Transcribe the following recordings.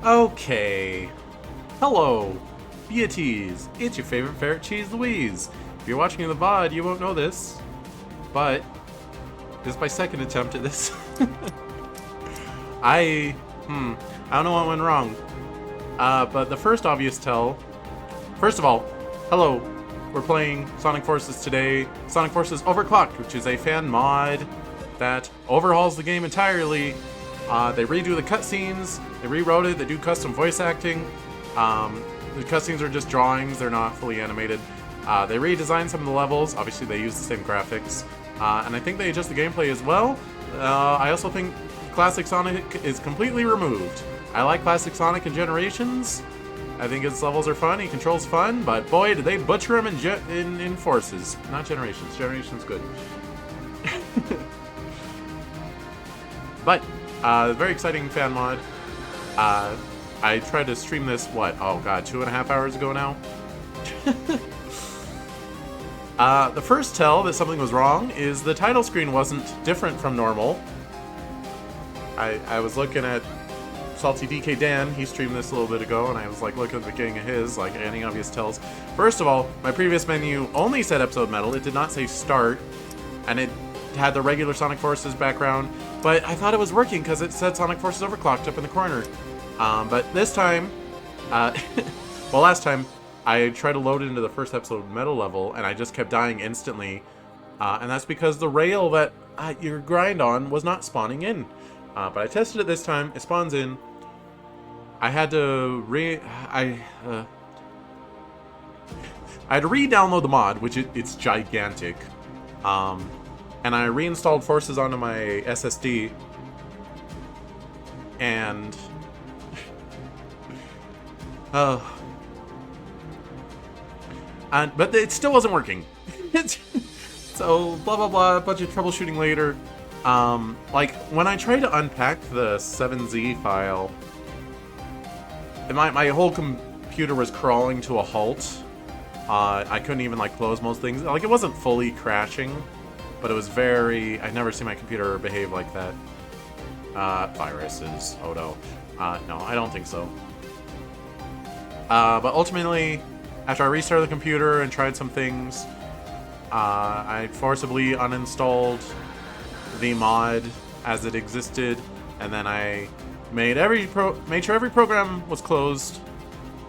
Okay. Hello, Beaties. It's your favorite ferret, Cheese Louise. If you're watching in the VOD, you won't know this, but this is my second attempt at this. I don't know what went wrong. But the first obvious tell. First of all, hello. We're playing Sonic Forces today. Sonic Forces Overclocked, which is a fan mod that overhauls the game entirely. They redo the cutscenes, they rewrote it, they do custom voice acting. The cutscenes are just drawings, they're not fully animated. They redesigned some of the levels, obviously they use the same graphics. And I think they adjust the gameplay as well. I also think Classic Sonic is completely removed. I like Classic Sonic in Generations. I think his levels are fun, he controls fun, but boy did they butcher him in Forces. Not Generations, Generations good. But, very exciting fan mod. I tried to stream this, what, oh god, 2.5 hours ago now? The first tell that something was wrong is the title screen wasn't different from normal. I was looking at Salty DK Dan, he streamed this a little bit ago, and I was like looking at the beginning of his, like any obvious tells. First of all, my previous menu only said episode medal, it did not say start, and it had the regular Sonic Forces background, but I thought it was working because it said Sonic Forces Overclocked up in the corner. But this time, well last time, I tried to load it into the first episode medal level, and I just kept dying instantly, and that's because the rail that you grind on was not spawning in. But I tested it this time, it spawns in. I had to I had to re-download the mod, which it's gigantic. And I reinstalled Forces onto my SSD. And but it still wasn't working. So blah blah blah, a bunch of troubleshooting later. Like when I tried to unpack the 7Z file, my whole computer was crawling to a halt. I couldn't even like close most things. Like it wasn't fully crashing, but it was very. I'd never seen my computer behave like that. Viruses. Oh no. No, I don't think so. But ultimately, after I restarted the computer and tried some things, I forcibly uninstalled the mod as it existed, and then I made sure every program was closed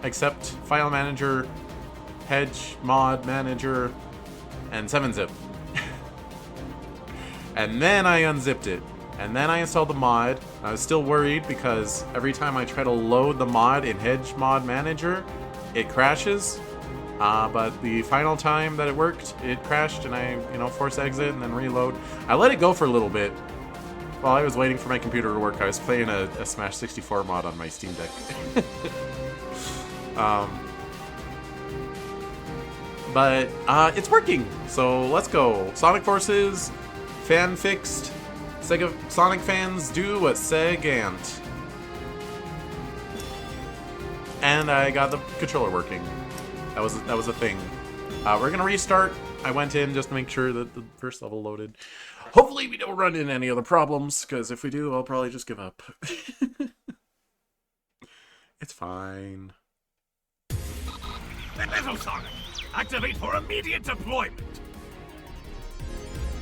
except File Manager, Hedge Mod Manager, and 7-Zip. And then I unzipped it, and then I installed the mod. I was still worried because every time I try to load the mod in Hedge Mod Manager, it crashes. But the final time that it worked, it crashed, and I, force exit and then reload. I let it go for a little bit. While I was waiting for my computer to work, I was playing a Smash 64 mod on my Steam Deck. But it's working, so let's go. Sonic Forces, fan-fixed. Sega Sonic fans do what Segant. And I got the controller working. That was a thing. We're gonna restart. I went in just to make sure that the first level loaded. Hopefully we don't run into any other problems, because if we do, I'll probably just give up. It's fine. Metal Sonic, activate for immediate deployment.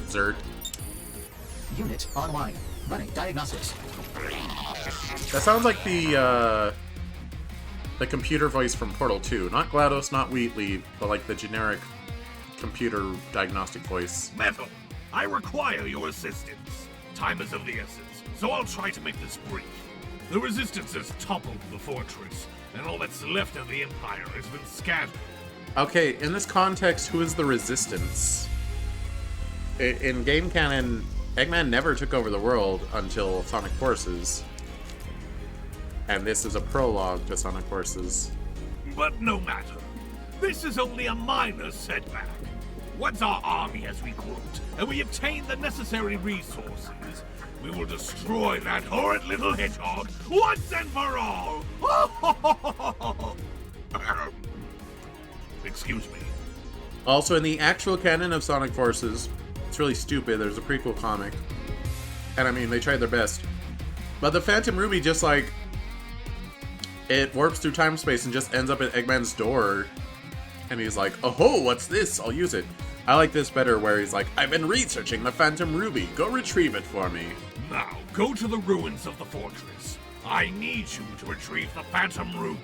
Zerd. Unit online. Running diagnostics. That sounds like the computer voice from Portal 2. Not GLaDOS, not Wheatley, but like the generic computer diagnostic voice. Metal, I require your assistance. Time is of the essence, so I'll try to make this brief. The Resistance has toppled the fortress, and all that's left of the Empire has been scattered. Okay, in this context, who is the Resistance? In game canon, Eggman never took over the world until Sonic Forces. And this is a prologue to Sonic Forces. But no matter. This is only a minor setback. Once our army has regrouped, and we obtain the necessary resources, we will destroy that horrid little hedgehog once and for all! Excuse me. Also, in the actual canon of Sonic Forces, it's really stupid. There's a prequel comic. And I mean, they tried their best. But the Phantom Ruby just like it warps through time space and just ends up at Eggman's door. And he's like, oh, what's this? I'll use it. I like this better where he's like, I've been researching the Phantom Ruby. Go retrieve it for me. Now, go to the ruins of the fortress. I need you to retrieve the Phantom Ruby.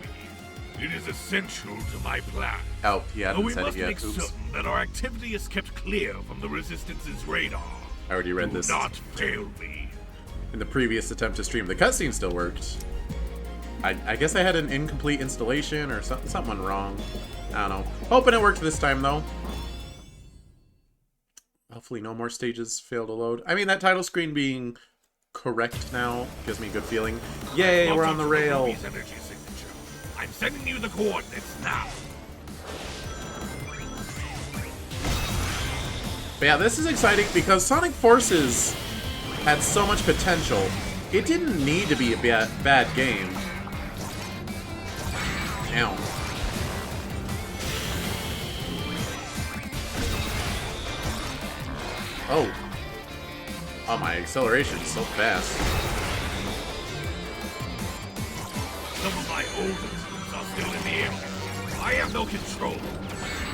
It is essential to my plan. Oh, yeah, I haven't We said must it yet. make Oops. certain that our activity is kept clear from the Resistance's radar. I already read Do this. not fail me. In the previous attempt to stream. The cutscene still worked. I guess I had an incomplete installation or something went wrong. I don't know. Hoping it worked this time, though. Hopefully no more stages fail to load. I mean, that title screen being correct now gives me a good feeling. Yay, we're on the rail. Ruby's energy signature. I'm sending you the coordinates now. But yeah, this is exciting because Sonic Forces had so much potential. It didn't need to be a bad game. Ow. Oh. Oh, my acceleration's so fast. Some of my older troops are still in the air. I have no control.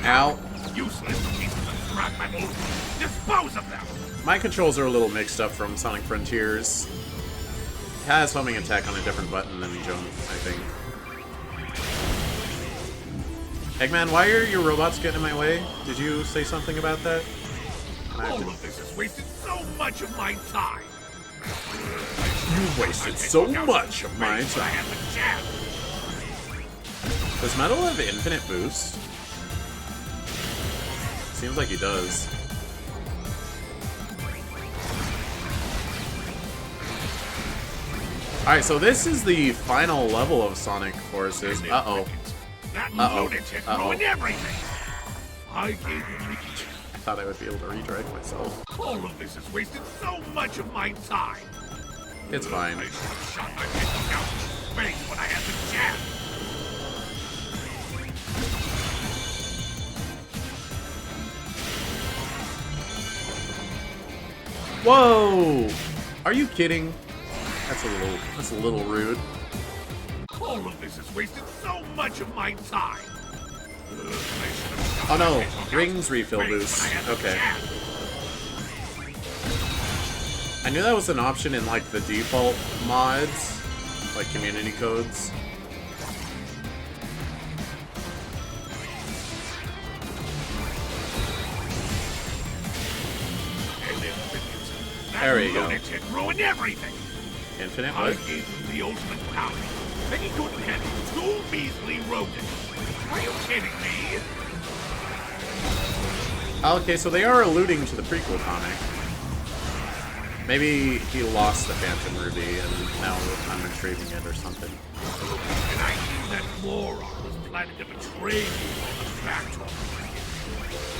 Ow. Useless pieces of scrap metal. Dispose of them! My controls are a little mixed up from Sonic Frontiers. It has homing attack on a different button than jump, I think. Eggman, why are your robots getting in my way? Did you say something about that? All of this has wasted so much of my time. You wasted so much of my time. Does Metal have infinite boost? Seems like he does. Alright, so this is the final level of Sonic Forces. Uh-oh. That Uh-oh. lunatic Uh-oh. ruined everything. I gave him I thought I would be able to redirect myself. all of this has wasted so much of my time. It's fine. I should have shot my pistol out in space when I had the chance. Whoa! Are you kidding? That's a little rude. All of this has wasted so much of my time. I should have shot Oh my no, pistol out rings in refill space boost. when I had the Okay. chance. I knew that was an option in like the default mods, like community codes. There we go. Lunatic ruined everything. Infinite I what? gave him the ultimate power, and he couldn't handle two measly rodents. Are you kidding me? Okay, so they are alluding to the prequel comic. Maybe he lost the Phantom Ruby and now I'm retrieving it or something. And I knew that moron was planning to betray me on the factory.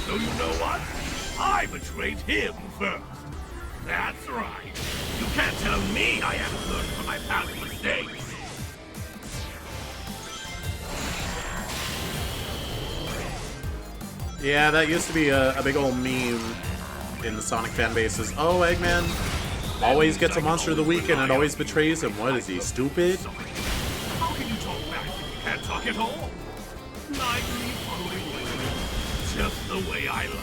So you know what? I betrayed him first. That's right. You can't tell me I haven't learned from my past mistakes. Yeah, that used to be a big old meme in the Sonic fan bases. Oh, Eggman always gets a Monster of the Week and it always betrays him. What is he, stupid? How can you talk back if you can't talk at all? Blindly following orders, just the way I like.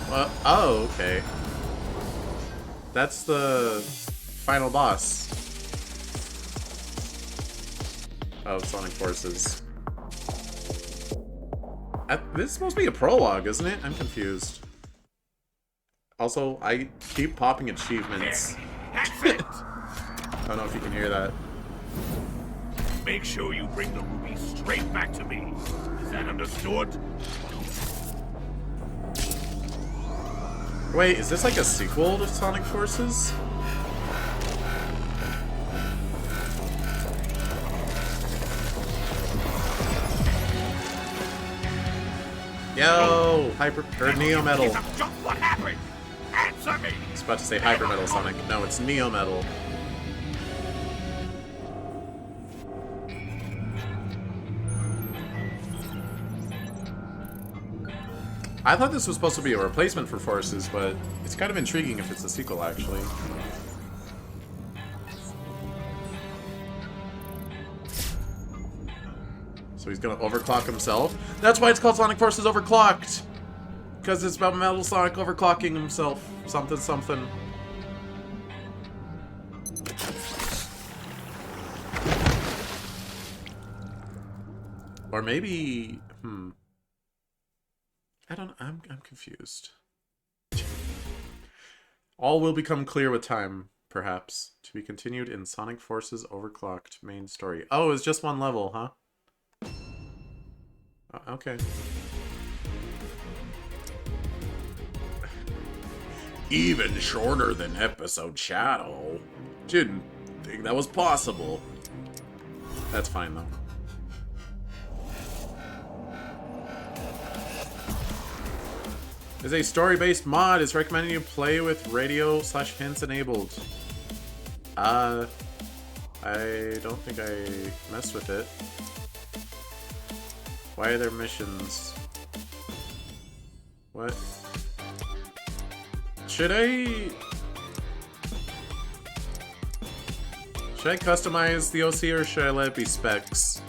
Well, oh, okay. That's the final boss of Sonic Forces. This is supposed to be a prologue, isn't it? I'm confused. Also, I keep popping achievements. That's it! I don't know if you can hear that. Make sure you bring the ruby straight back to me. Is that understood? Wait, is this like a sequel to Sonic Forces? Yo, Neo Metal. Just what happened? Answer me! I was about to say Hyper Metal Sonic. No, it's Neo Metal. I thought this was supposed to be a replacement for Forces, but it's kind of intriguing if it's a sequel, actually. So he's gonna overclock himself. That's why it's called Sonic Forces Overclocked! Because it's about Metal Sonic overclocking himself. Something, something. Or maybe... I don't... I'm confused. All will become clear with time, perhaps. To be continued in Sonic Forces Overclocked main story. Oh, it's just one level, huh? Okay. Even shorter than Episode Shadow. Didn't think that was possible. That's fine, though. Is a story-based mod. It's recommending you play with radio/hints enabled. I don't think I messed with it. Why are there missions? What? Should I customize the OC or should I let it be specs?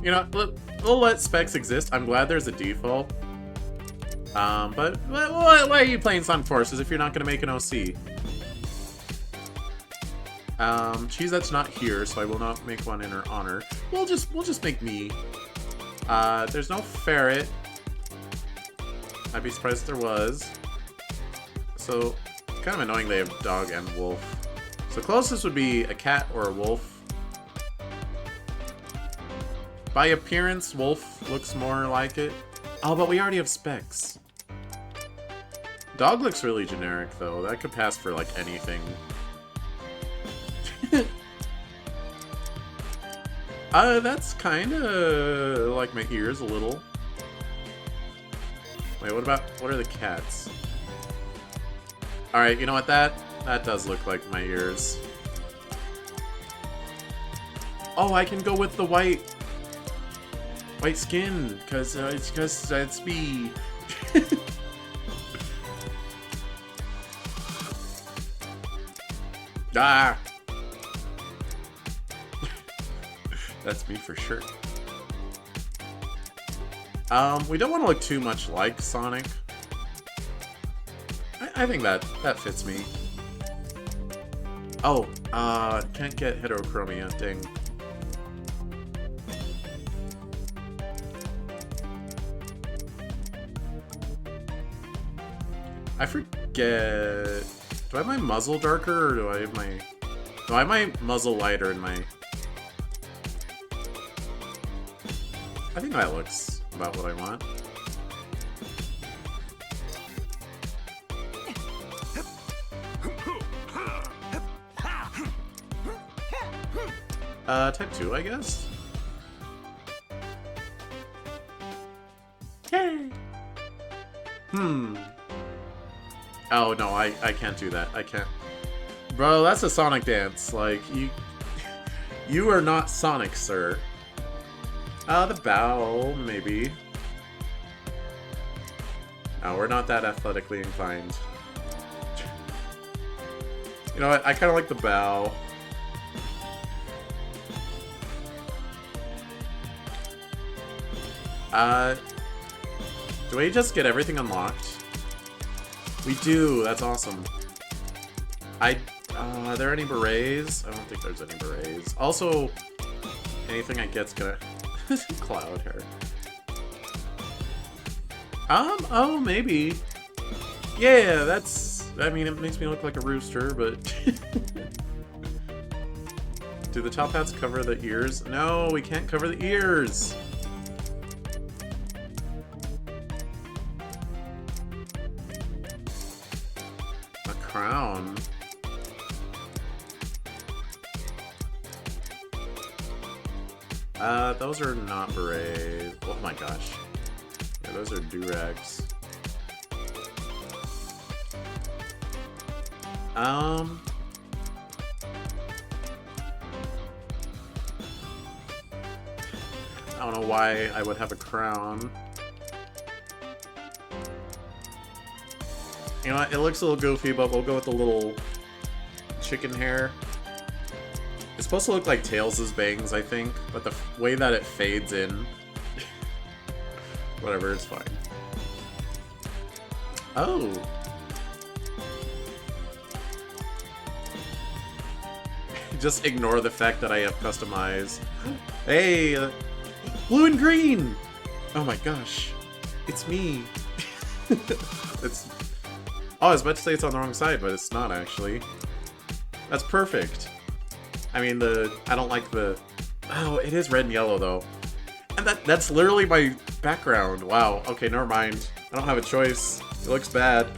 You know, we'll let specs exist. I'm glad there's a default. But why are you playing Sonic Forces if you're not gonna make an OC? Cheezette's not here, so I will not make one in her honor. We'll just make me. There's no ferret. I'd be surprised if there was. So, it's kind of annoying they have dog and wolf. So closest would be a cat or a wolf. By appearance, wolf looks more like it. Oh, but we already have specs. Dog looks really generic, though. That could pass for, like, anything. That's kinda like my ears a little. Wait, what are the cats? Alright, you know what, that does look like my ears. Oh, I can go with the white skin, because it's me. Ah! That's me for sure. We don't want to look too much like Sonic. I think that fits me. Oh, can't get heterochromia, dang. I forget. Do I have my muzzle darker, or do I have my... No, I have my muzzle lighter in my... I think that looks about what I want. Type 2, I guess? Oh, no, I can't do that. I can't. Bro, that's a Sonic dance. Like, you are not Sonic, sir. The bow, maybe. No, we're not that athletically inclined. You know what? I kind of like the bow. Do we just get everything unlocked? We do. That's awesome. Are there any berets? I don't think there's any berets. Also, anything I get's gonna... Cloud hair. Oh, maybe. Yeah, that's... I mean, it makes me look like a rooster, but... Do the top hats cover the ears? No, we can't cover the ears! A crown. Those are not berets. Oh my gosh. Yeah, those are do-rags. I don't know why I would have a crown. You know what? It looks a little goofy, but we'll go with the little chicken hair. It's supposed to look like Tails' bangs, I think, but the way that it fades in... Whatever, it's fine. Oh! Just ignore the fact that I have customized. Hey! Blue and green! Oh my gosh. It's me. It's... Oh, I was about to say it's on the wrong side, but it's not actually. That's perfect. I mean, I don't like the... Oh, it is red and yellow, though. And that's literally my background. Wow. Okay, never mind. I don't have a choice. It looks bad.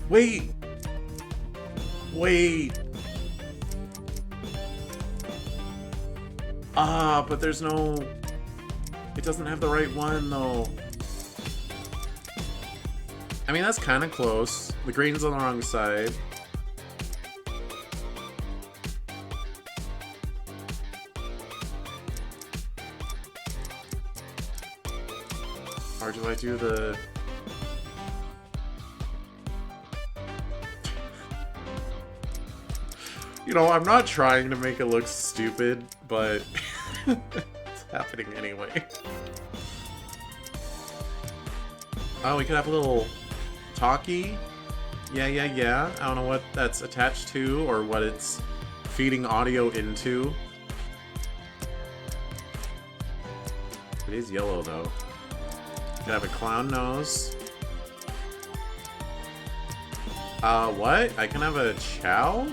Wait! Wait! Ah, but there's no... It doesn't have the right one, though. I mean, that's kind of close. The green's on the wrong side. Or do I do the... You know, I'm not trying to make it look stupid, but it's happening anyway. Oh, we could have a little talkie. Yeah. I don't know what that's attached to or what it's feeding audio into. It is yellow, though. Could have a clown nose. What? I can have a chow?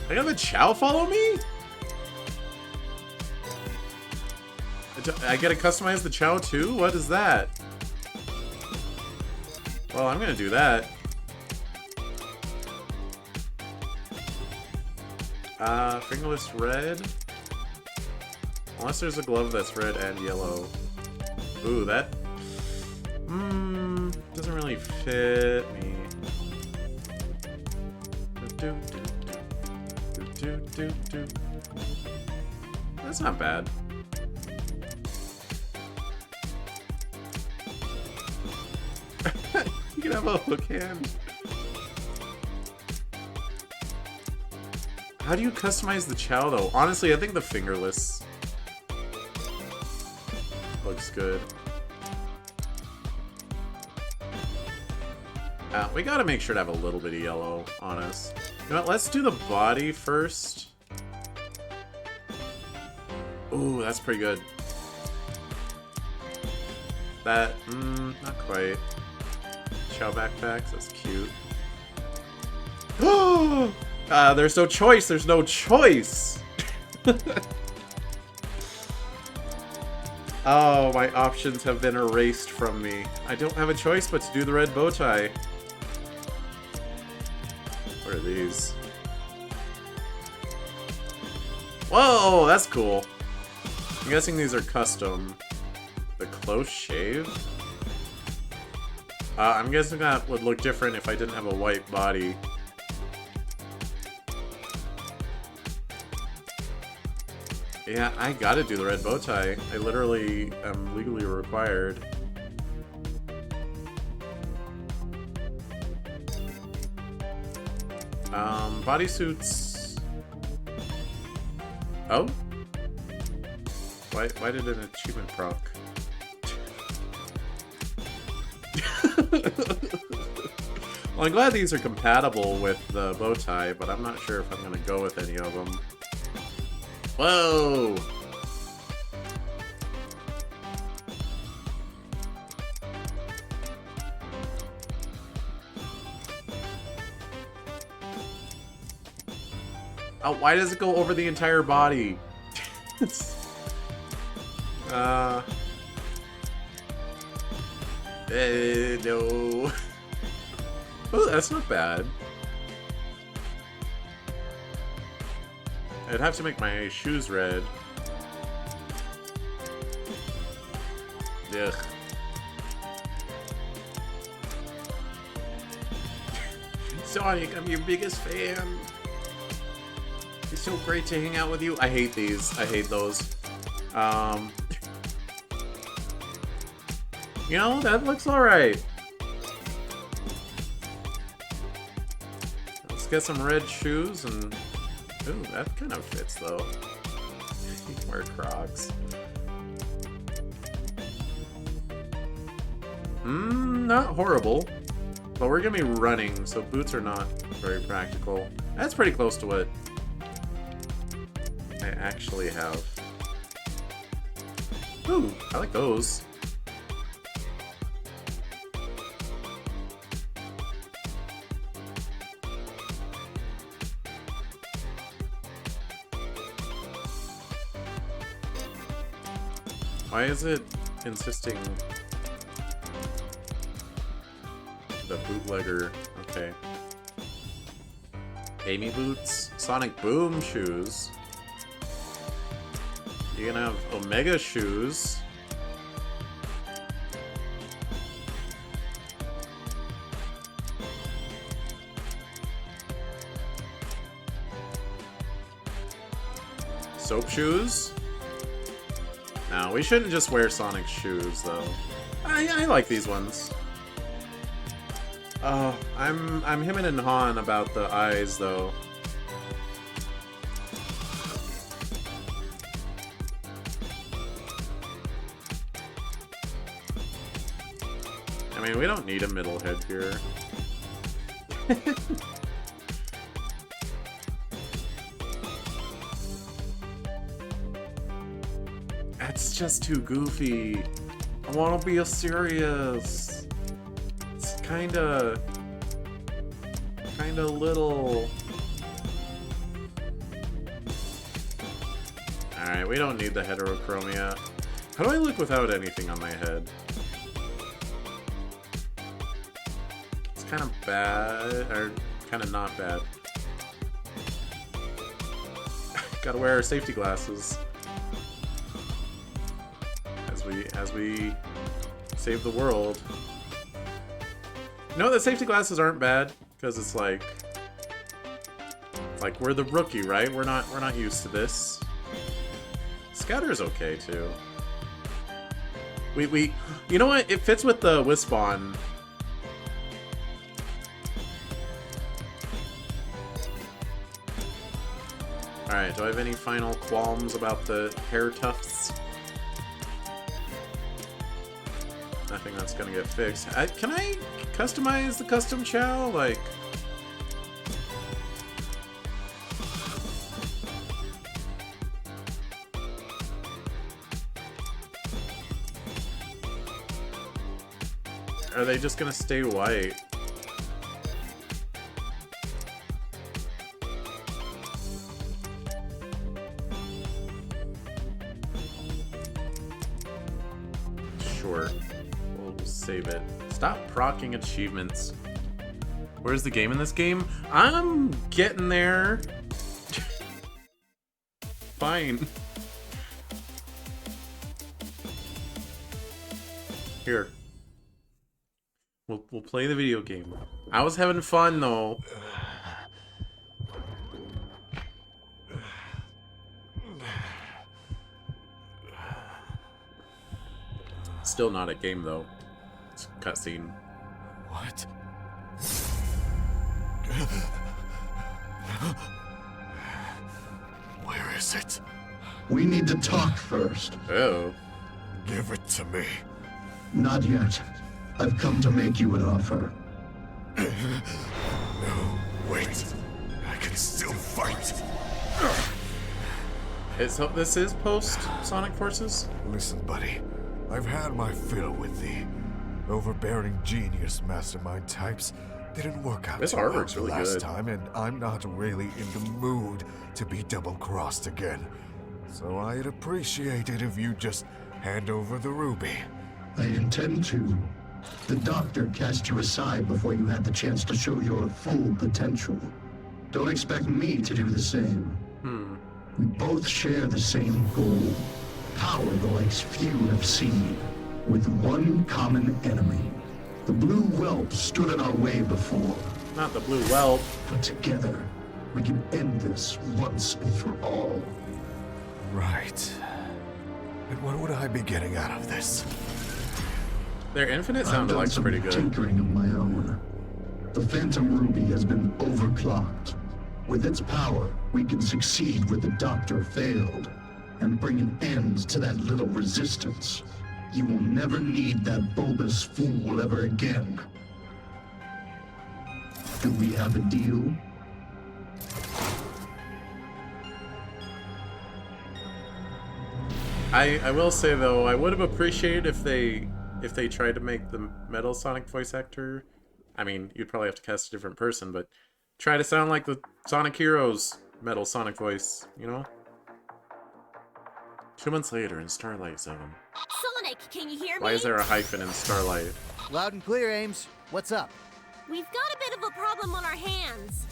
I can have a chow follow me? I gotta customize the chow too? What is that? Well, I'm gonna do that. Fingerless red. Unless there's a glove that's red and yellow. Ooh, that... doesn't really fit me. That's not bad. You can have a hook hand. How do you customize the chow, though? Honestly, I think the fingerless looks good. We gotta make sure to have a little bit of yellow on us. You know what? Let's do the body first. Ooh, that's pretty good. That, not quite. Chow backpacks, that's cute. There's no choice, there's no choice! Oh, my options have been erased from me. I don't have a choice but to do the red bow tie. What are these? Whoa, that's cool. I'm guessing these are custom. The close shave? I'm guessing that would look different if I didn't have a white body. Yeah, I gotta do the red bow tie. I literally am legally required. Bodysuits... Oh? Why did an achievement proc? Well, I'm glad these are compatible with the bow tie, but I'm not sure if I'm gonna go with any of them. Whoa! Oh, why does it go over the entire body? No. Oh, that's not bad. I'd have to make my shoes red. Ugh. Sonic, I'm your biggest fan. It's so great to hang out with you. I hate these. I hate those. You know, that looks alright. Let's get some red shoes and... Ooh, that kind of fits, though. You can wear Crocs. Not horrible. But we're gonna be running, so boots are not very practical. That's pretty close to what I actually have. Ooh, I like those. Why is it insisting the bootlegger? Okay. Amy boots, Sonic Boom shoes. You're gonna have Omega shoes. Soap shoes. No, we shouldn't just wear Sonic shoes, though. I like these ones. Oh, I'm hemming and hawing about the eyes, though. I mean, we don't need a middle head here. That's just too goofy. I want to be serious. It's kinda little. Alright, we don't need the heterochromia. How do I look without anything on my head? It's kind of bad, or kind of not bad. Gotta wear our safety glasses. As we save the world. No, the safety glasses aren't bad, because it's like we're the rookie, right? We're not used to this. Scatter's okay too. We you know what? It fits with the wisp on. Alright, do I have any final qualms about the hair tufts? Nothing that's gonna get fixed. Can I customize the custom chow? Like... Are they just gonna stay white? Sure. We'll save it. Stop procking achievements. Where's the game in this game? I'm getting there. Fine. Here. We'll play the video game. I was having fun though. Still not a game though. It's a cutscene. What? Where is it? We need to talk first. Oh. Give it to me. Not yet. I've come to make you an offer. No, wait. I can still fight. So this is post Sonic Forces? Listen, buddy. I've had my fill with the overbearing genius mastermind types. Didn't work out This too well artwork's the really last good. time, and I'm not really in the mood to be double-crossed again. So I'd appreciate it if you just hand over the ruby. I intend to. The doctor cast you aside before you had the chance to show your full potential. Don't expect me to do the same. We both share the same goal. Power the likes few have seen. With one common enemy. The blue whelp stood in our way before. Not the blue whelp. But together, we can end this once and for all. Right. And what would I be getting out of this? Their infinite I've sound done like's some pretty good. tinkering of my own. The Phantom Ruby has been overclocked. With its power, we can succeed where the Doctor failed, and bring an end to that little resistance. You will never need that bulbous fool ever again. Do we have a deal? I will say though, I would have appreciated if they tried to make the Metal Sonic voice actor. I mean, you'd probably have to cast a different person, but try to sound like the Sonic Heroes Metal Sonic voice, you know? 2 months later in Starlight Zone. Sonic, can you hear me? Why is there a hyphen in Starlight? Loud and clear, Ames. What's up? We've got a bit of a problem on our hands.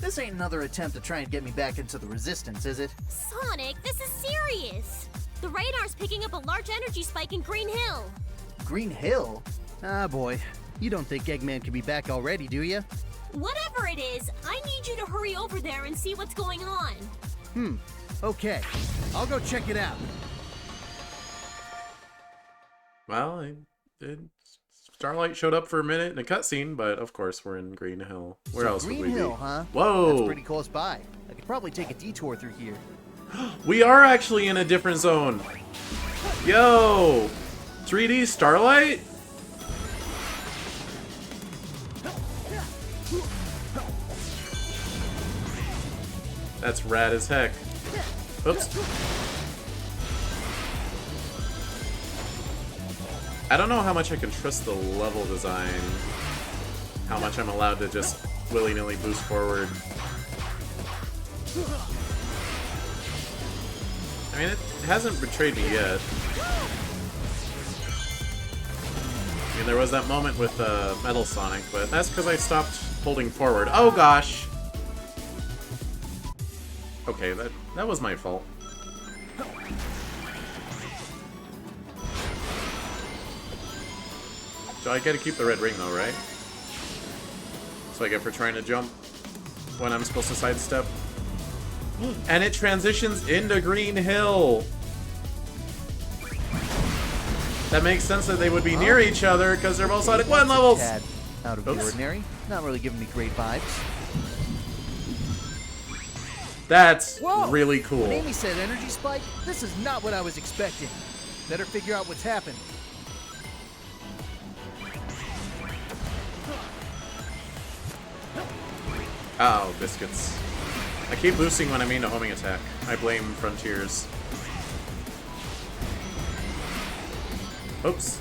This ain't another attempt to try and get me back into the Resistance, is it? Sonic, this is serious. The radar's picking up a large energy spike in Green Hill. Green Hill? Ah, boy. You don't think Eggman can be back already, do you? Whatever it is, I need you to hurry over there and see what's going on. Okay. I'll go check it out. Well, Starlight showed up for a minute in a cutscene, but of course we're in Green Hill. Where So else Green would we Hill, be? huh? Whoa! That's pretty close by. I could probably take a detour through here. We are actually in a different zone. Yo! 3D Starlight? That's rad as heck. Oops. I don't know how much I can trust the level design. How much I'm allowed to just willy-nilly boost forward. I mean, it hasn't betrayed me yet. I mean, there was that moment with Metal Sonic, but that's because I stopped holding forward. Oh gosh! Okay, that was my fault. So I gotta keep the red ring though, right? So I get for trying to jump when I'm supposed to sidestep. And it transitions into Green Hill. That makes sense that they would be near each other because they're both Sonic 1 levels. Tad out of the ordinary. Not really giving me great vibes. That's Whoa! really cool. When Amy said energy spike, this is not what I was expecting. Better figure out what's happening. Oh, biscuits. I keep boosting when I mean a homing attack. I blame Frontiers. Oops.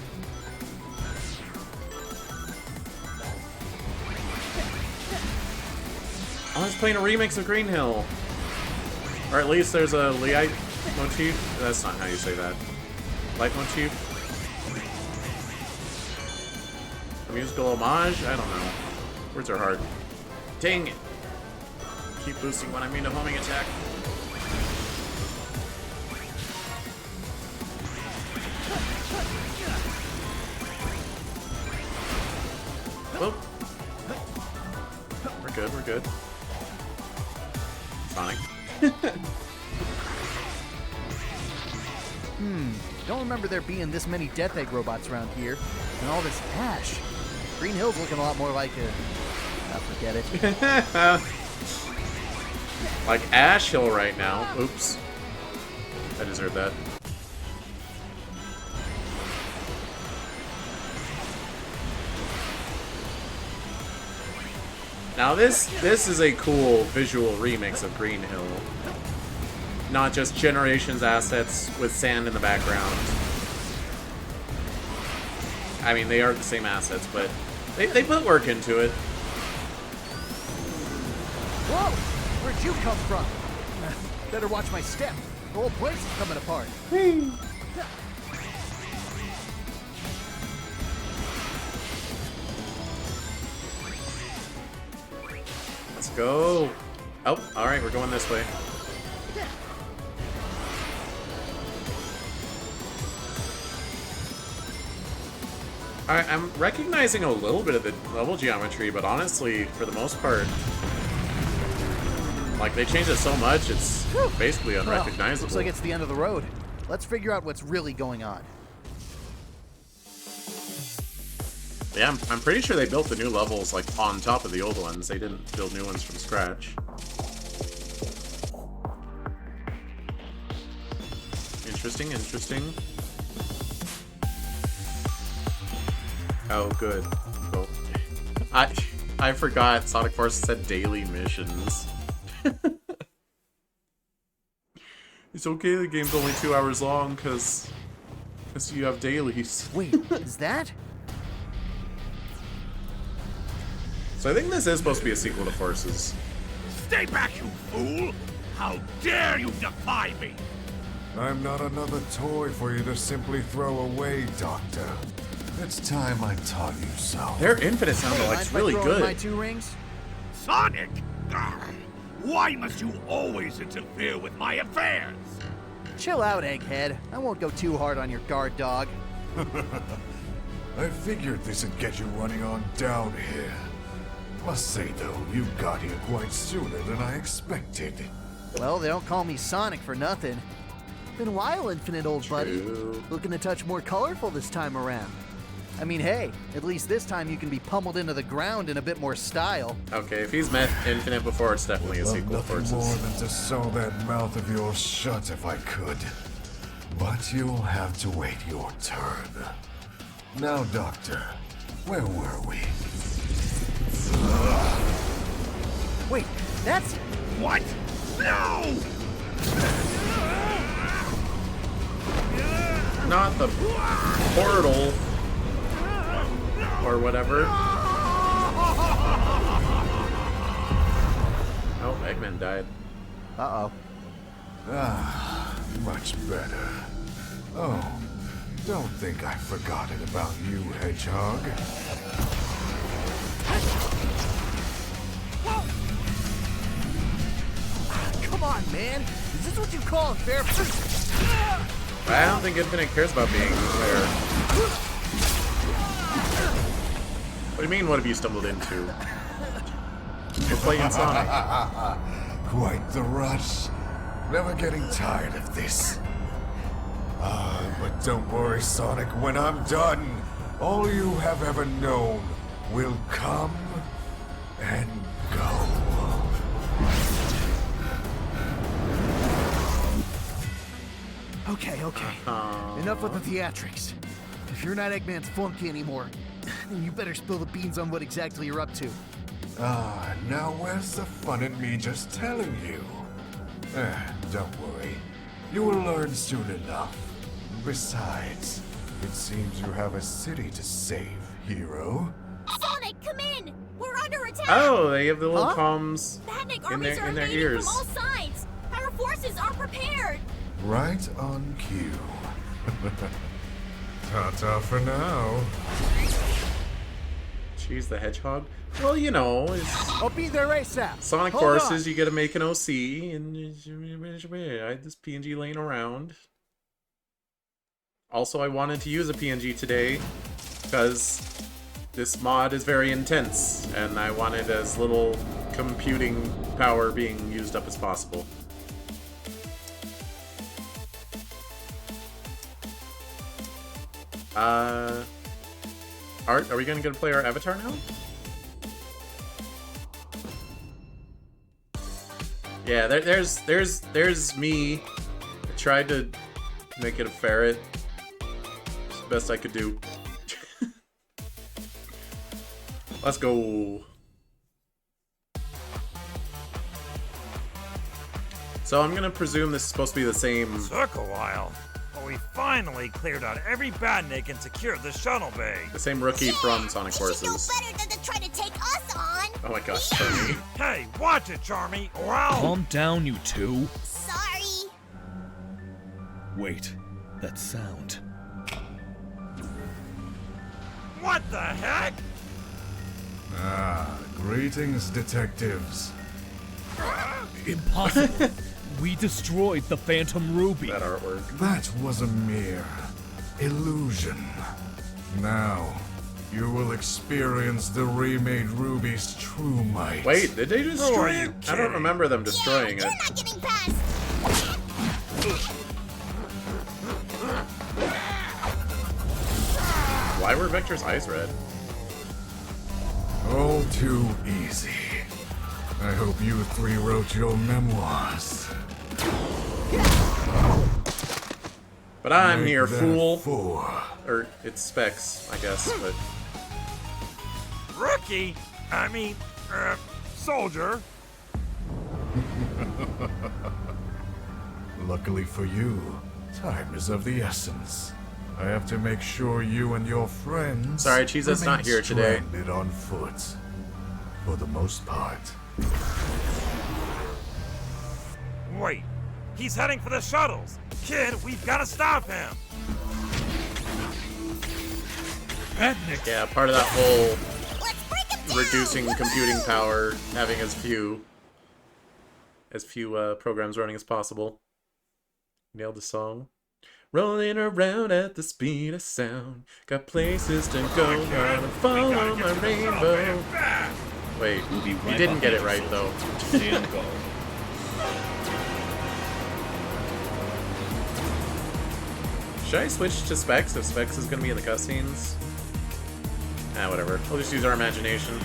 I was playing a remix of Green Hill. Or at least there's a Light motif. That's not how you say that. Light motif? A musical homage? I don't know. Words are hard. Dang it. Keep boosting when I mean a homing attack. Whoop. We're good, we're good. Sonic. Don't remember there being this many Death Egg robots around here. And all this ash. Green Hill's looking a lot more like a... forget it. Like Ash Hill right now. Oops. I deserve that. Now this is a cool visual remix of Green Hill. Not just Generations assets with sand in the background. I mean, they are the same assets, but they put work into it. Whoa! Where'd you come from? Better watch my step. The whole place is coming apart. Let's go. Oh, alright, we're going this way. Alright, I'm recognizing a little bit of the level geometry, but honestly, for the most part, like, they changed it so much, it's basically unrecognizable. Looks like it's the end of the road. Let's figure out what's really going on. Yeah, I'm pretty sure they built the new levels like on top of the old ones. They didn't build new ones from scratch. Interesting, interesting. Oh, good. Cool. I forgot Sonic Forces said daily missions. It's okay, the game's only 2 hours long because you have dailies. Wait, is that? So I think this is supposed to be a sequel to Forces. Stay back, you fool! How dare you defy me! I'm not another toy for you to simply throw away, Doctor. It's time I taught you so. Their Infinite sound Mind elect's if I really throw in good. my 2 rings? Sonic! Grr. Why must you always interfere with my affairs? Chill out, Egghead. I won't go too hard on your guard dog. I figured this would get you running on down here. Must say, though, you got here quite sooner than I expected. Well, they don't call me Sonic for nothing. Been a while, Infinite, old buddy. True. Looking a touch more colorful this time around. I mean, hey, at least this time you can be pummeled into the ground in a bit more style. Okay, if he's met Infinite before, it's definitely a Love sequel to nothing more Forces. than to sew that mouth of yours shut if I could. But you'll have to wait your turn. Now, Doctor, where were we? Wait, that's... What? No! Not the portal or whatever. Oh, Eggman died. Uh-oh. Ah, much better. Oh, don't think I've forgotten about you, Hedgehog. Come on, man. Is this what you call a fair... I don't think Infinite cares about being fair. What do you mean, what have you stumbled into? We're playing Sonic. Quite the rush. Never getting tired of this. But don't worry, Sonic. When I'm done, all you have ever known will come and go. Okay. Enough with the theatrics. If you're not Eggman's flunky anymore, then you better spill the beans on what exactly you're up to. Now where's the fun in me just telling you? Don't worry. You will learn soon enough. Besides, it seems you have a city to save, hero. Sonic, come in! We're under attack! Oh, they have the little comms Batnik in armies are their invading ears. from all sides! Our forces are prepared! Right on cue. Ta-ta for now. She's the Hedgehog. Well, you know, it's I'll be there ASAP. Sonic Hold Forces, on. you gotta make an OC, and I had this PNG laying around. Also, I wanted to use a PNG today, because this mod is very intense, and I wanted as little computing power being used up as possible. Art, are we gonna get to play our avatar now? Yeah, there's me. I tried to make it a ferret. It's the best I could do. Let's go. So I'm gonna presume this is supposed to be the same. Took a while, but we finally cleared out every badnik and secured the shuttle bay. The same rookie from Sonic You should know Forces. better than to try to take us on! Oh my gosh, Charmy. Hey, watch it, Charmy, or I'll... Calm down, you two. Sorry! Wait, that sound. What the heck? Greetings, detectives. Impossible. We destroyed the Phantom Ruby. That artwork. That was a mere illusion. Now, you will experience the remade Ruby's true might. Wait, did they destroy you it? I kidding? don't remember them destroying You're it. not getting past! Why were Vector's eyes red? All too easy. I hope you three wrote your memoirs. But I'm Make here, that fool. 4. Or it's Specs, I guess, but... Rookie? I mean, soldier. Luckily for you, time is of the essence. I have to make sure you and your friends. Sorry, Cheez-It's not here today. Stranded on foot, for the most part. Wait, he's heading for the shuttles. Kid, we've got to stop him. Yeah, part of that whole reducing computing power, having as few programs running as possible. Nailed the song. Rolling around at the speed of sound. Got places to go, gotta follow my rainbow. Wait, you didn't get it right though. Should I switch to Specs if Specs is gonna be in the cutscenes? Ah, whatever. We'll just use our imagination.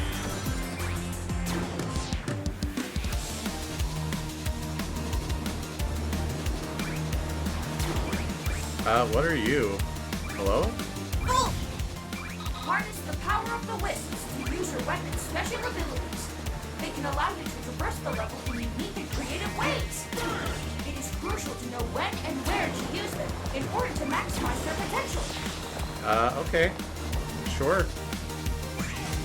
What are you? Hello? Boom! Harness the power of the wisps to use your weapon's special abilities. They can allow you to traverse the level in unique and creative ways. It is crucial to know when and where to use them in order to maximize their potential. Okay. Sure.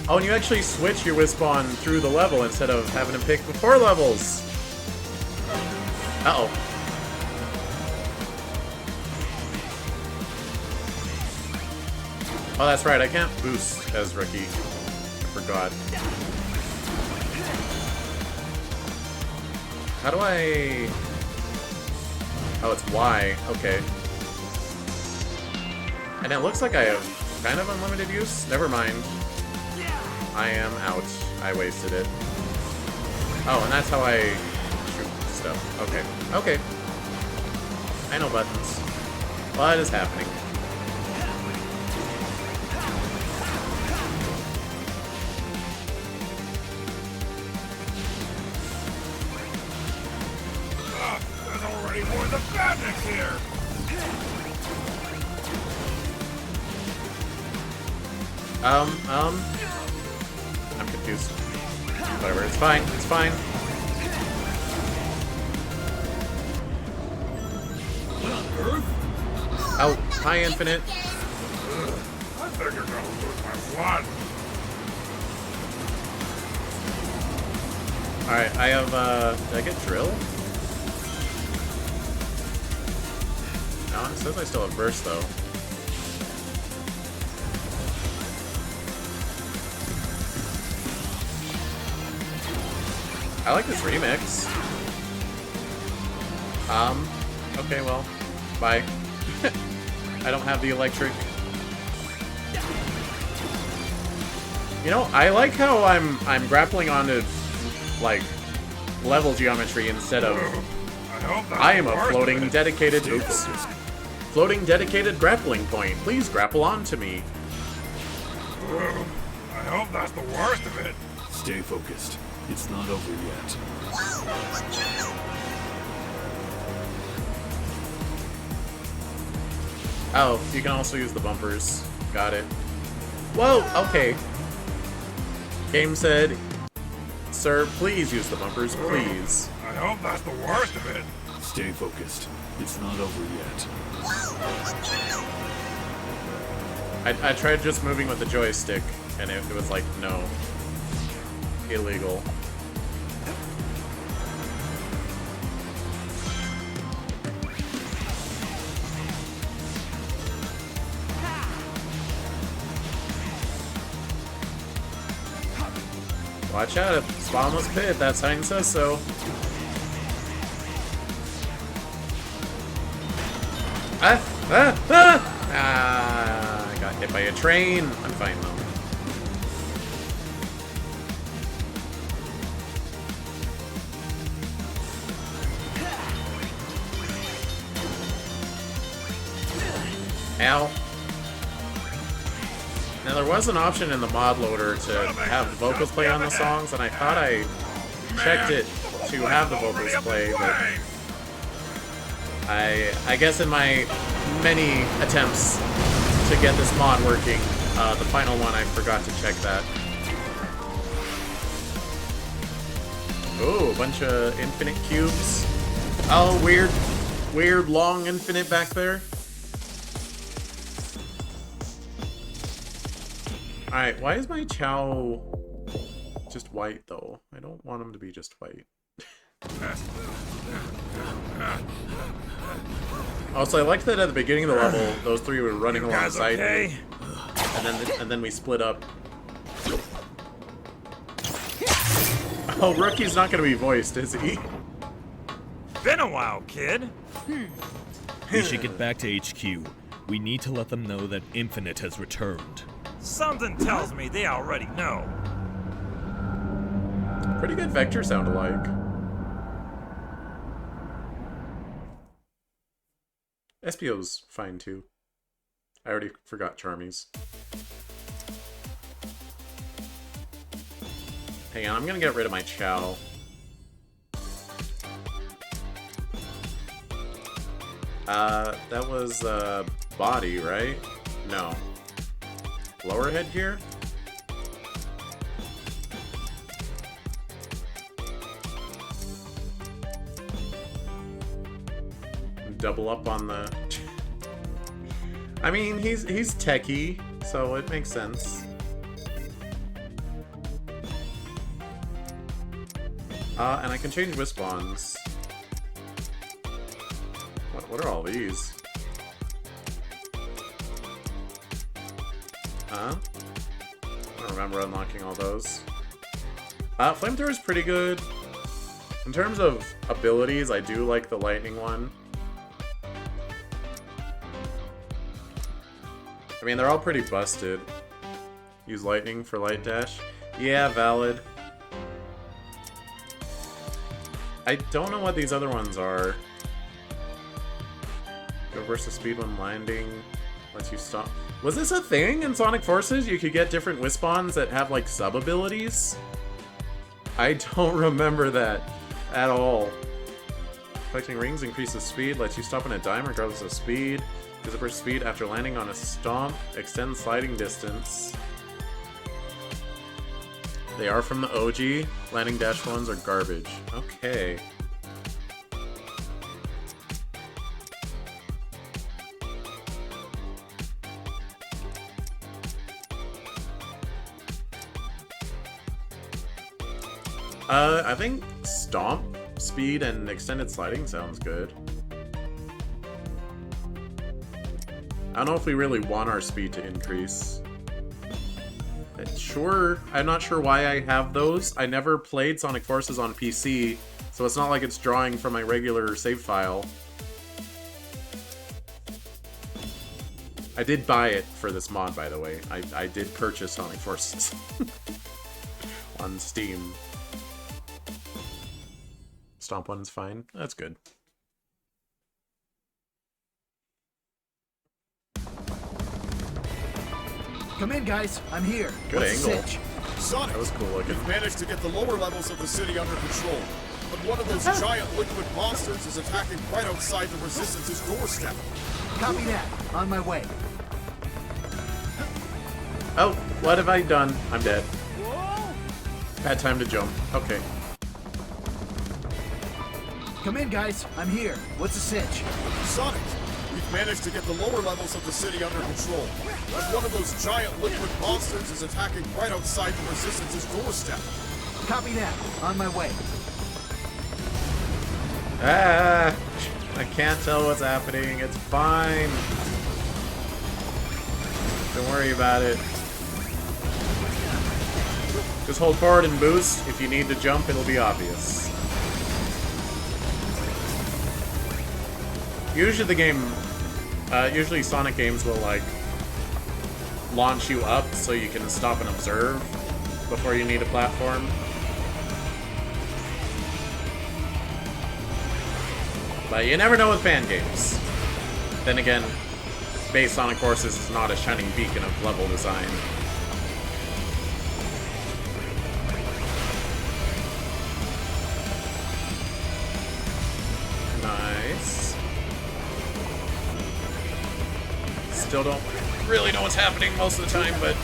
Oh, and you actually switch your Wisp on through the level instead of having to pick before levels. Uh-oh. Oh, that's right, I can't boost as Rookie. I forgot. How do I... Oh, it's Y. Okay. And it looks like I have kind of unlimited use. Never mind. I am out. I wasted it. Oh, and that's how I shoot stuff. Okay. Okay. I know buttons. What is happening? There's already more of the badniks here! I'm confused. Whatever, it's fine, it's fine. Oh, hi, Infinite. I think you're gonna lose my blood. Alright, I have, did I get Drill? No, it says I still have Burst, though. I like this remix. Okay, well, bye. I don't have the electric. You know, I like how I'm grappling onto, like, level geometry instead of... I am a floating dedicated... Oops. Floating dedicated grappling point. Please grapple onto me. I hope that's the worst of it. Stay focused. It's not over yet. Oh, you can also use the bumpers. Got it. Whoa, okay. Game said, sir, please use the bumpers, please. I hope that's the worst of it. Stay focused. It's not over yet. I tried just moving with the joystick, and it was like, no. Illegal. Watch out, it's bottomless pit, that sign says so. I got hit by a train. I'm fine though. Ow. Another was an option in the mod loader to have the vocals play on the songs, and I thought I checked it to have the vocals play, but I guess in my many attempts to get this mod working, the final one I forgot to check that. Oh, a bunch of infinite cubes. Oh, weird long infinite back there. Alright, why is my Chow just white, though? I don't want him to be just white. Also, I liked that at the beginning of the level, those three were running alongside me. And then we split up. Oh, Rookie's not going to be voiced, is he? Been a while, kid. We should get back to HQ. We need to let them know that Infinite has returned. Something tells me they already know. Pretty good vector sound alike. SPO's fine too. I already forgot Charmies. Hang on, I'm gonna get rid of my Chow. That was, body, right? No. Lower headgear? Double up on the... I mean, he's techie, so it makes sense. And I can change Wispawns. What are all these? Huh? I don't remember unlocking all those. Flamethrower is pretty good. In terms of abilities, I do like the lightning one. I mean, they're all pretty busted. Use lightning for light dash. Yeah, valid. I don't know what these other ones are. Go versus speed when landing. Lets you stop. Was this a thing in Sonic Forces? You could get different Wispawns that have, like, sub-abilities? I don't remember that at all. Collecting rings increases speed, lets you stop on a dime regardless of speed. Gives a burst speed after landing on a stomp. Extends sliding distance. They are from the OG. Landing dash ones are garbage. Okay. I think stomp, speed, and extended sliding sounds good. I don't know if we really want our speed to increase. Sure, I'm not sure why I have those. I never played Sonic Forces on PC, so it's not like it's drawing from my regular save file. I did buy it for this mod, by the way. I did purchase Sonic Forces on Steam. Stomp one's fine. That's good. Come in, guys. I'm here. Good angle. Sonic, that was cool looking. You've managed to get the lower levels of the city under control, but one of those giant liquid monsters is attacking right outside the Resistance's doorstep. Copy that. On my way. Oh, what have I done? I'm dead. Bad time to jump. Okay. Come in, guys. I'm here. What's the sitch? Sonic, we've managed to get the lower levels of the city under control, but one of those giant liquid monsters is attacking right outside the Resistance's doorstep. Copy that. On my way. Ah, I can't tell what's happening. It's fine. Don't worry about it. Just hold forward and boost. If you need to jump, it'll be obvious. Usually the game, usually Sonic games will, like, launch you up so you can stop and observe before you need a platform. But you never know with fan games. Then again, base Sonic Forces is not a shining beacon of level design. Still don't really know what's happening most of the time, but...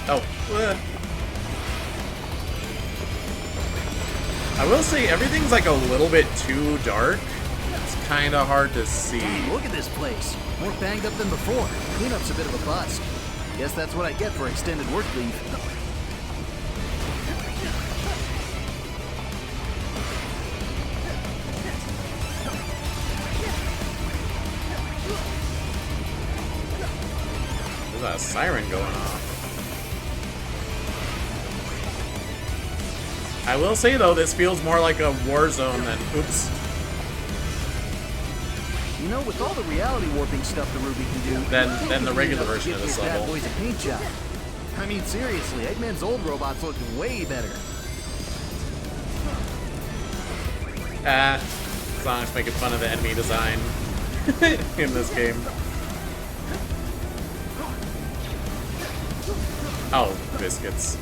Oh. I will say, everything's like a little bit too dark. It's kind of hard to see. Dang, look at this place. More banged up than before. Cleanup's a bit of a bust. Guess that's what I get for extended work leave. There's a siren going off. I will say though, this feels more like a war zone than oops. You know, with all the reality warping stuff the Ruby can do, Than the regular version of this level. Bad boys a paint job. I mean, seriously, Eggman's old robots look way better. Sonic's making fun of the enemy design in this game. Oh, biscuits.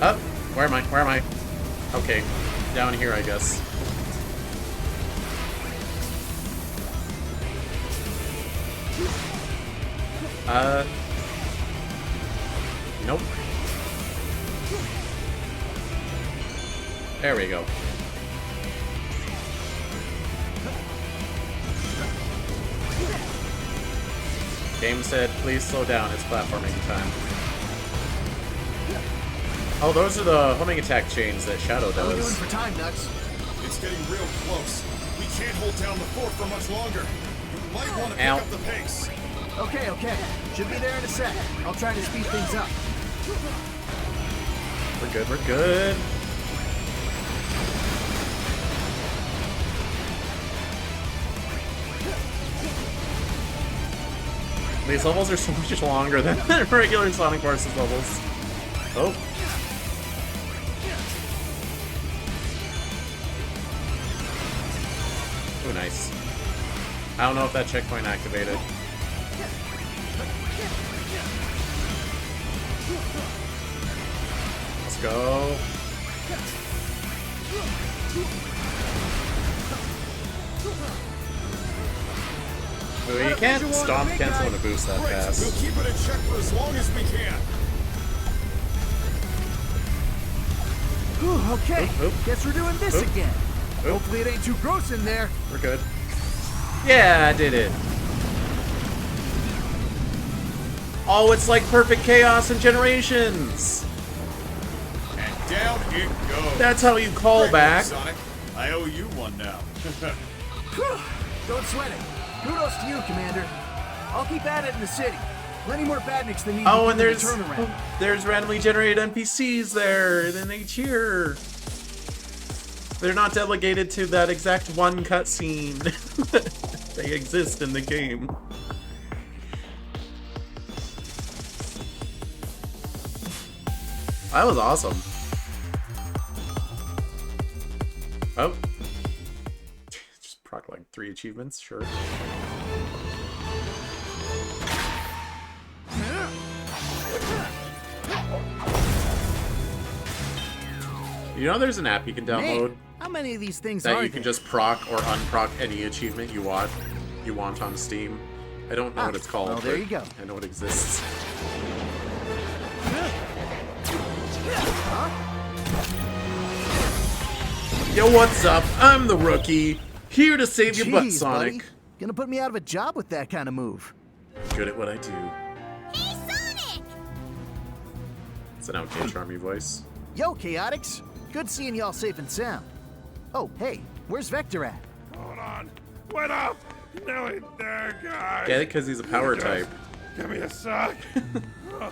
Oh, where am I? Where am I? Okay, down here, I guess. Nope. There we go. Game said, please slow down, it's platforming time. Oh, those are the homing attack chains that Shadow does. How are we doing for time, Nuts? It's getting real close. We can't hold down the fort for much longer. You might want to pick up the pace. Okay, okay. Should be there in a sec. I'll try to speed things up. We're good, we're good. These levels are so much longer than regular Sonic Forces levels. Oh. Oh, nice. I don't know if that checkpoint activated. Let's go. Ooh, you can't stomp cancel and a boost that fast. We'll keep it in check for as long as we can. Whew, okay. Oop. Guess we're doing this again. Hopefully it ain't too gross in there. We're good. Yeah, I did it. Oh, it's like perfect chaos in Generations. And down it goes. That's how you call back. Sonic. I owe you one now. Don't sweat it. Kudos to you, Commander. I'll keep at it in the city. Plenty more badniks than need Oh, to and do the turnaround. there's randomly generated NPCs there, and then they cheer. They're not delegated to that exact one cutscene. They exist in the game. That was awesome. Oh. Just proc like 3 achievements, sure. You know there's an app you can download. Man, how many of these things that are you can there? just proc or unproc any achievement you want on Steam. I don't know what it's called. Oh, there but you go. I know it exists. Yo, what's up? I'm the Rookie, here to save your butt, Jeez, Sonic. buddy. Gonna put me out of a job with that kind of move. Good at what I do. Hey, Sonic! It's an okay, charmy voice. Yo, Chaotix. Good seeing y'all safe and sound. Oh, hey, where's Vector at? Hold on. Wait up! Nearly there, guys. Get it? Because he's a power type. Give me a sec. Oh,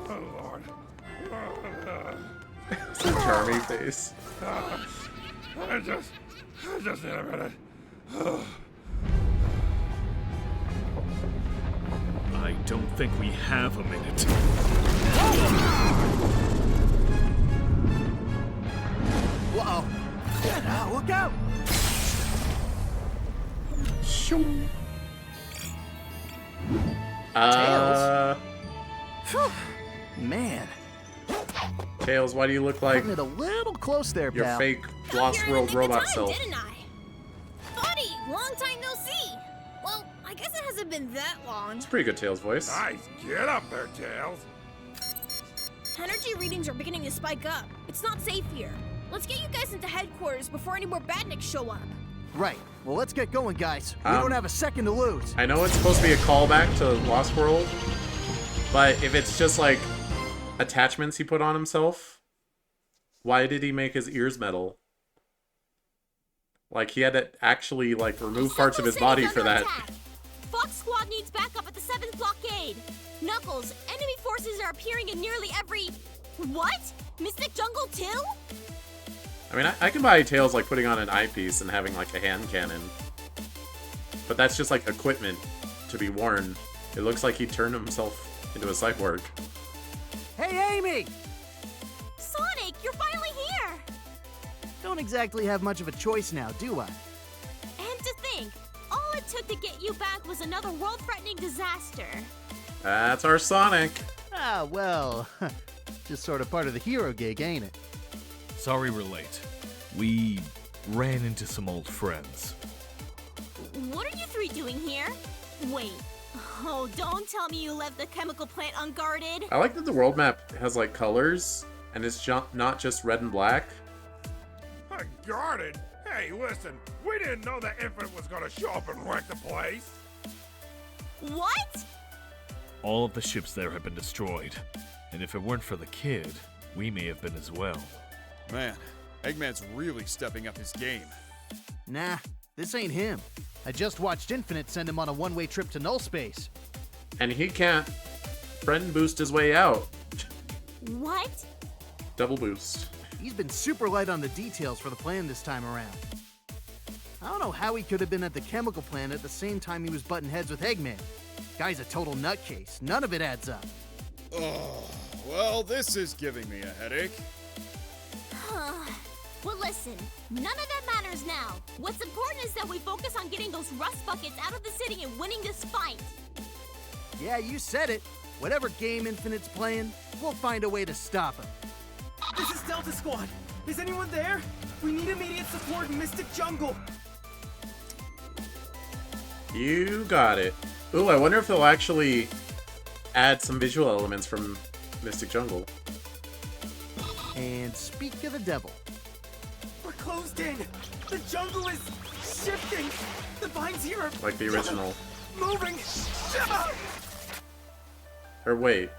Lord. It's a charmy face. I just need a minute. I don't think we have a minute. Whoa. Look out! Man. Tails, why do you look like Putting it a little close there, your pal. fake Lost World robot self. Didn't I? Buddy, long time no see. Well, I guess it hasn't been that long. It's a pretty good Tails voice. Nice. Get up there, Tails. Energy readings are beginning to spike up. It's not safe here. Let's get you guys into headquarters before any more badniks show up. Right. Well, let's get going, guys. We don't have a second to lose. I know it's supposed to be a callback to Lost World, but if it's just like attachments he put on himself, why did he make his ears metal? Like, he had to actually, like, remove parts of his body for that. Fox Squad needs backup at the 7th blockade. Knuckles, enemy forces are appearing in nearly every... What? Mystic Jungle too? I mean, I can buy Tails, like, putting on an eyepiece and having, like, a hand cannon. But that's just, like, equipment to be worn. It looks like he turned himself into a cyborg. Hey, Amy! Sonic, you're finally here! Don't exactly have much of a choice now, do I? And to think, all it took to get you back was another world-threatening disaster. That's our Sonic. Ah, well, just sort of part of the hero gig, ain't it? Sorry we're late. We ran into some old friends. What are you three doing here? Wait. Oh, don't tell me you left the chemical plant unguarded. I like that the world map has, like, colors, and it's not just red and black. Unguarded? Hey, listen, we didn't know that Infinite was gonna show up and wreck the place. What? All of the ships there have been destroyed. And if it weren't for the kid, we may have been as well. Man, Eggman's really stepping up his game. Nah, this ain't him. I just watched Infinite send him on a one-way trip to null space. And he can't friend boost his way out. What? Double boost. He's been super light on the details for the plan this time around. I don't know how he could have been at the chemical plant at the same time he was butting heads with Eggman. Guy's a total nutcase. None of it adds up. Oh, well, this is giving me a headache. Well, listen, none of that matters now. What's important is that we focus on getting those rust buckets out of the city and winning this fight. Yeah, you said it. Whatever game Infinite's playing, we'll find a way to stop him. This is Delta Squad. Is anyone there? We need immediate support in Mystic Jungle. You got it. Ooh, I wonder if they'll actually add some visual elements from Mystic Jungle. And speak of the devil. We're closed in. The jungle is shifting. The vines here are... Like the original. Moving. Or wait,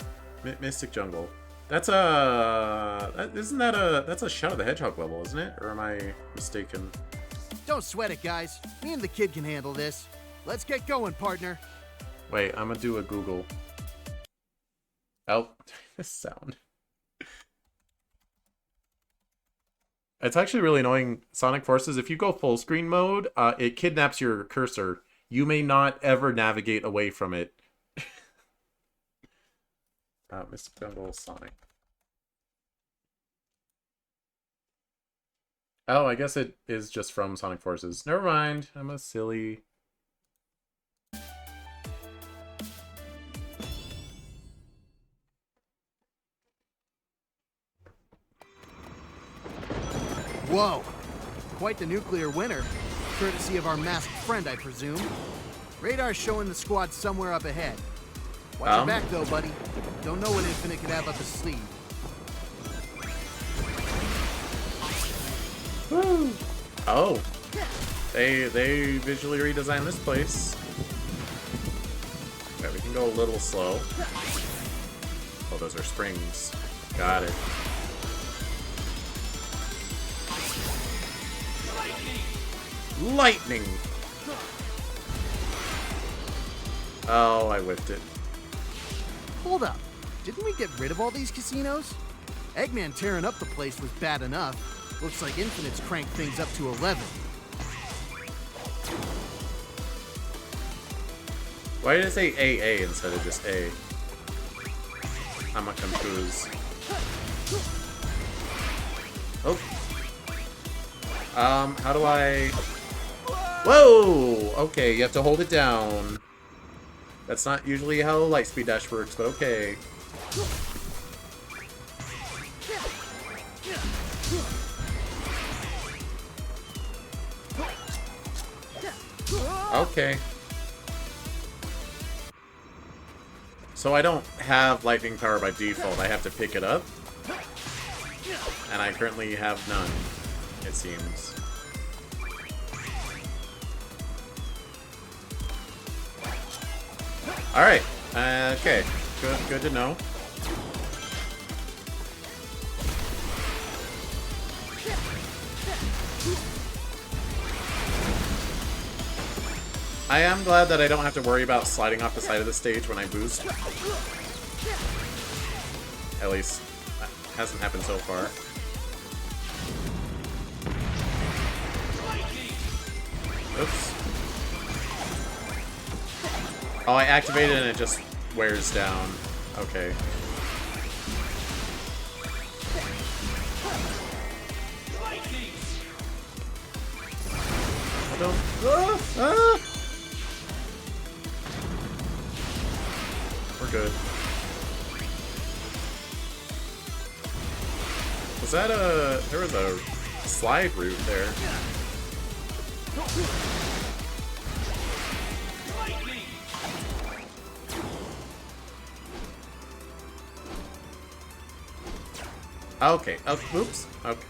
Mystic Jungle. That's that's a Shadow the Hedgehog level, isn't it? Or am I mistaken? Don't sweat it, guys. Me and the kid can handle this. Let's get going, partner. Wait, I'm gonna do a Google. Oh, this sound. It's actually really annoying, Sonic Forces. If you go full screen mode, it kidnaps your cursor. You may not ever navigate away from it. Mystic Jungle Sonic. Oh, I guess it is just from Sonic Forces. Never mind. I'm a silly... Whoa! Quite the nuclear winter. Courtesy of our masked friend, I presume. Radar's showing the squad somewhere up ahead. Watch your back, though, buddy. Don't know what Infinite could have up his sleeve. Woo! Oh. They visually redesigned this place. Okay, we can go a little slow. Oh, those are springs. Got it. Lightning! Oh, I whipped it. Hold up. Didn't we get rid of all these casinos? Eggman tearing up the place was bad enough. Looks like Infinite's cranked things up to 11. Why did it say AA instead of just A? I'm a confused. Oh. How do I... Whoa! Okay, you have to hold it down. That's not usually how Lightspeed Dash works, but okay. Okay. So I don't have lightning power by default. I have to pick it up. And I currently have none, it seems. Alright. Okay. Good to know. I am glad that I don't have to worry about sliding off the side of the stage when I boost. At least, that hasn't happened so far. Oops. Oh, I activated and it just wears down. Okay. We're good. Was that a... There was a slide route there. Okay. Oh, oops. Okay.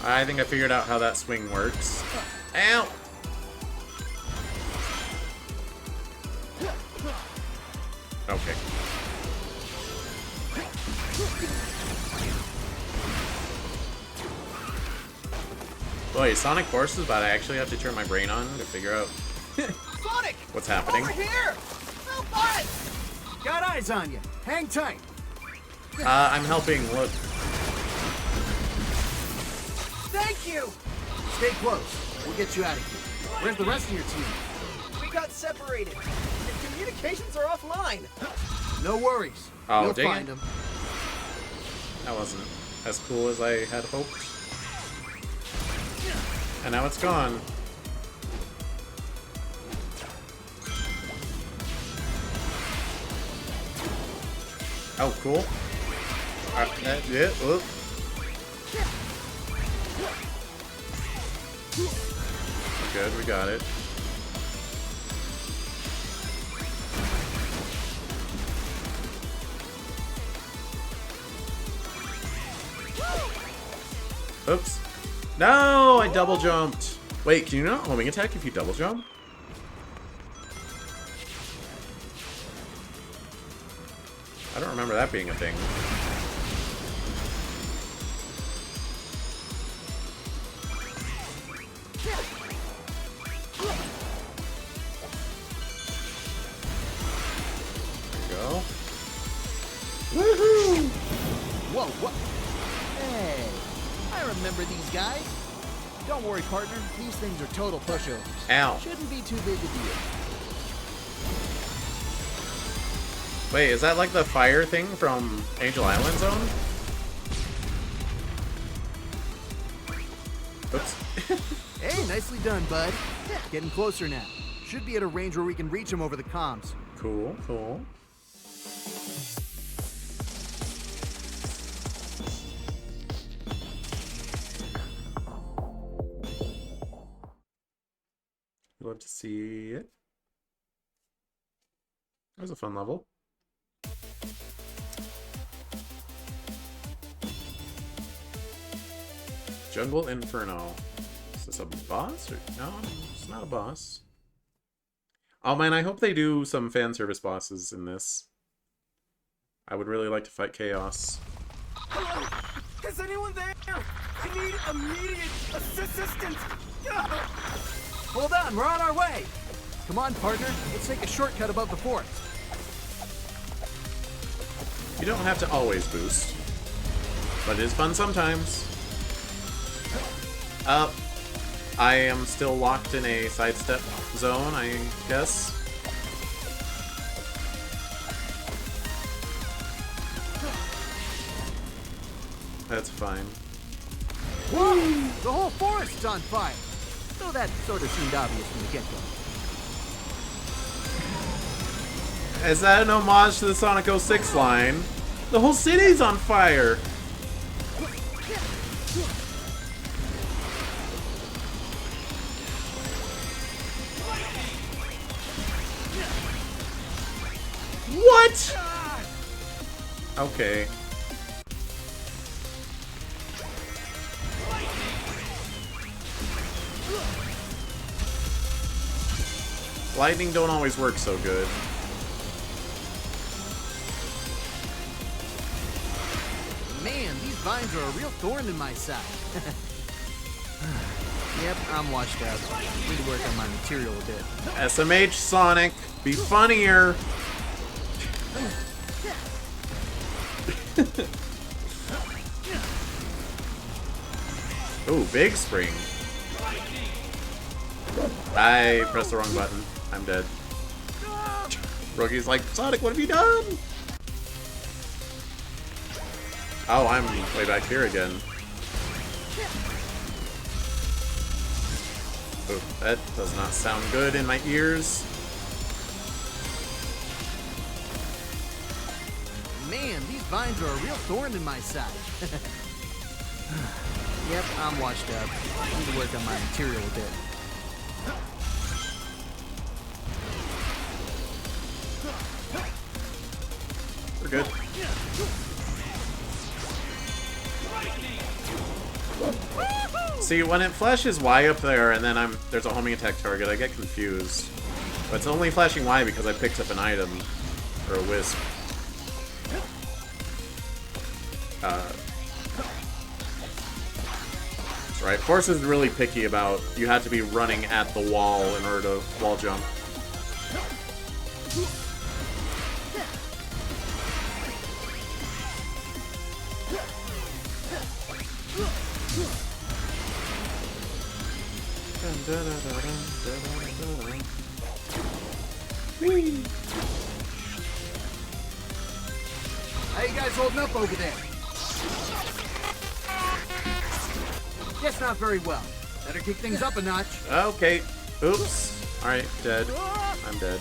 I think I figured out how that swing works. Ow! Okay. Boy, Sonic Forces, but I actually have to turn my brain on to figure out Sonic! what's happening. Over here! Help us! Got eyes on you. Hang tight. I'm helping. Look. Thank you! Stay close. We'll get you out of here. Where's the rest of your team? We got separated. The communications are offline. No worries. Oh, We'll dang find it. them. That wasn't as cool as I had hoped. And now it's gone. Oh, cool. Yeah, whoop. We're good, we got it. Oops. No, I double jumped. Wait, can you not homing attack if you double jump? I don't remember that being a thing. There we go. Woohoo! Whoa, what? Hey, I remember these guys. Don't worry, partner. These things are total pushovers. Ow. Shouldn't be too big a deal. Wait, is that like the fire thing from Angel Island Zone? Oops. Hey, nicely done, bud. Getting closer now. Should be at a range where we can reach him over the comms. Cool, cool. Love to see it. That was a fun level. Jungle Inferno. Is this a boss? Or no, it's not a boss. Oh man, I hope they do some fan service bosses in this. I would really like to fight Chaos. Hello? Is anyone there? I need immediate assistance. Hold on, we're on our way. Come on, partner. Let's take a shortcut above the forest. You don't have to always boost, but it is fun sometimes. I am still locked in a sidestep zone, I guess. That's fine. Whoa! The whole forest's on fire. Though that sort of seemed obvious from the get-go. Is that an homage to the Sonic 06 line? The whole city's on fire! What? Okay. Lightning don't always work so good. Man, these vines are a real thorn in my side. Yep, I'm washed up. Need to work on my material a bit. SMH Sonic, be funnier. Ooh, big spring. I pressed the wrong button. I'm dead. Rookie's like, Sonic, what have you done? Oh, I'm way back here again. Ooh, that does not sound good in my ears. Man, these vines are a real thorn in my side. Yep, I'm washed up. Need to work on my material a bit. We're good. See, when it flashes Y up there and then there's a homing attack target, I get confused. But it's only flashing Y because I picked up an item. Or a wisp. That's right. Forces is really picky about you have to be running at the wall in order to wall jump. Whee! How you guys holding up over there? Guess not very well. Better kick things up a notch. Okay. Oops. Alright, dead. I'm dead.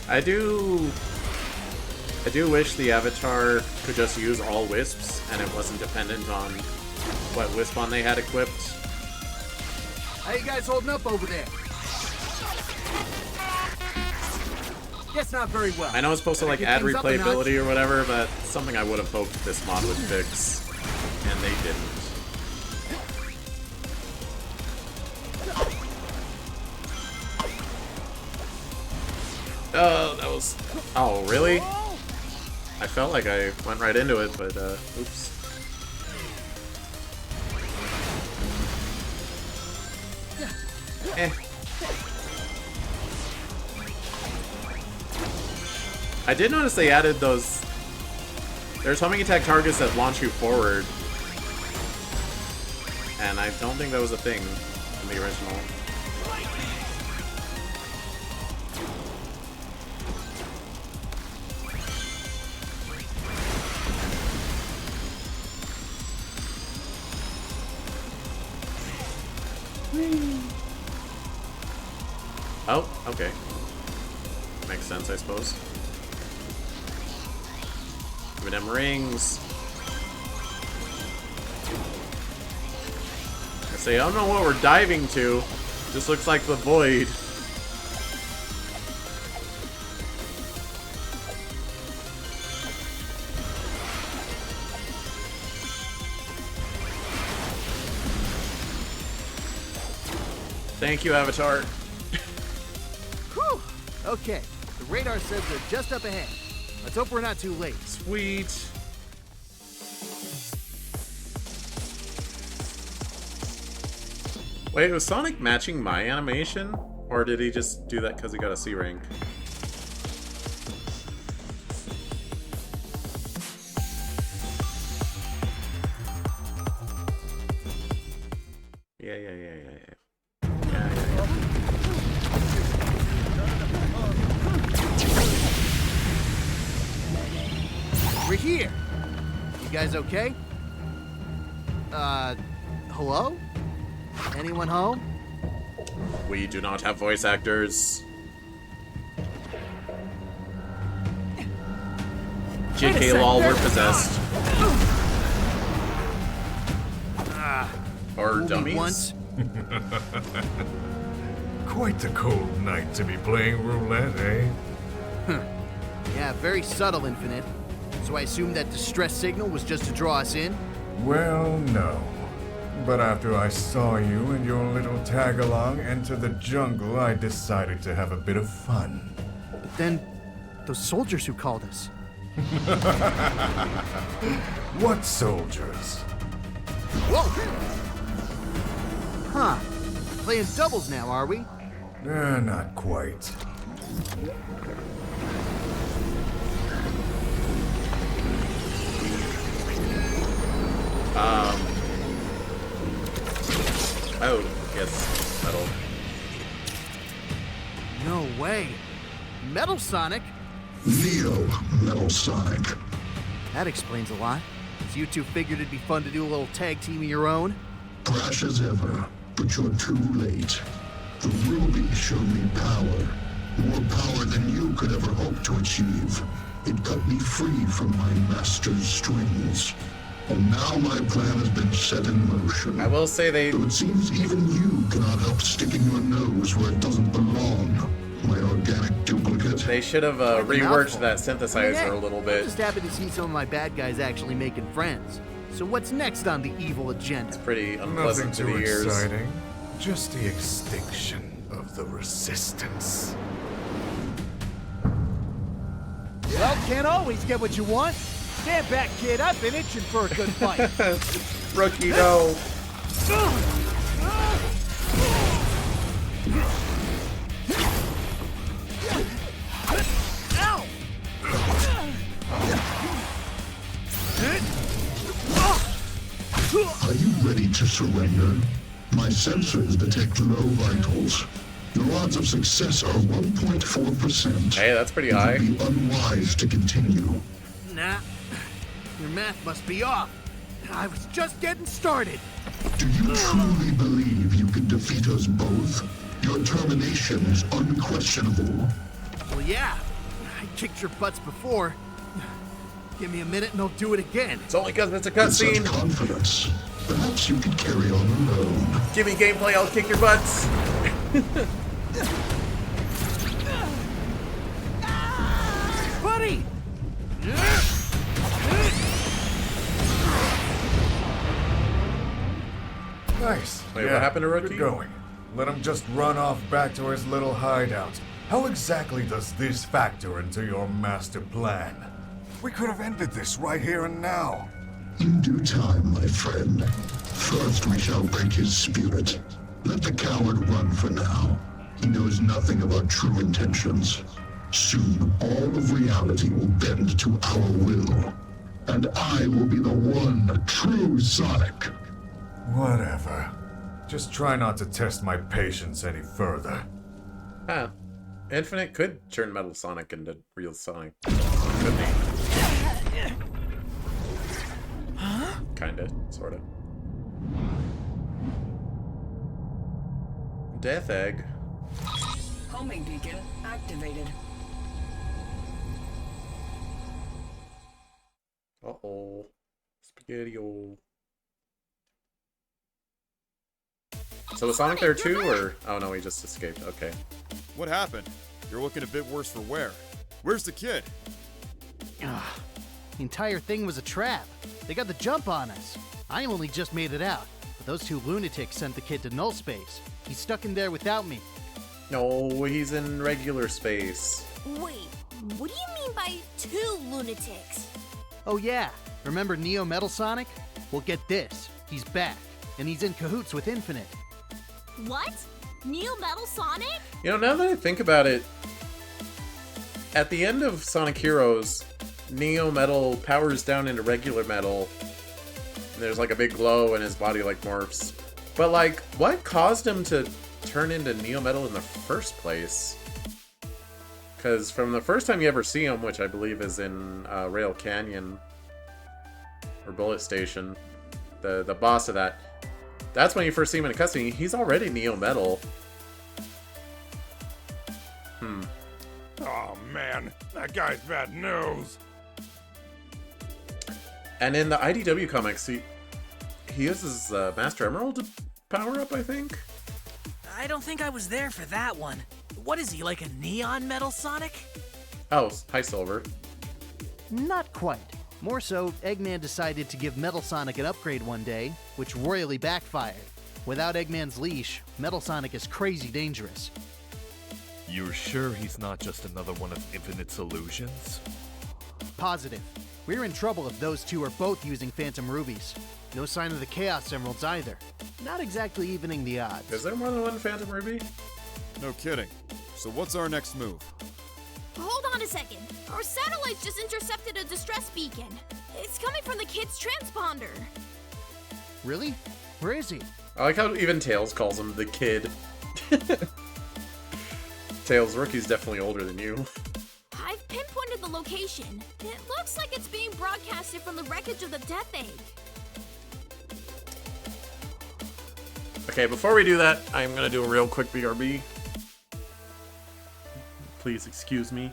I do wish the avatar could just use all wisps and it wasn't dependent on what wisp on they had equipped. How you guys holding up over there? Guess not very well. I know it's supposed to like add replayability or whatever, but something I would have hoped this mod would fix, and they didn't. Oh, that was... Oh, really? I felt like I went right into it, but, oops. Eh. I did notice they added those... There's homing attack targets that launch you forward. And I don't think that was a thing in the original. Oh, okay. Makes sense, I suppose. Give me them rings. I say, I don't know what we're diving to. Just looks like the void. Thank you, Avatar. Whew. Okay, the radar says they're just up ahead. Let's hope we're not too late. Sweet. Wait, was Sonic matching my animation? Or did he just do that because he got a C rank? Yeah. We're here. You guys okay? Hello? Anyone home? We do not have voice actors. JK lol, we're possessed. Or Fool me dummies? once. Quite the cold night to be playing roulette, eh? Yeah, very subtle, Infinite. So I assume that distress signal was just to draw us in? Well, no. But after I saw you and your little tag-along enter the jungle, I decided to have a bit of fun. But then, those soldiers who called us. What soldiers? Whoa! Huh. Playing doubles now, are we? Not quite. Oh, yes, metal. No way. Metal Sonic? Neo Metal Sonic. That explains a lot. So you two figured it'd be fun to do a little tag team of your own? Brash as ever, but you're too late. The ruby showed me power. More power than you could ever hope to achieve. It cut me free from my master's strings. And now my plan has been set in motion. I will say they... Though it seems even you cannot help sticking your nose where it doesn't belong. My organic duplicate. They should have reworked that synthesizer a little I'm bit. just happy to see some of my bad guys actually making friends. So what's next on the evil agenda? It's pretty unpleasant Nothing to too the ears. exciting. Just the extinction of the resistance. Well, can't always get what you want. Stand back, kid. I've been itching for a good fight. Rookie, no. Are you ready to surrender? My sensors detect low vitals. Your odds of success are 1.4%. Hey, that's pretty It high. would be unwise to continue. Nah. Your math must be off. I was just getting started. Do you truly believe you can defeat us both? Your termination is unquestionable. Well, yeah. I kicked your butts before. Give me a minute and I'll do it again. It's only because it's a With such cutscene. confidence, perhaps you could carry on alone. Give me gameplay, I'll kick your butts. Buddy! Nice. Wait, what happened to Rookie? Good going. Let him just run off back to his little hideout. How exactly does this factor into your master plan? We could have ended this right here and now. In due time, my friend. First, we shall break his spirit. Let the coward run for now. He knows nothing of our true intentions. Soon, all of reality will bend to our will. And I will be the one true Sonic. Whatever. Just try not to test my patience any further. Huh. Infinite could turn Metal Sonic into real Sonic. Could be. Kinda, sorta. Death Egg. Homing beacon activated. Uh-oh. Spaghetti-o. So was Sonic there too, or... Oh no, he just escaped. Okay. What happened? You're looking a bit worse for wear. Where's the kid? The entire thing was a trap. They got the jump on us. I only just made it out, but those two lunatics sent the kid to null space. He's stuck in there without me. No, he's in regular space. Wait, what do you mean by two lunatics? Oh yeah, remember Neo Metal Sonic? Well, get this. He's back, and he's in cahoots with Infinite. What? Neo Metal Sonic? You know, now that I think about it, at the end of Sonic Heroes, Neo Metal powers down into regular metal. And there's like a big glow and his body like morphs. But like, what caused him to turn into Neo Metal in the first place? Because from the first time you ever see him, which I believe is in Rail Canyon or Bullet Station, the boss of that, that's when you first see him in a cutscene. He's already Neo Metal. Oh man, that guy's bad news. And in the IDW comics, he uses Master Emerald to power up, I think? I don't think I was there for that one. What is he, like a neon metal Sonic? Oh, hi, Silver. Not quite. More so, Eggman decided to give Metal Sonic an upgrade one day, which royally backfired. Without Eggman's leash, Metal Sonic is crazy dangerous. You're sure he's not just another one of Infinite's illusions? Positive. We're in trouble if those two are both using Phantom Rubies. No sign of the Chaos Emeralds either. Not exactly evening the odds. Is there more than one Phantom Ruby? No kidding. So what's our next move? Hold on a second. Our satellites just intercepted a distress beacon. It's coming from the kid's transponder. Really? Where is he? I like how even Tails calls him the kid. Tails, Rookie's definitely older than you. I've pinpointed the location. It looks like it's being broadcasted from the wreckage of the Death Egg. Okay, before we do that, I'm gonna do a real quick BRB. Please excuse me.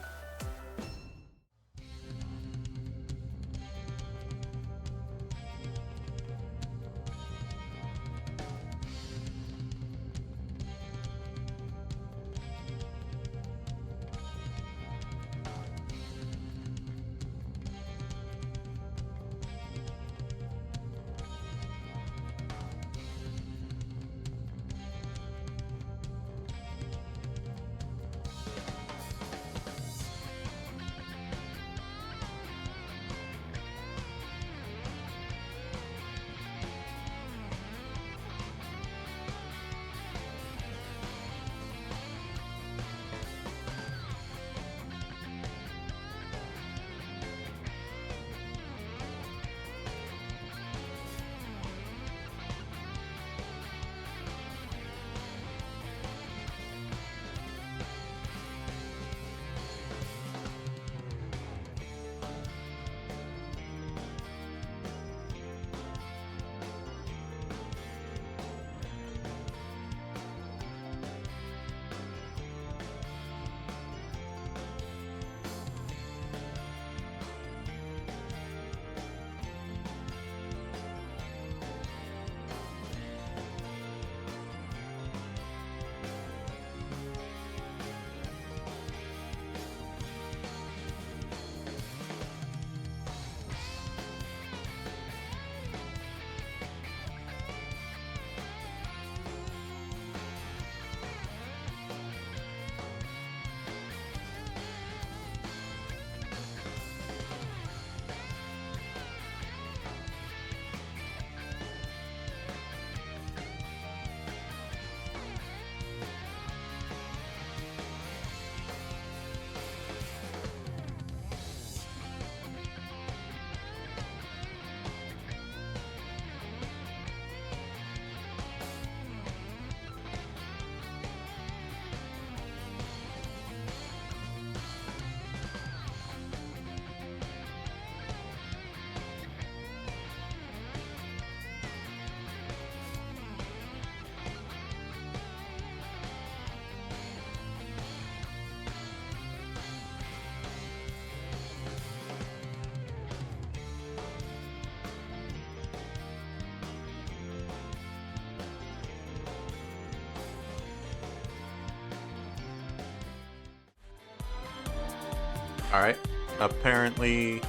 Alright, apparently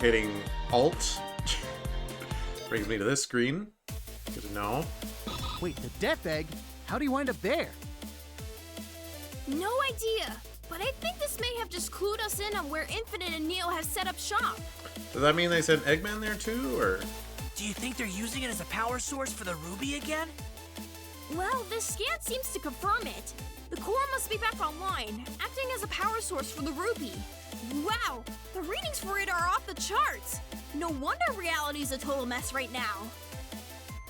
hitting Alt brings me to this screen. Good to know. Wait, the Death Egg? How do you wind up there? No idea, but I think this may have just clued us in on where Infinite and Neo have set up shop. Does that mean they sent Eggman there too, or? Do you think they're using it as a power source for the Ruby again? Well, this scan seems to confirm it. The core must be back online, acting as a power source for the Ruby. Wow, the readings for it are off the charts. No wonder reality's a total mess right now.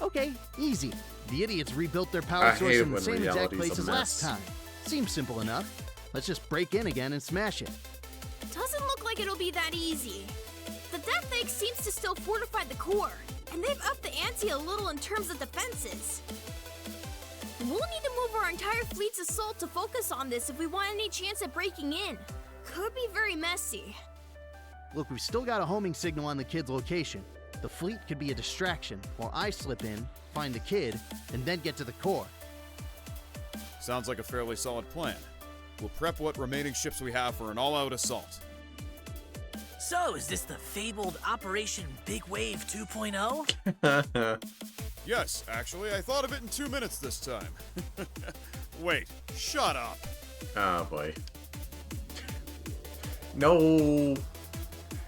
Okay, easy. The idiots rebuilt their power source in the same exact place as last time. Seems simple enough. Let's just break in again and smash it. Doesn't look like it'll be that easy. The Death Egg seems to still fortify the core, and they've upped the ante a little in terms of defenses. We'll need to move our entire fleet's assault to focus on this if we want any chance at breaking in. Could be very messy. Look, we've still got a homing signal on the kid's location. The fleet could be a distraction while I slip in, find the kid, and then get to the core. Sounds like a fairly solid plan. We'll prep what remaining ships we have for an all-out assault. So, is this the fabled Operation Big Wave 2.0? Yes, actually, I thought of it in 2 minutes this time. Wait, shut up. Oh boy. No!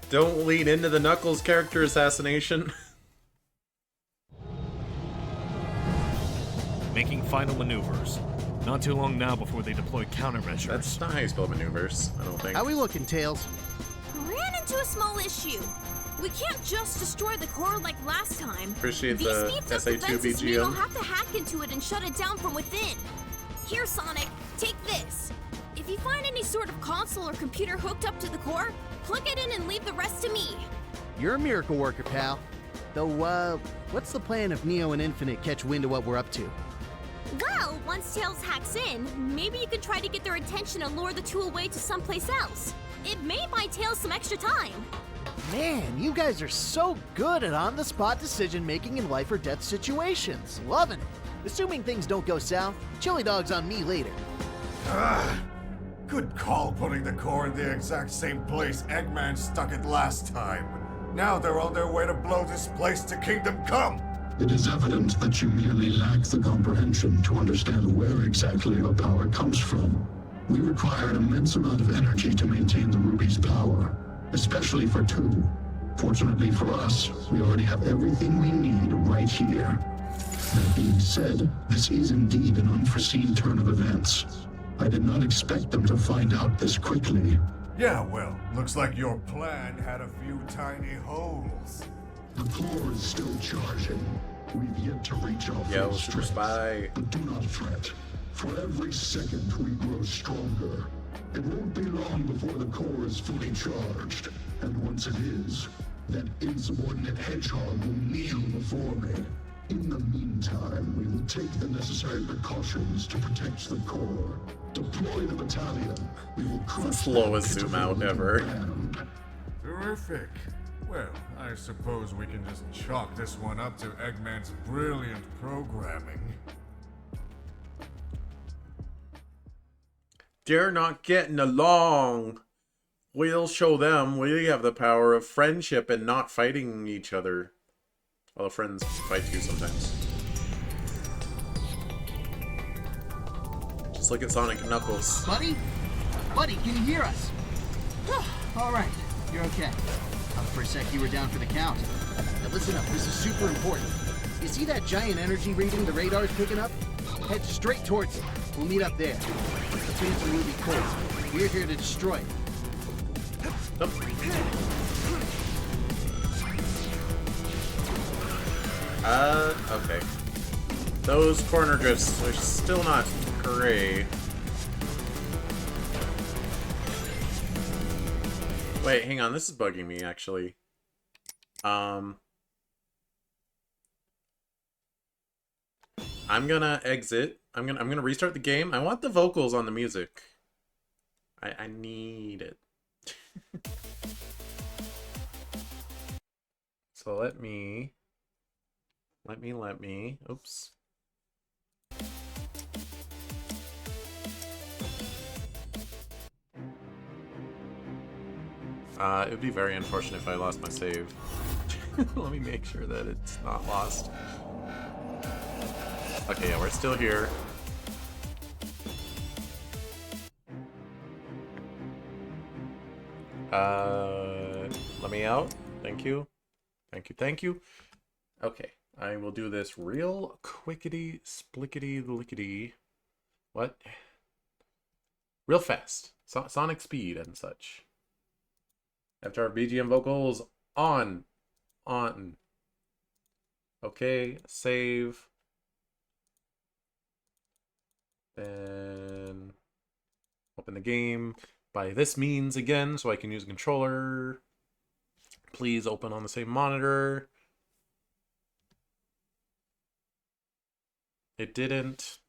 Don't lean into the Knuckles character assassination. Making final maneuvers. Not too long now before they deploy countermeasures. That's not how you spell maneuvers, I don't think. How we looking, Tails? Ran into a small issue. We can't just destroy the core like last time. Appreciate These the beefed up SA2 defenses mean we'll BGM. have to hack into it and shut it down from within. Here, Sonic, take this. If you find any sort of console or computer hooked up to the core, plug it in and leave the rest to me. You're a miracle worker, pal. Though, what's the plan if Neo and Infinite catch wind of what we're up to? Well, once Tails hacks in, maybe you could try to get their attention and lure the two away to someplace else. It may buy Tails some extra time. Man, you guys are so good at on-the-spot decision-making in life or death situations. Loving it. Assuming things don't go south, chili dogs on me later. Good call putting the core in the exact same place Eggman stuck it last time. Now they're on their way to blow this place to Kingdom Come. It is evident that you merely lack the comprehension to understand where exactly your power comes from. We require an immense amount of energy to maintain the Ruby's power, especially for two. Fortunately for us, we already have everything we need right here. That being said, this is indeed an unforeseen turn of events. I did not expect them to find out this quickly. Yeah, well, looks like your plan had a few tiny holes. The core is still charging. We've yet to reach our full Super strength. Spy. But do not fret. For every second we grow stronger. It won't be long before the core is fully charged. And once it is, that insubordinate hedgehog will kneel before me. In the meantime, we will take the necessary precautions to protect the core. Deploy the battalion. We will crush Slowest zoom out ever. Terrific. Well, I suppose we can just chalk this one up to Eggman's brilliant programming. They're not getting along. We'll show them we have the power of friendship and not fighting each other. Although friends fight you sometimes. Just look at Sonic and Knuckles. Buddy? Buddy, can you hear us? All right, you're okay. Thought for a sec you were down for the count. Now listen up, this is super important. You see that giant energy reading the radar's picking up? Head straight towards it. We'll meet up there. The Phantom Ruby core. We're here to destroy it. Okay. Those corner drifts are still not great. Wait, hang on, this is bugging me actually. I'm gonna exit. I'm gonna restart the game. I want the vocals on the music. I need it. So let me. Oops. It would be very unfortunate if I lost my save. Let me make sure that it's not lost. Okay, yeah, we're still here. Let me out. Thank you. Thank you. Okay, I will do this real quickity, splickety, lickety. What? Real fast. Sonic speed and such. After our BGM vocals on. Okay, save. Then open the game by this means again so I can use a controller. Please open on the same monitor. It didn't.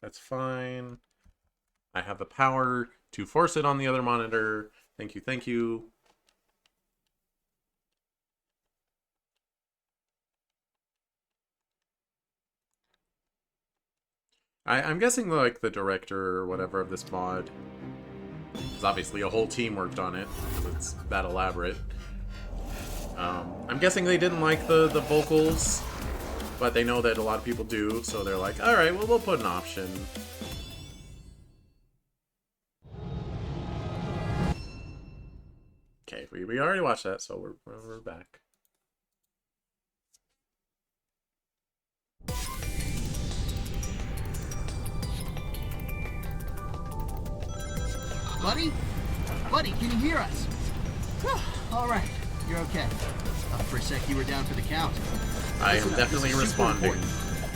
That's fine. I have the power to force it on the other monitor. Thank you. I'm guessing like the director or whatever of this mod, because obviously a whole team worked on it, because it's that elaborate. I'm guessing they didn't like the vocals, but they know that a lot of people do, so they're like, alright, well, we'll put an option. Okay, we already watched that, so we're back. Buddy? Buddy, can you hear us? All right, you're okay. Thought for a sec you were down for the count. I am definitely responding.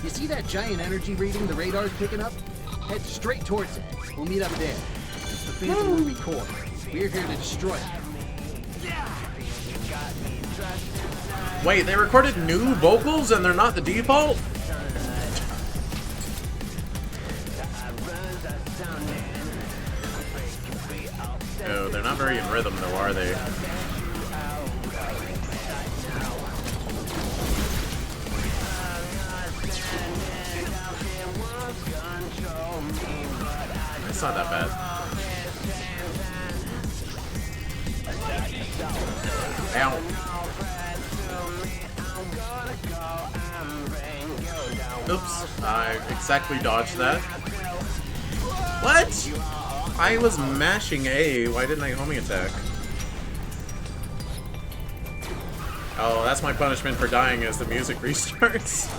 You see that giant energy reading the radar's picking up? Head straight towards it. We'll meet up there. It's the Phantom Ruby core. We're here to destroy it. Wait, they recorded new vocals and they're not the default? Oh, they're not very in rhythm though, are they? It's not that bad. Ow. Oops, I exactly dodged that. What? I was mashing A, why didn't I homing attack? Oh, that's my punishment for dying as the music restarts.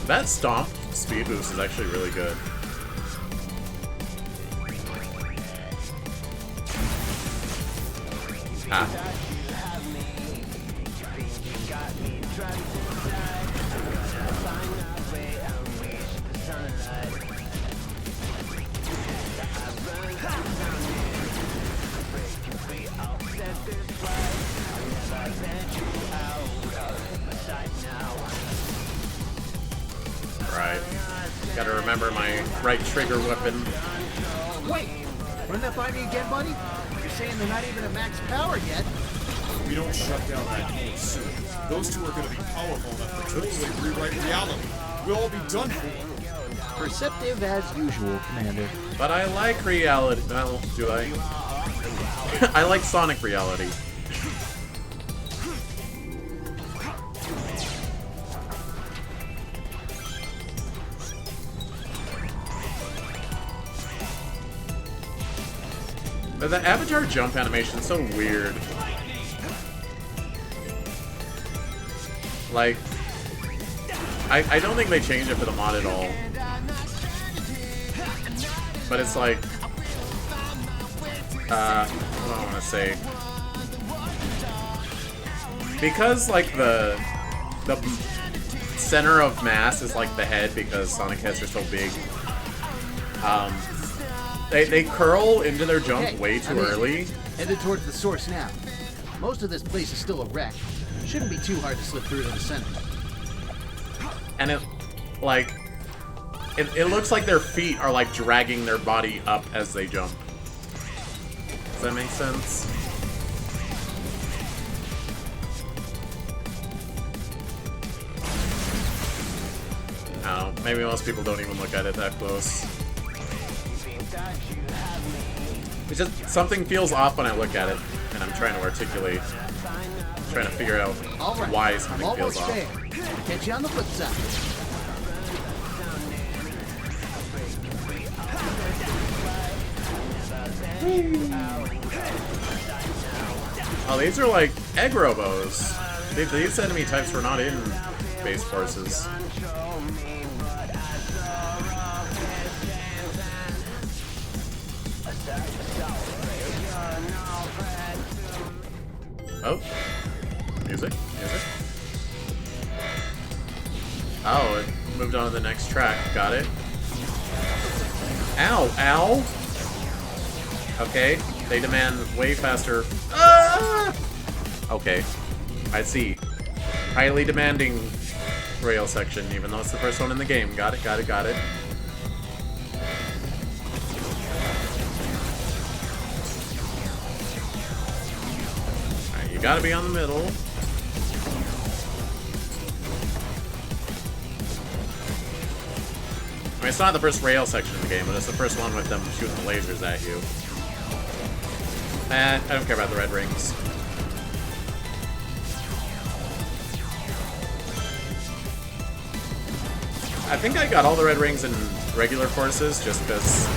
That stomp speed boost is actually really good. Ah. Right. Gotta remember my right trigger weapon. Wait! Run that by me again, buddy? You're saying they're not even at max power yet? We don't shut down that whole suit. Those two are going to be powerful enough to totally rewrite reality. We'll all be done for. Perceptive as usual, Commander. But I like reality. Well, do I? I like Sonic reality. But the Avatar jump animation is so weird. Like, I don't think they changed it for the mod at all. But it's like, what do I want to say? Because like the center of mass is like the head, because Sonic heads are so big. They curl into their jump way too early. Headed towards the source now. Most of this place is still a wreck. Shouldn't be too hard to slip through to the center. And it, like, it looks like their feet are like dragging their body up as they jump. Does that make sense? I don't know. Maybe most people don't even look at it that close. It's just something feels off when I look at it, and I'm trying to articulate, trying to figure out why something feels off. There. Catch you on the flip side. Oh, these are like egg robos. These enemy types were not in base forces. Oh, music. Oh, it moved on to the next track. Got it. Ow, ow. Okay, they demand way faster. Ah! Okay, I see. Highly demanding rail section, even though it's the first one in the game. Got it. You gotta be on the middle. It's not the first rail section of the game, but it's the first one with them shooting the lasers at you. And I don't care about the red rings. I think I got all the red rings in regular Forces just because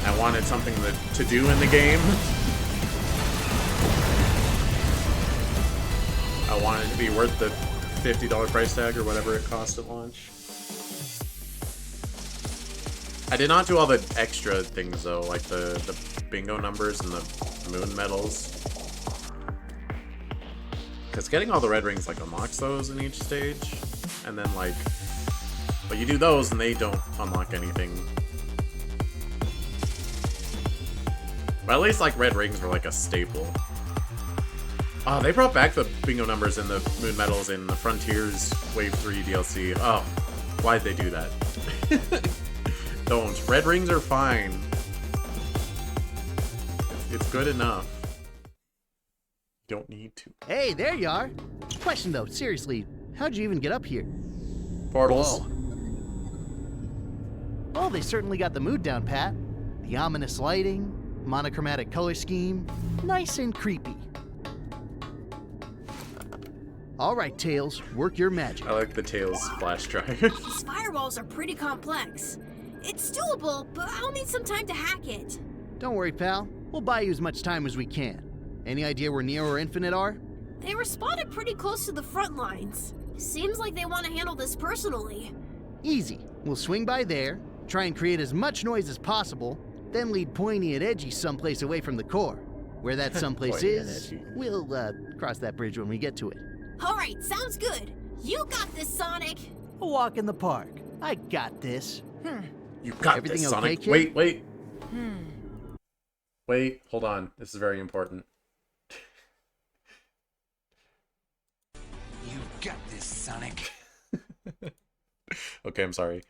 I wanted something to do in the game. I wanted it to be worth the $50 price tag or whatever it cost at launch. I did not do all the extra things though, like the bingo numbers and the moon medals. Because getting all the red rings like unlocks those in each stage, and then like, but you do those and they don't unlock anything. But at least like red rings were like a staple. Oh, they brought back the bingo numbers and the moon medals in the Frontiers Wave 3 DLC. Oh, why'd they do that? Don't. Red rings are fine. It's good enough. You don't need to. Hey, there you are. Question though, seriously, how'd you even get up here? Portals. Whoa. Well, they certainly got the mood down, Pat. The ominous lighting, monochromatic color scheme, nice and creepy. All right, Tails, work your magic. I like the Tails flash drive. These firewalls are pretty complex. It's doable, but I'll need some time to hack it. Don't worry, pal. We'll buy you as much time as we can. Any idea where Neo or Infinite are? They were spotted pretty close to the front lines. Seems like they want to handle this personally. Easy. We'll swing by there, try and create as much noise as possible, then lead Pointy and Edgy someplace away from the core. Where that someplace is, we'll cross that bridge when we get to it. Alright, sounds good. You got this, Sonic! A walk in the park. I got this. You got Everything this, okay, Sonic. kid? Wait. Wait, hold on. This is very important. You got this, Sonic. Okay, I'm sorry.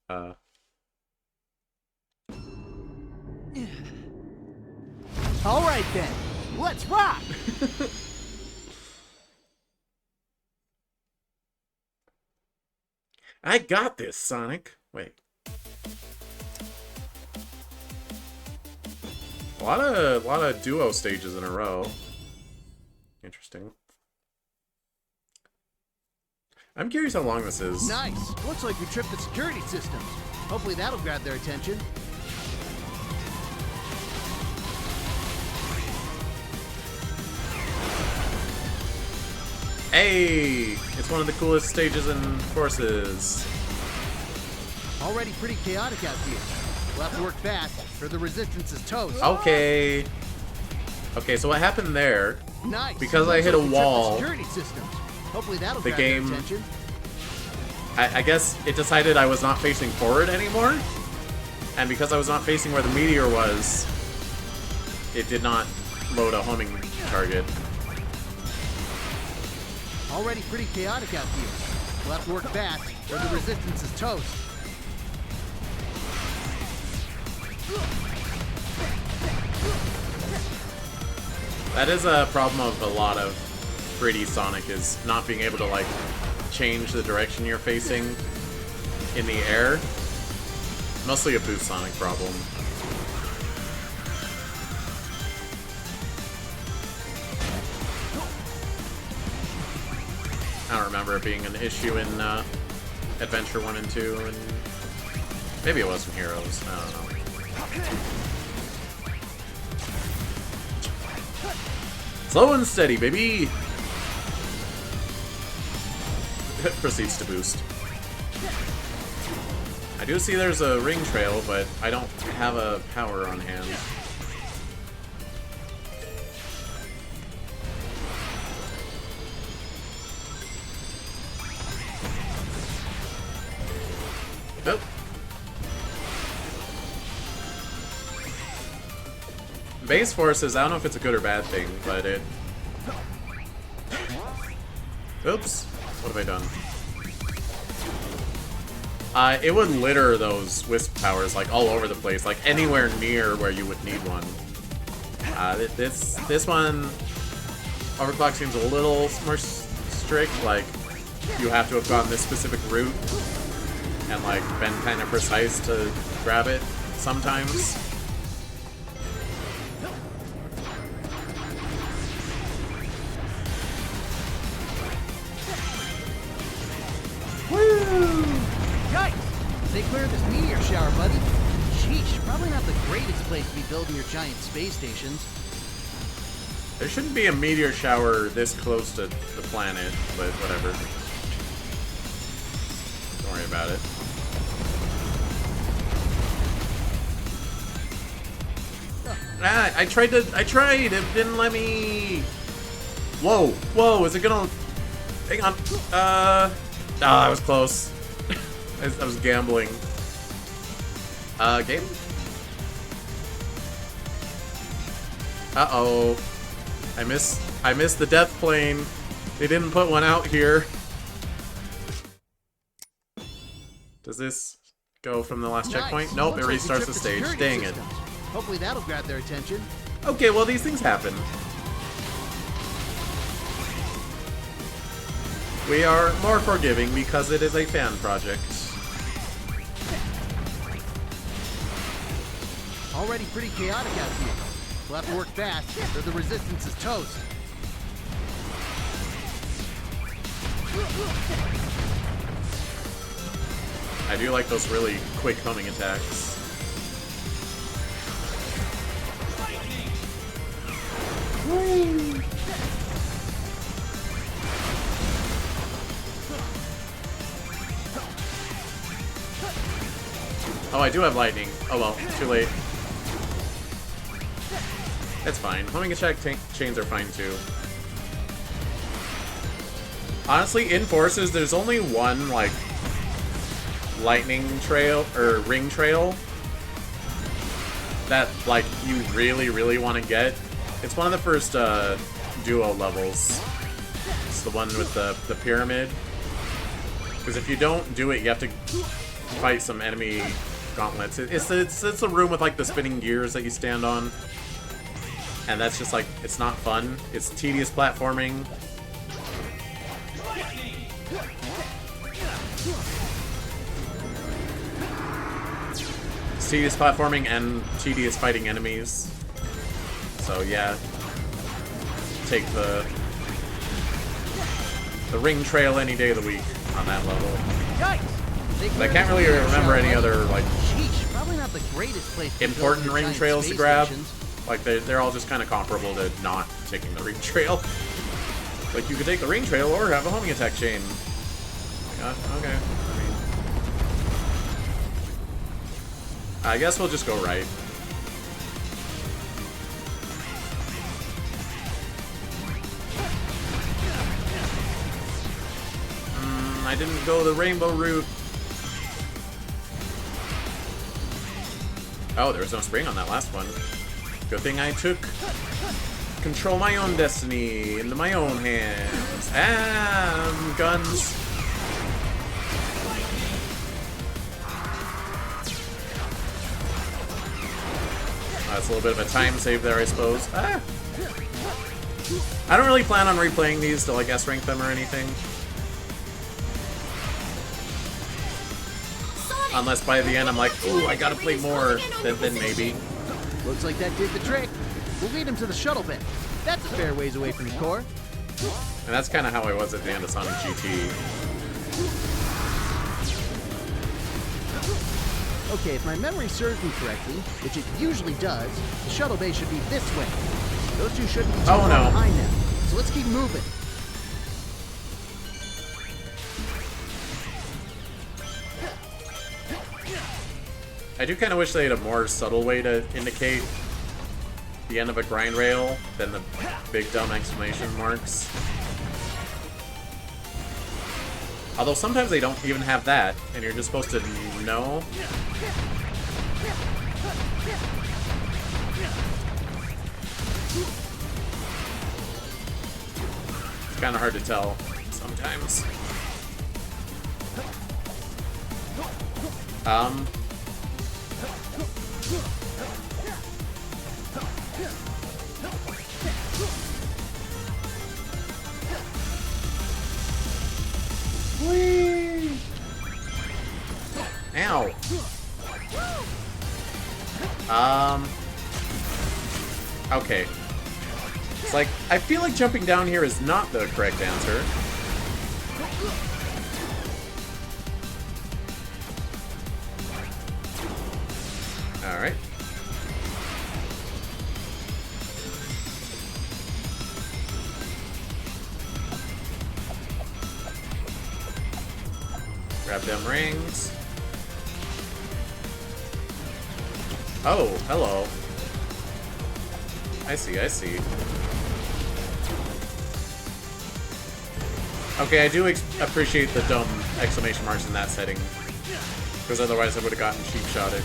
All right then, let's rock! I got this, Sonic. Wait. A lot of duo stages in a row. Interesting. I'm curious how long this is. Nice. Looks like we tripped the security systems. Hopefully that'll grab their attention. Hey! It's one of the coolest stages in Forces. Already pretty chaotic out here. We'll have to work fast, or the resistance is toast. Okay. Okay, so what happened there? Nice. Because I hit a Looks like we tripped the wall. security systems. Hopefully that'll The grab their game- attention. I guess it decided I was not facing forward anymore. And because I was not facing where the meteor was, it did not load a homing target. Already pretty chaotic out here. We'll have to work fast, or the resistance is toast. That is a problem of a lot of 3D Sonic, is not being able to, like, change the direction you're facing in the air. Mostly a boost Sonic problem. I don't remember it being an issue in Adventure 1 and 2, and maybe it was in Heroes, I don't know. Slow and steady, baby! Proceeds to boost. I do see there's a ring trail, but I don't have a power on hand. Nope. Base Forces, I don't know if it's a good or bad thing, but it... Oops. What have I done? It would litter those wisp powers, like, all over the place, like, anywhere near where you would need one. This one... Overclock seems a little more strict, like, you have to have gone this specific route. and like been kind of precise to grab it sometimes. Woo! Yikes! Stay clear of this meteor shower, buddy. Sheesh, probably not the greatest place to be building your giant space stations. There shouldn't be a meteor shower this close to the planet, but whatever. Don't worry about it. Ah, I tried, it didn't let me... Whoa, is it gonna... Hang on, I was close. I was gambling. Game? Uh-oh. I missed the death plane. They didn't put one out here. Does this go from the last checkpoint? Nope, it restarts the stage. Dang it. Hopefully that'll grab their attention. Okay, well these things happen. We are more forgiving because it is a fan project. Already pretty chaotic out here. We'll have to work fast, or the resistance is toast. I do like those really quick homing attacks. Oh, I do have lightning. Oh well, too late. It's fine. Homing attack chains are fine too. Honestly, in Forces, there's only one, like, lightning trail, or ring trail, that, like, you really, really want to get. It's one of the first, duo levels. It's the one with the pyramid. Because if you don't do it, you have to fight some enemy gauntlets. It's a room with, like, the spinning gears that you stand on. And that's just, like, it's not fun. It's tedious platforming. It's tedious platforming and tedious fighting enemies. So, yeah. Take the ring trail any day of the week on that level. But I can't really remember any other, like, Probably not the greatest place to important build your ring giant trails to space grab. stations. Like, they're all just kind of comparable to not taking the ring trail. Like, you could take the ring trail or have a homing attack chain. Okay. I guess we'll just go right. I didn't go the rainbow route. Oh, there was no spring on that last one. Good thing I took control my own destiny into my own hands. Guns. That's a little bit of a time save there, I suppose. I don't really plan on replaying these to, like, S-rank them or anything. Unless by the end I'm like, ooh, I gotta play more, then maybe. Looks like that did the trick. We'll lead him to the shuttle bay. That's a fair ways away from the core. And that's kind of how I was at the end of Sonic GT. Okay, if my memory serves me correctly, which it usually does, the shuttle bay should be this way. Those two shouldn't be too far behind now. So let's keep moving. I do kind of wish they had a more subtle way to indicate the end of a grind rail than the big dumb exclamation marks. Although sometimes they don't even have that, and you're just supposed to know. It's kind of hard to tell sometimes. Ow. Okay. It's like, I feel like jumping down here is not the correct answer. Alright. Grab them rings. Oh, hello. I see, I see. Okay, I do appreciate the dumb exclamation marks in that setting. Because otherwise I would have gotten cheap-shotted.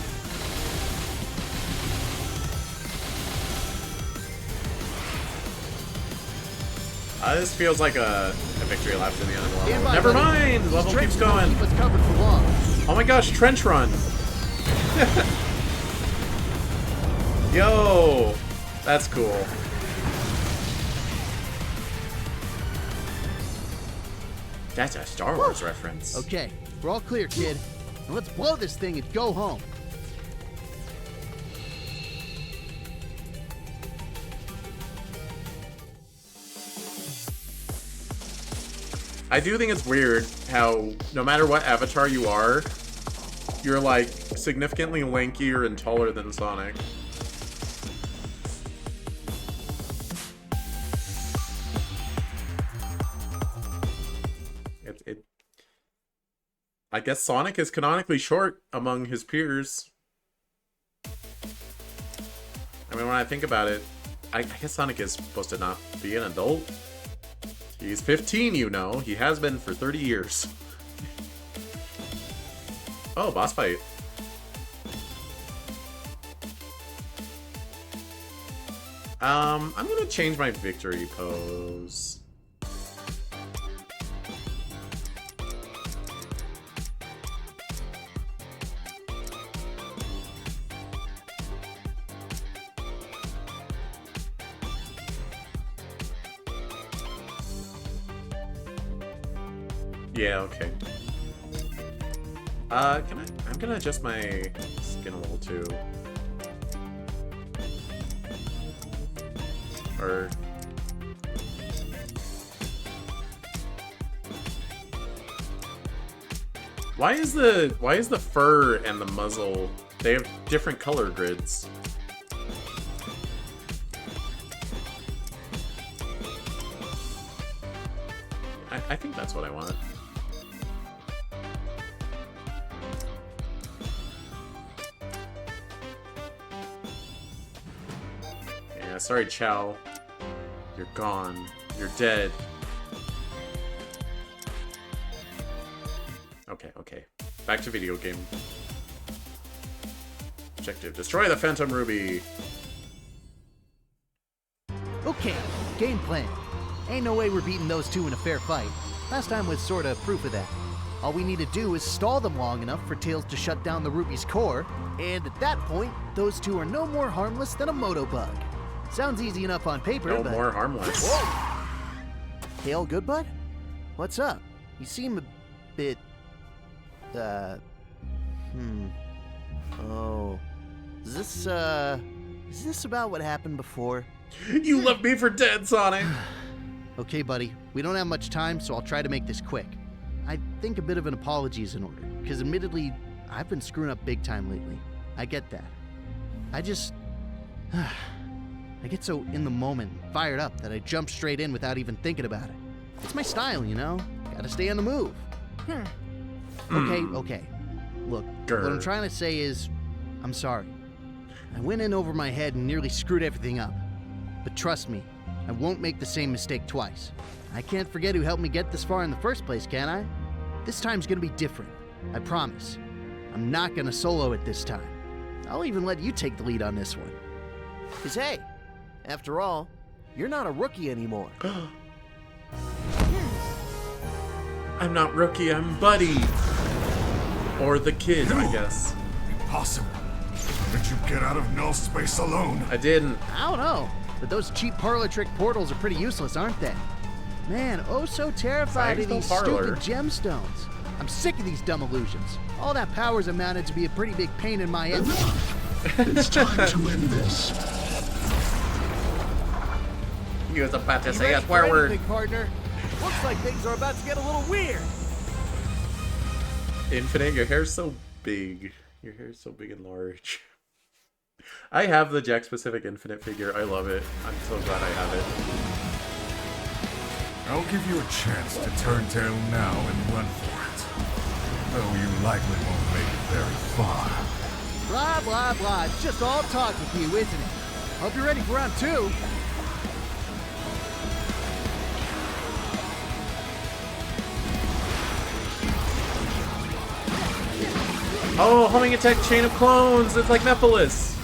This feels like a victory lap to the end of the level. Never mind! The level keeps going. Keep us covered for long. Oh my gosh, trench run! Yo! That's cool. That's a Star Wars reference. Okay, we're all clear, kid. Now let's blow this thing and go home. I do think it's weird how no matter what avatar you are, you're like significantly lankier and taller than Sonic. I guess Sonic is canonically short among his peers. I mean, when I think about it, I guess Sonic is supposed to not be an adult. He's 15, you know. He has been for 30 years. Oh, boss fight. I'm gonna change my victory pose. Yeah, okay. I'm gonna adjust my skin a little too. Or why is the fur and the muzzle, they have different color grids? I think that's what I want. Yeah, sorry, Chow. You're gone. You're dead. Okay, okay. Back to video game. Objective: destroy the Phantom Ruby. Okay, game plan. Ain't no way we're beating those two in a fair fight. Last time was sorta proof of that. All we need to do is stall them long enough for Tails to shut down the Ruby's core, and at that point, those two are no more harmless than a Motobug. Sounds easy enough on paper, No but... more harmless. Whoa! Hey, all good, bud? What's up? You seem a bit... Oh... Is this about what happened before? You left me for dead, Sonic! Okay, buddy. We don't have much time, so I'll try to make this quick. I think a bit of an apology is in order, because admittedly, I've been screwing up big time lately. I get that. I just... I get so in the moment, fired up, that I jump straight in without even thinking about it. It's my style, you know? Gotta stay on the move. Okay. Look, what I'm trying to say is, I'm sorry. I went in over my head and nearly screwed everything up. But trust me, I won't make the same mistake twice. I can't forget who helped me get this far in the first place, can I? This time's gonna be different. I promise. I'm not gonna solo it this time. I'll even let you take the lead on this one. 'Cause hey, after all, you're not a rookie anymore. I'm not Rookie, I'm Buddy. Or the kid, I guess. Impossible. Did you get out of null space alone? I didn't. I don't know, but those cheap parlor trick portals are pretty useless, aren't they? Man, oh so terrified of these stupid gemstones. I'm sick of these dumb illusions. All that power's amounted to be a pretty big pain in my head. It's time to end this. He was about to say You a ready swear for word. anything, partner? Looks like things are about to get a little weird. Infinite, your hair's so big. Your hair's so big and large. I have the Jack Specific Infinite figure. I love it. I'm so glad I have it. I'll give you a chance to turn tail now and run for it. Though you likely won't make it very far. Blah, blah, blah. It's just all talk with you, isn't it? Hope you're ready for round 2. Oh, homing attack chain of clones! It's like Nephilis!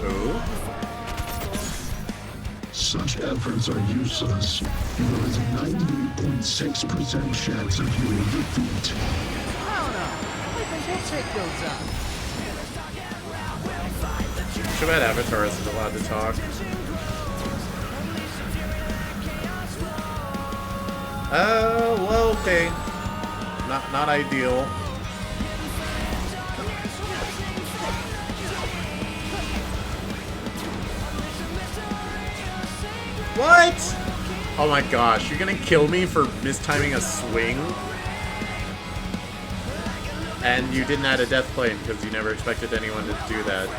Ooh. Such efforts are useless. There is a 98.6% chance of you in defeat. I don't know. I think we'll take those out. Too bad Avatar isn't allowed to talk. Well, okay. Not ideal. What? Oh my gosh, you're gonna kill me for mistiming a swing? And you didn't add a death plane because you never expected anyone to do that.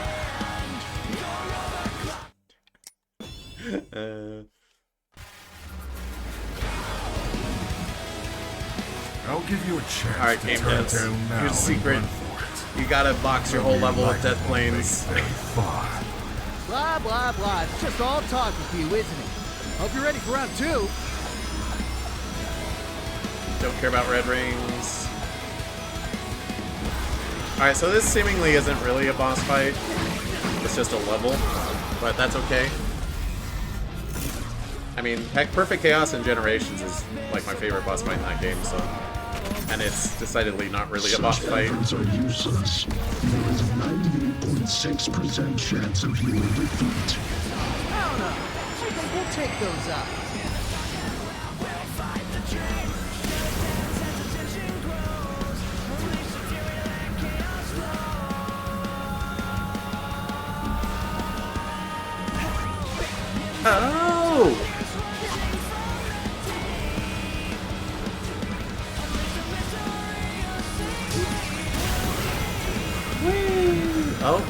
I'll give you a chance. Alright, to game turn deaths. tail now Here's the secret. and run for it. You gotta box your whole level with death planes. Very far. Blah, blah, blah. It's just all talk with you, isn't it? Hope you're ready for round 2. Don't care about red rings. Alright, so this seemingly isn't really a boss fight. It's just a level, but that's okay. I mean, heck, Perfect Chaos in Generations is like my favorite boss fight in that game, so... And it's decidedly not really a boss fight. Efforts are useless. There is a 98.6% chance of you in defeat. I don't know. I think we'll take those out. Oh!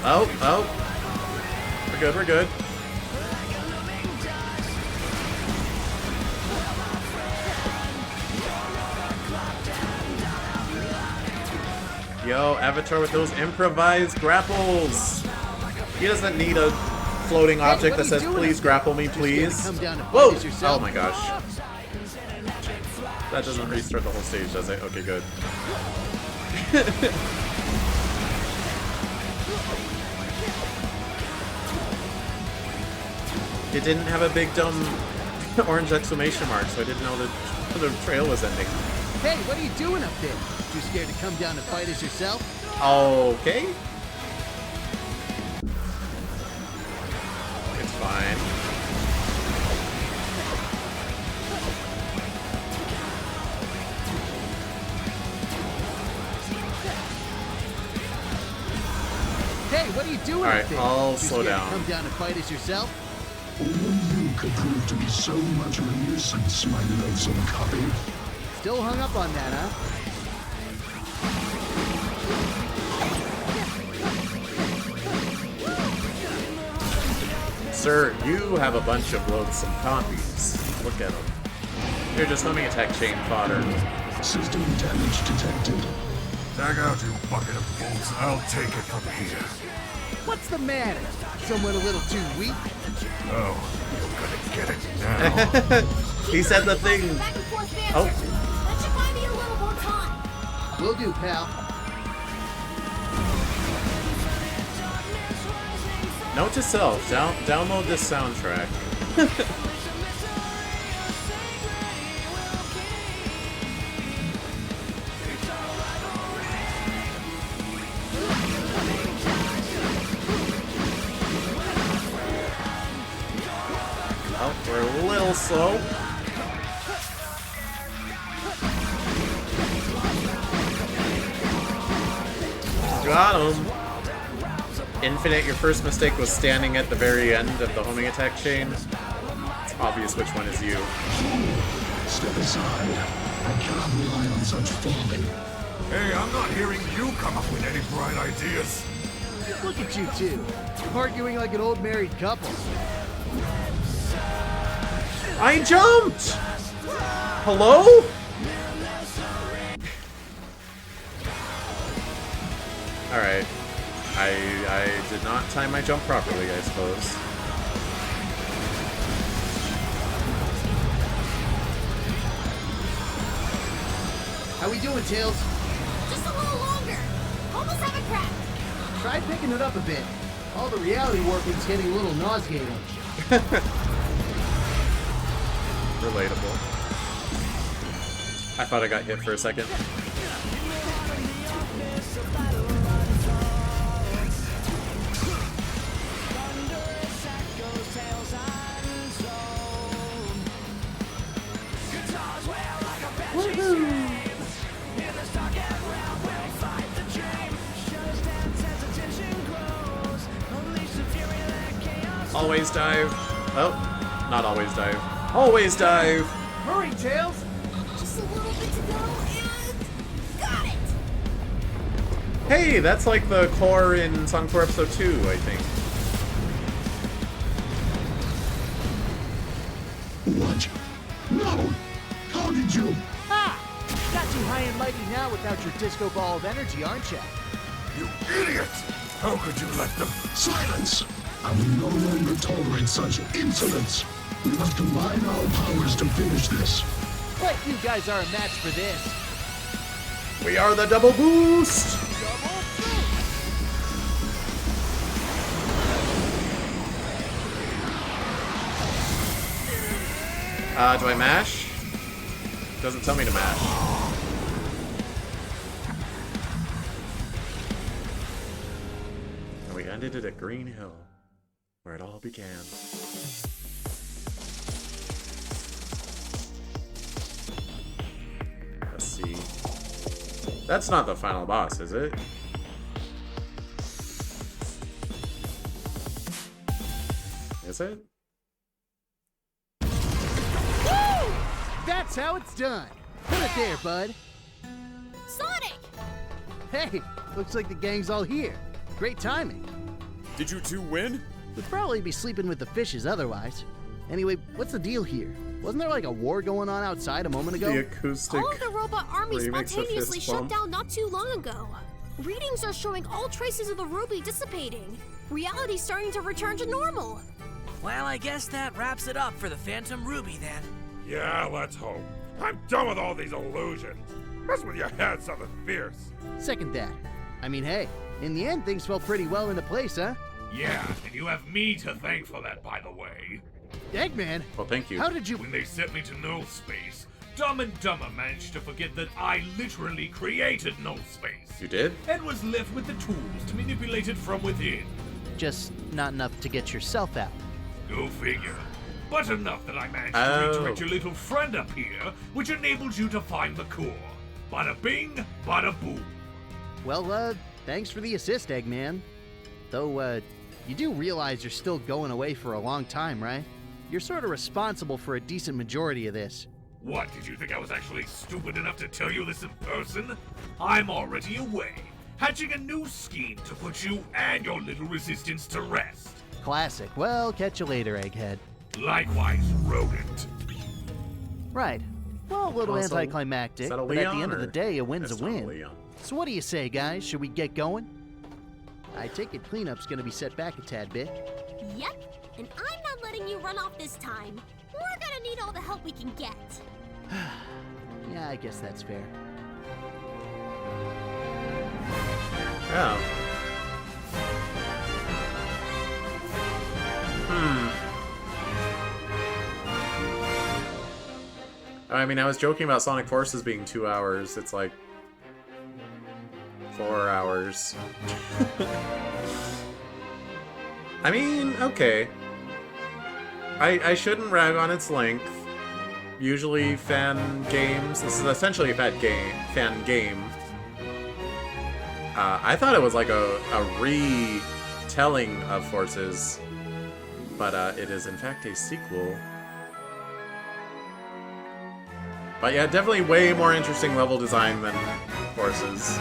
Oh. We're good. Yo, Avatar with those improvised grapples! He doesn't need a floating object that says, please grapple me, please. Whoa! Oh my gosh. That doesn't restart the whole stage, does it? Okay, good. It didn't have a big dumb orange exclamation mark, so I didn't know that the trail was ending. Hey, what are you doing up there? Too scared to come down and fight us yourself? Okay. It's fine. Hey, what are you doing Alright, up there? I'll Too slow scared to down. come down and fight us yourself? Only you could prove to be so much of a nuisance, my loathsome copy. Still hung up on that, huh? Sir, you have a bunch of loathsome copies. Look at them. You're just homing attack chain fodder. System damage detected. Tag out, you bucket of bolts. I'll take it from here. What's the matter? Someone a little too weak? Oh, you're gonna get it now. He said the thing. Oh. That should buy me a little more time. Will do, pal. Note to self, download this soundtrack. Oh, we're a little slow. Got him. Infinite, your first mistake was standing at the very end of the homing attack chain. It's obvious which one is you. Step aside. I cannot rely on such folly. Hey, I'm not hearing you come up with any bright ideas. Look at you two, arguing like an old married couple. I jumped! Hello? Alright. I did not time my jump properly, I suppose. How we doing, Tails? Just a little longer. Almost have it cracked. Try picking it up a bit. All the reality warping's getting a little nauseating. Relatable. I thought I got hit for a second. Always dive. Oh, not always dive. Always dive. Hurry, Tails! Just a little bit to go and got it. Hey, that's like the core in Song 4 Episode 2, I think. What? No! How did you? Ha! Got you high and mighty now without your disco ball of energy, aren't you? You idiot! How could you let them? Silence! I will no longer tolerate such insolence. We must combine our powers to finish this. But you guys are a match for this. We are the double boost! Do I mash? Doesn't tell me to mash. And we ended it at Green Hill, where it all began. Let's see. That's not the final boss, is it? Is it? That's how it's done. Put it there, bud. Sonic! Hey, looks like the gang's all here. Great timing. Did you two win? We'd probably be sleeping with the fishes otherwise. Anyway, what's the deal here? Wasn't there like a war going on outside a moment ago? The acoustic All of the robot army remix of spontaneously Fist shut Bump. down not too long ago. Readings are showing all traces of the ruby dissipating. Reality's starting to return to normal. Well, I guess that wraps it up for the Phantom Ruby then. Yeah, let's hope. I'm done with all these illusions. Mess with your head, something fierce. Second that. I mean, hey, in the end, things fell pretty well into place, huh? Yeah, and you have me to thank for that, by the way. Eggman? Well, thank you. How did you... When they sent me to null space, Dumb and Dumber managed to forget that I literally created null space. You did? And was left with the tools to manipulate it from within. Just not enough to get yourself out. Go figure. But enough that I managed Oh. to redirect your little friend up here, which enables you to find the core. Bada bing, bada boom. Well, thanks for the assist, Eggman. Though, you do realize you're still going away for a long time, right? You're sort of responsible for a decent majority of this. What, did you think I was actually stupid enough to tell you this in person? I'm already away, hatching a new scheme to put you and your little resistance to rest. Classic. Well, catch you later, Egghead. Likewise, rodent. Right. Well, a little Oh, so- anticlimactic, is that a but at the Leon, end of the or- day, a win's a That's not a win. Leon. So what do you say, guys? Should we get going? I take it cleanup's gonna be set back a tad bit. Yep, and I'm not letting you run off this time. We're gonna need all the help we can get. Yeah, I guess that's fair. Oh. I mean, I was joking about Sonic Forces being 2 hours. It's like 4 hours. I mean, okay. I shouldn't rag on its length. Usually fan games, this is essentially a fan game. I thought it was like a retelling of Forces, but it is in fact a sequel. But yeah, definitely way more interesting level design than Forces,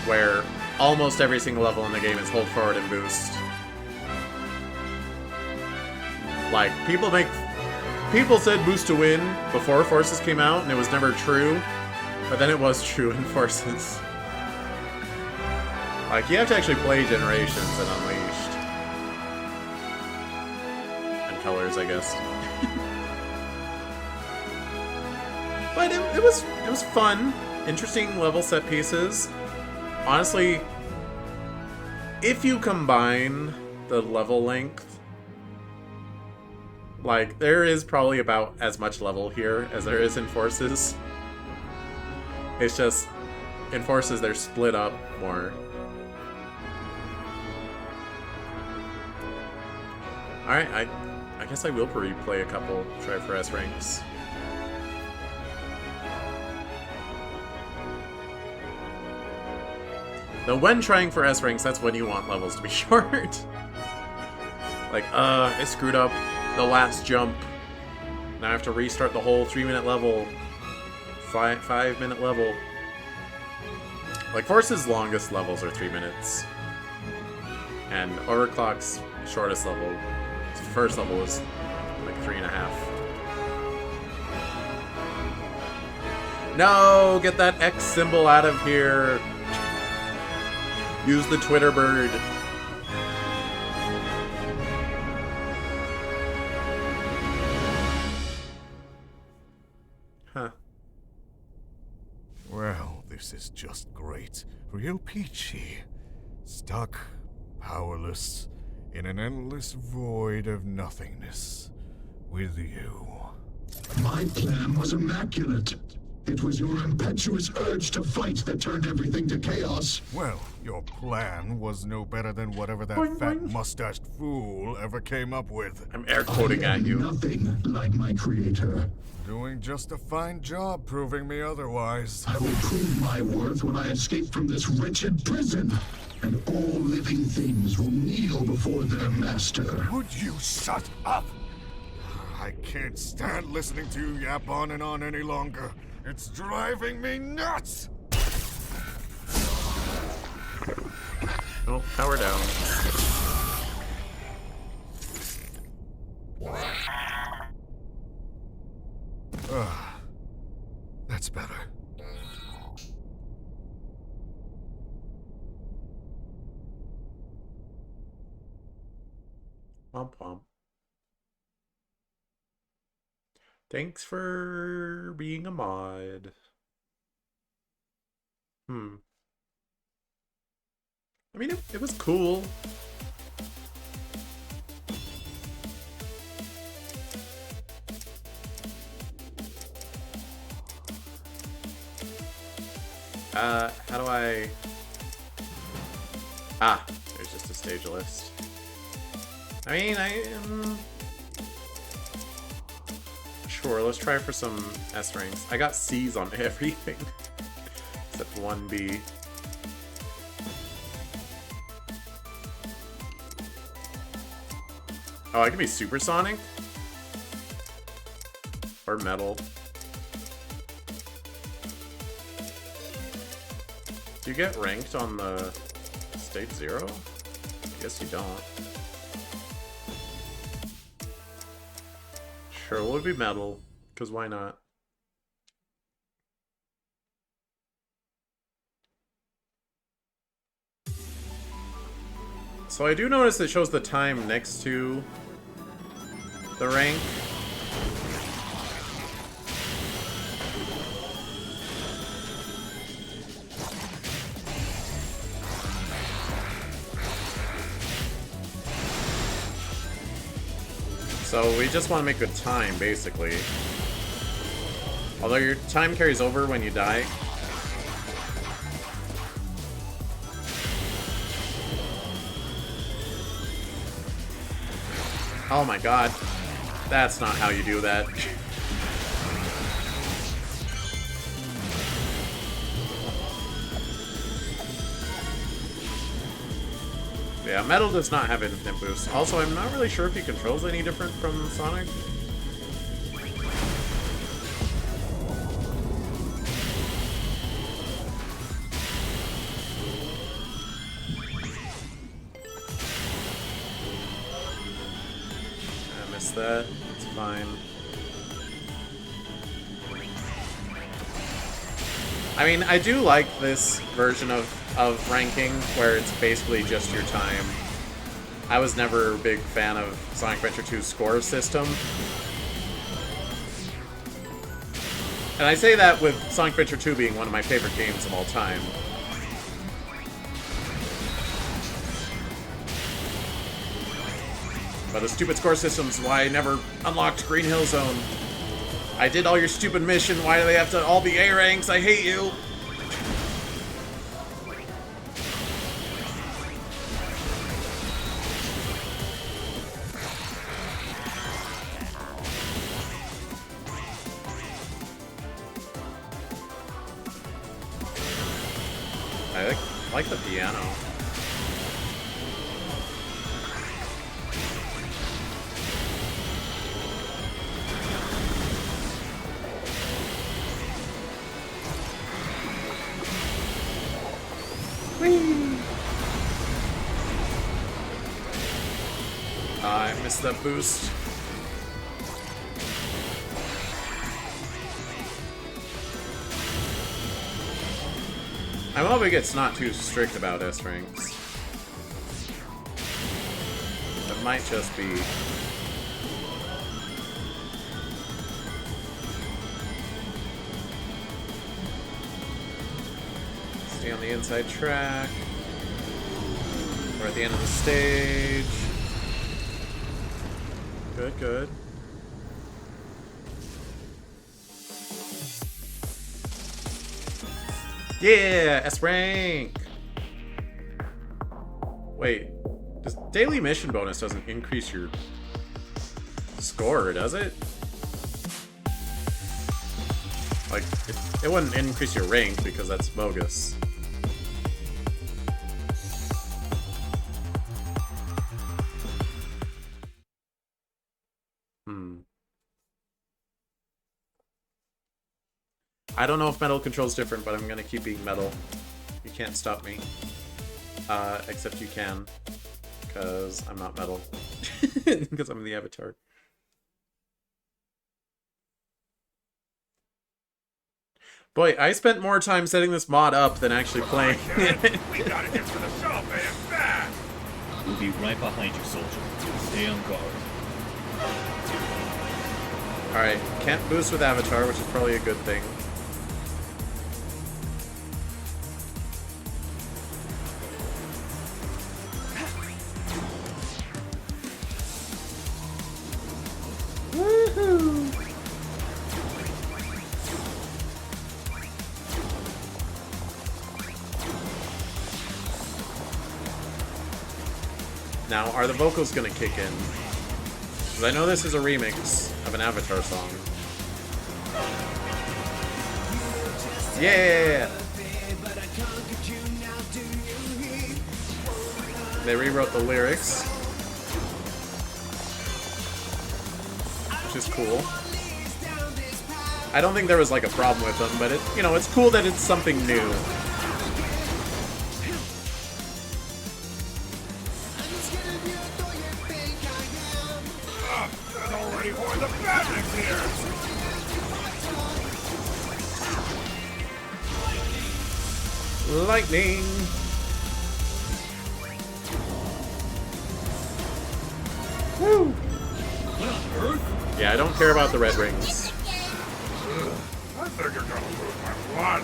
where almost every single level in the game is hold forward and boost. Like, people said boost to win before Forces came out, and it was never true, but then it was true in Forces. Like, you have to actually play Generations and Unleashed. And Colors, I guess. But it was fun. Interesting level set pieces. Honestly, if you combine the level length, like, there is probably about as much level here as there is in Forces. It's just, in Forces, they're split up more. Alright, I guess I will replay a couple, try for S ranks. Though when trying for S ranks, that's when you want levels to be short. Like, I screwed up the last jump. Now I have to restart the whole 3-minute level. 5-minute level. Like, Force's longest levels are 3 minutes. And Overclocked's shortest level, its first level, is like 3.5. No! Get that X symbol out of here! Use the Twitter bird. Huh. Well, this is just great. Real peachy. Stuck, powerless, in an endless void of nothingness. With you. My plan was immaculate. It was your impetuous urge to fight that turned everything to chaos. Well, your plan was no better than whatever that fat mustached fool ever came up with. I'm air quoting at you. Nothing like my creator. Doing just a fine job proving me otherwise. I will prove my worth when I escape from this wretched prison. And all living things will kneel before their master. Would you shut up? I can't stand listening to you yap on and on any longer. It's driving me nuts! Oh, power down. That's better. Womp womp. Thanks for being a mod. I mean, it was cool. How do I... Ah, there's just a stage list. I mean, sure, let's try for some S ranks. I got C's on everything. Except 1B. Oh, I can be supersonic? Or metal. Do you get ranked on the stage 0? I guess you don't. Sure, it would be metal, because why not? So I do notice it shows the time next to the rank. So we just want to make good time, basically. Although your time carries over when you die. Oh my god. That's not how you do that. Yeah, Metal does not have infinite boost. Also, I'm not really sure if he controls any different from Sonic. I missed that. It's fine. I mean, I do like this version of ranking where it's basically just your time. I was never a big fan of Sonic Adventure 2's score system. And I say that with Sonic Adventure 2 being one of my favorite games of all time. But the stupid score system's why I never unlocked Green Hill Zone. I did all your stupid mission, why do they have to all be A ranks? I hate you! I like the piano. I missed that boost. I'm hoping it's not too strict about S ranks. It might just be. Stay on the inside track. We're at the end of the stage. Good, good. Yeah, S rank. Wait, this daily mission bonus doesn't increase your score, does it? Like, it wouldn't increase your rank because that's bogus. I don't know if Metal control's different, but I'm gonna keep being Metal. You can't stop me. Except you can. Because I'm not Metal. Because I'm the Avatar. Boy, I spent more time setting this mod up than actually playing it. We gotta get to the shop and fast! We'll be right behind you, soldier. Stay on guard. Alright, can't boost with Avatar, which is probably a good thing. Now, are the vocals gonna kick in? Because I know this is a remix of an Avatar song. Yeah! They rewrote the lyrics, which is cool. I don't think there was like a problem with them, but it, you know, it's cool that it's something new. Lightning! Woo! What on earth? Yeah, I don't care about the red rings. I think you're gonna lose my blood.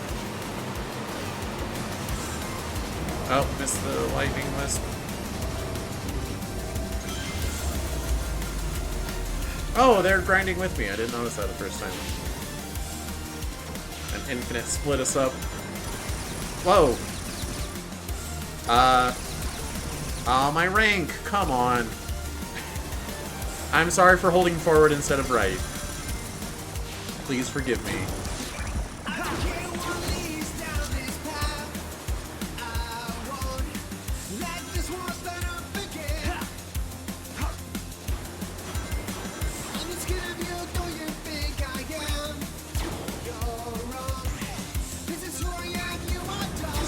Oh, missed the lightning wisp. Oh, they're grinding with me. I didn't notice that the first time. An infinite split us up. Whoa. Oh, my rank. Come on. I'm sorry for holding forward instead of right. Please forgive me.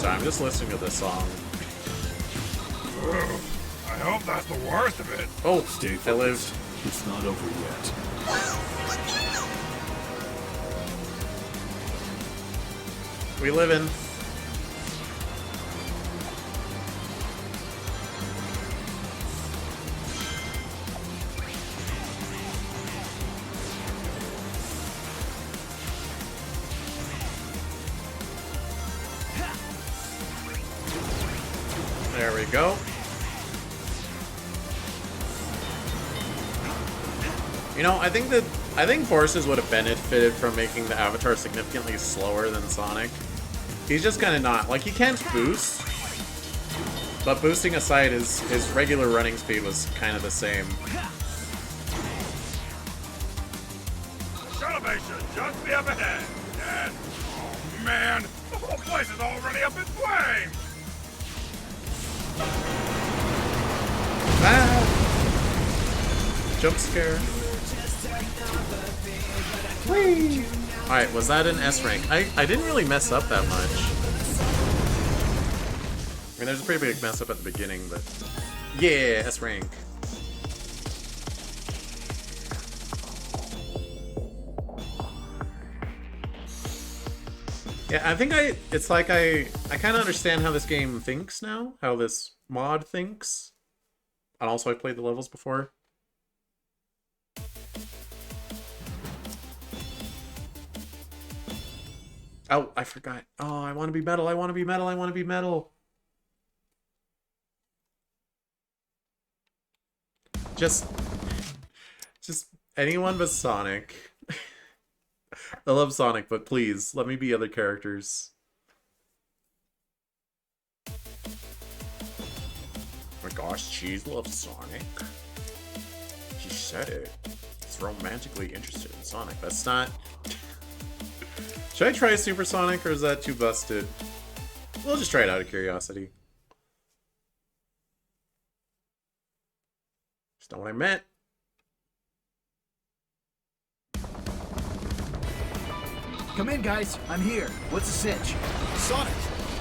So I'm just listening to this song. I hope that's the worst of it. Oh, Stay I lived. focused. It's not over yet. We live in. There we go. You know, I think Forces would have benefited from making the Avatar significantly slower than Sonic. He's just kind of not. Like, he can't boost, but boosting aside, his regular running speed was kind of the same. Shuttle base should just be up ahead. And, oh man, the whole place is already up in flames. Ah! Jump scare. Whee! Alright, was that an S rank? I didn't really mess up that much. I mean, there's a pretty big mess up at the beginning, but... Yeah, S rank. Yeah, I think it's like I kind of understand how this game thinks now, how this mod thinks. And also I played the levels before. Oh, I forgot. Oh, I want to be metal, I want to be metal, I want to be metal. Just anyone but Sonic. I love Sonic, but please, let me be other characters. Oh my gosh, Cheese loves Sonic. She said it. It's romantically interested in Sonic. That's not... Should I try Super Sonic, or is that too busted? We'll just try it out of curiosity. That's not what I meant. Come in, guys. I'm here. What's the sitch? Sonic,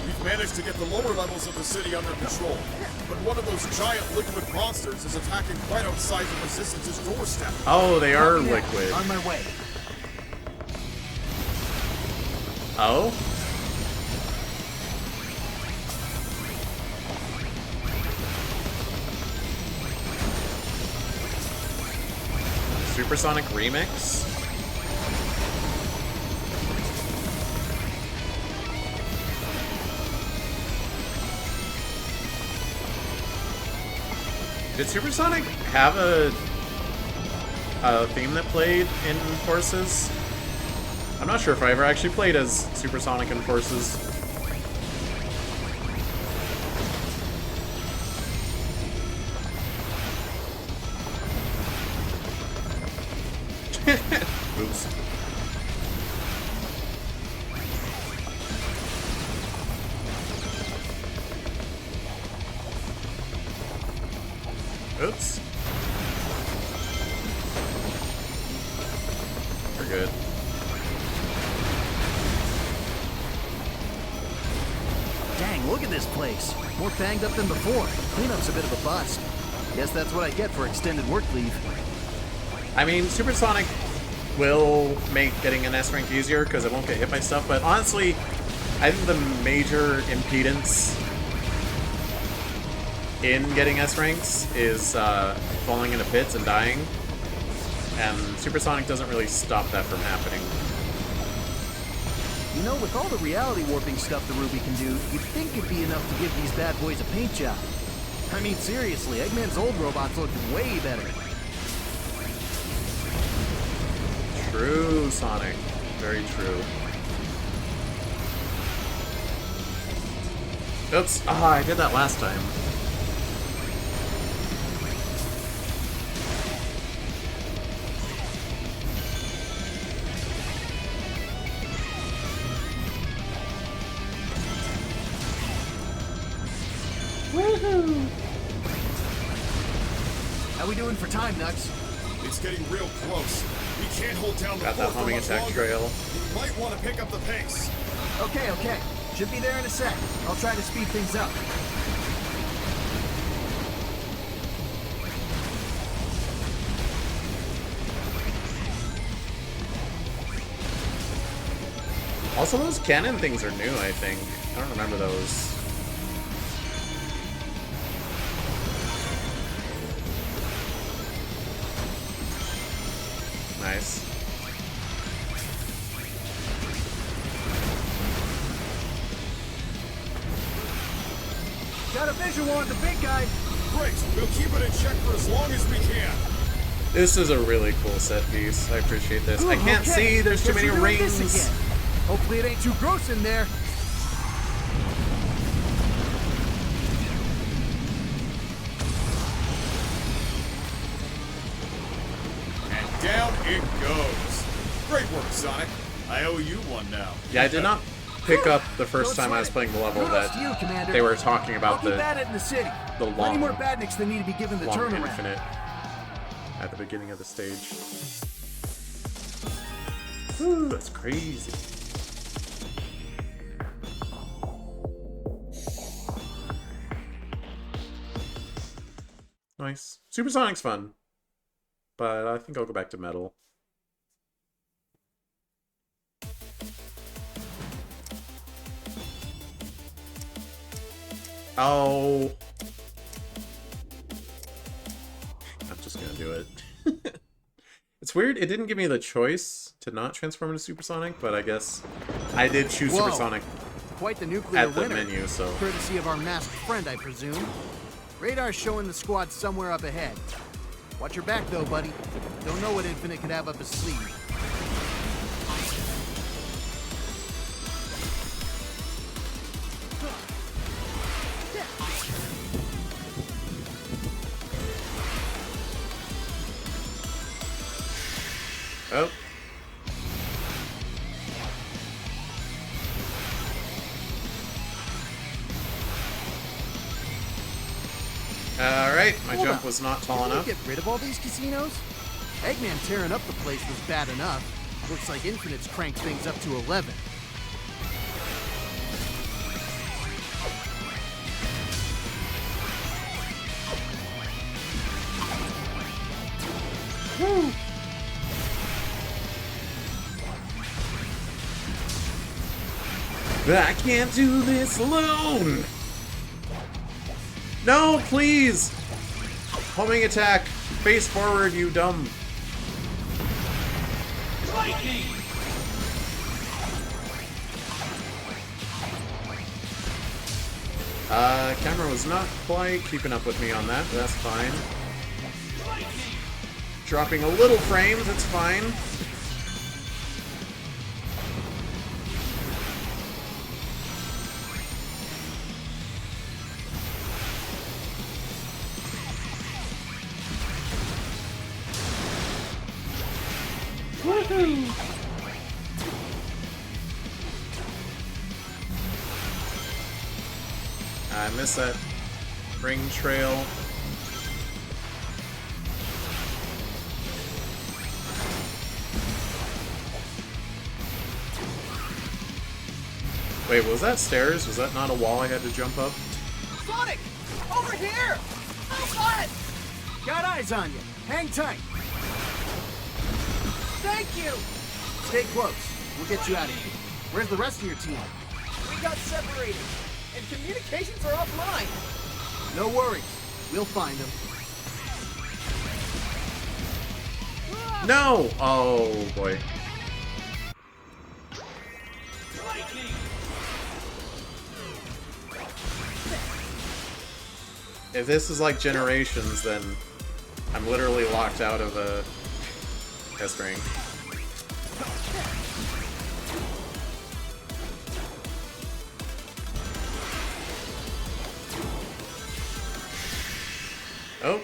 we've managed to get the lower levels of the city under control, but one of those giant liquid monsters is attacking right outside the Resistance's doorstep. Oh, they are liquid. On my way. Oh? Supersonic Remix? Did Supersonic have a theme that played in Forces? I'm not sure if I ever actually played as Supersonic in Forces. Oops. Oops. We're good. Dang, look at this place. More banged up than before. Cleanup's a bit of a bust. Guess that's what I get for extended work leave. I mean, Supersonic will make getting an S rank easier because it won't get hit by stuff, but honestly, I think the major impedance in getting S ranks is falling into pits and dying, and Supersonic doesn't really stop that from happening. You know, with all the reality warping stuff the Ruby can do, you'd think it'd be enough to give these bad boys a paint job. I mean, seriously, Eggman's old robots look way better. True, Sonic. Very true. Oops. Ah, I did that last time. Woohoo! How we doing for time, Nux? It's getting real close. We can't hold down the Got that fort for humming much attack longer. trail. You might want to pick up the pace. Okay. Should be there in a sec. I'll try to speed things up. Also, those cannon things are new, I think. I don't remember those. Nice. Got a visual on the big guy. Great. We'll keep it in check for as long as we can. This is a really cool set piece. I appreciate this. Ooh, I can't see. There's too Guess many we're doing rings. this again. Hopefully it ain't too gross in there. And down it goes. Great work, Sonic. I owe you one now. Yeah, I did not pick up the first time I was playing the level that they were talking about the Plenty long, more badniks that need to be given the long turnaround. infinite at the beginning of the stage. Ooh, that's crazy. Nice. Supersonic's fun, but I think I'll go back to Metal. Oh. I'm just gonna do it. It's weird, it didn't give me the choice to not transform into Supersonic, but I guess I did choose Whoa. Supersonic Quite the nuclear at the winner. menu, so... Courtesy of our masked friend, I presume. Radar's showing the squad somewhere up ahead. Watch your back, though, buddy. Don't know what Infinite could have up his sleeve. Oh. Alright, my jump was not tall enough. Get rid of all these casinos? Eggman tearing up the place was bad enough. Looks like Infinite's cranked things up to 11. Woo! I can't do this alone! No, please! Homing attack! Face forward, you dumb... Camera was not quite keeping up with me on that, but that's fine. Dropping a little frames, it's fine. Woohoo! I missed that ring trail. Wait, was that stairs? Was that not a wall I had to jump up? Sonic! Over here! Oh, what? Got eyes on you. Hang tight. Thank you! Stay close. We'll get you out of here. Where's the rest of your team? We got separated, and communications are offline. No worries. We'll find them. No! Oh, boy. If this is like Generations, then I'm literally locked out of a test ring. Oh.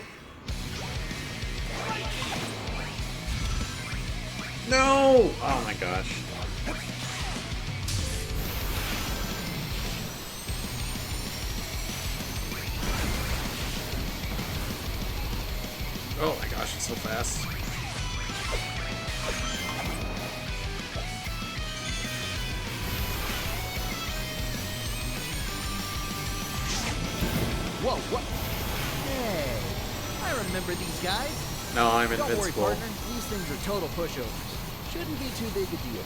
No! Oh my gosh. Oh my gosh, it's so fast. What? Hey, I remember these guys. No, I'm Don't worry, invincible. partner. These things are total pushovers. Shouldn't be too big a deal.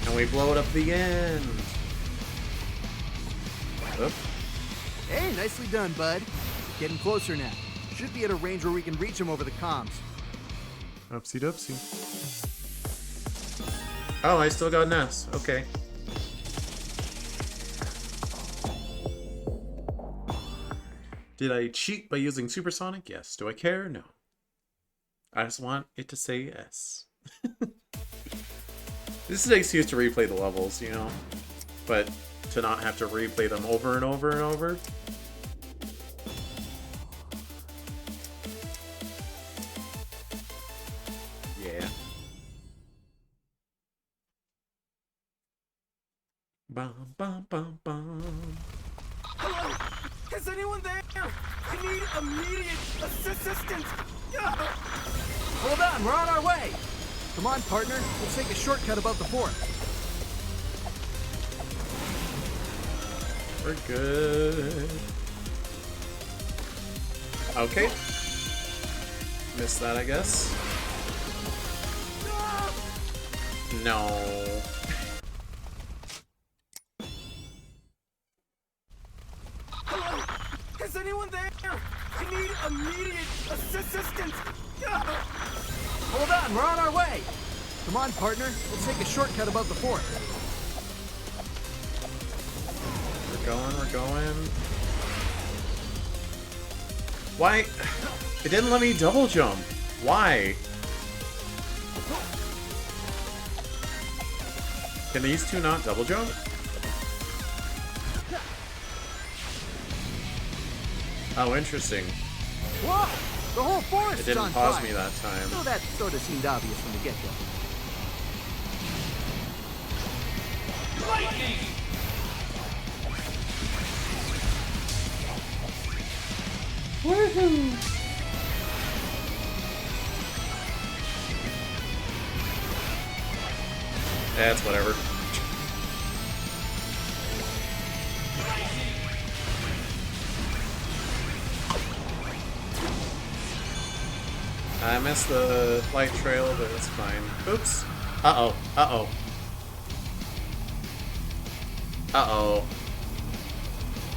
And we blow it up the end. Oop. Hey, nicely done, bud. Getting closer now. Should be at a range where we can reach him over the comms. Oopsie doopsie. Oh, I still got an S. Okay. Did I cheat by using supersonic? Yes. Do I care? No. I just want it to say yes. This is an excuse to replay the levels, you know? But to not have to replay them over and over and over. Yeah. Bum, bum, bum, bum. Hello? Is anyone there? I need immediate assistance. Hold on, we're on our way. Come on, partner. Let's take a shortcut above the fort. We're good. Okay. Missed that, I guess. No. Hello? Is anyone there? I need immediate assistance. Hold on, we're on our way. Come on, partner. Let's take a shortcut above the fort. We're going. Why? It didn't let me double jump. Why? Can these two not double jump? Oh, interesting. Whoa! The whole forest It is didn't on pause fire. me that time. Though that sort of seemed obvious from the get-go. Lightning! Woohoo! That's whatever. I missed the light trail, but it's fine. Oops. Uh-oh. Uh-oh. Uh-oh.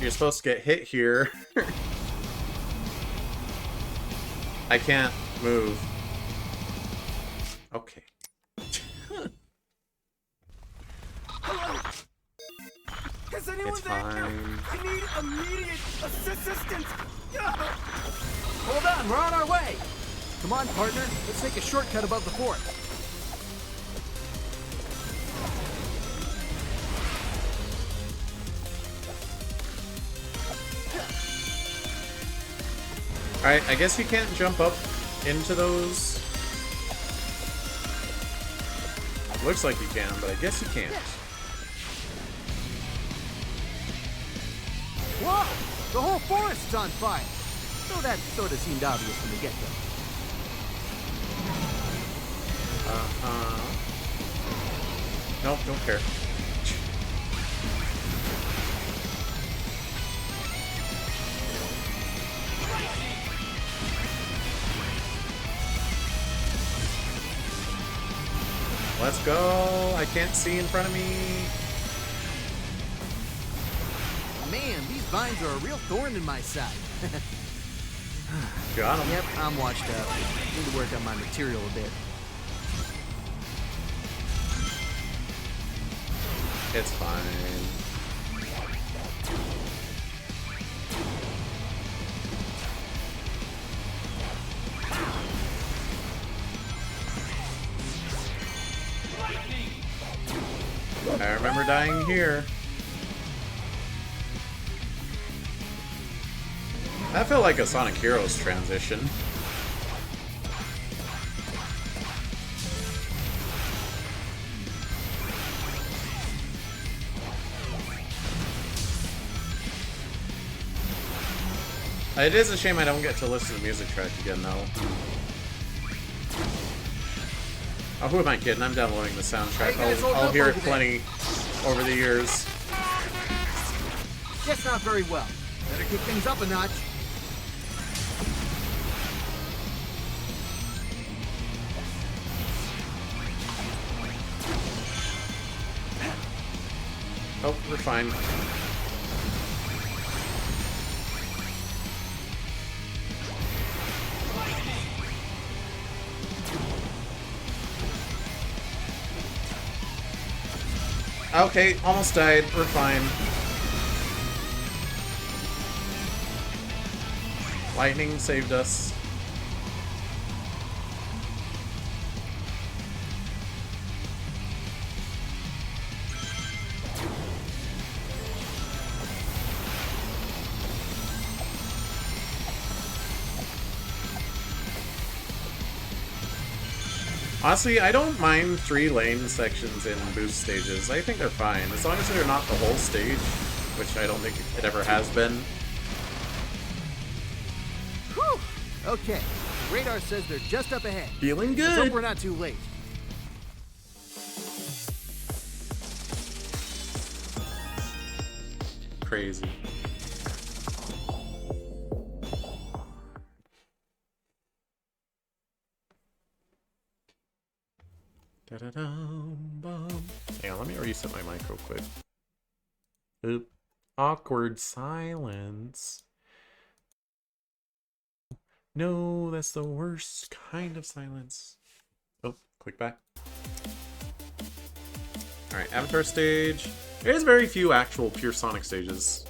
You're supposed to get hit here. I can't move. Okay. Hello? Is anyone It's there? fine. I need immediate assistance. Hold on, we're on our way. Come on, partner. Let's take a shortcut above the fort. Alright, I guess you can't jump up into those. Looks like you can, but I guess you can't. Whoa! The whole forest's on fire. Though that sort of seemed obvious from the get-go. Nope, don't care. Let's go! I can't see in front of me. Man, these vines are a real thorn in my side. Got him. Yep, I'm washed up. Need to work on my material a bit. It's fine. I remember dying here. That felt like a Sonic Heroes transition. It is a shame I don't get to listen to the music track again, though. Oh, who am I kidding? I'm downloading the soundtrack. Hey guys, I'll hold hear up it over there. plenty. over the years. Guess not very well. Better kick things up a notch. Oh, we're fine. Okay, almost died. We're fine. Lightning saved us. Honestly, I don't mind 3-lane sections in boost stages. I think they're fine, as long as they're not the whole stage, which I don't think it ever has been. Whew! Okay, radar says they're just up ahead. Feeling good. Let's hope we're not too late. Crazy. Da-da-dum-bum. Hang on, let me reset my mic real quick. Oop. Awkward silence. No, that's the worst kind of silence. Oh, click back. Alright, Avatar stage. There's very few actual pure Sonic stages.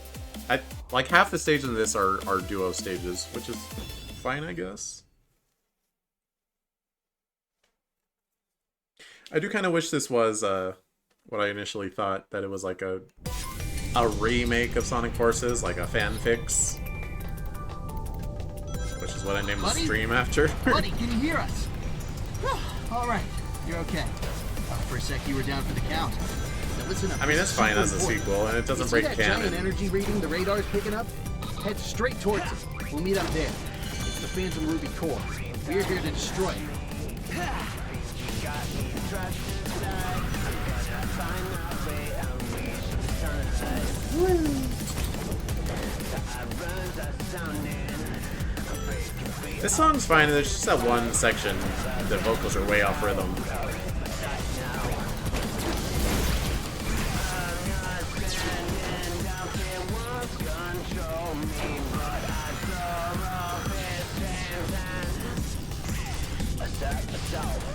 Like half the stages in this are duo stages, which is fine, I guess. I do kind of wish this was what I initially thought, that it was like a remake of Sonic Forces, like a fanfix. Which is what I named the stream after. Buddy, can you hear us? Alright, you're okay. For a sec you were down for the count. Now listen up. I mean, it's fine as a sequel, and it doesn't break that canon. Giant energy reading the radar's picking up? Head straight towards it. We'll meet up there. It's the Phantom Ruby core. We're here to destroy it. This song's fine, there's just that one section, the vocals are way off rhythm.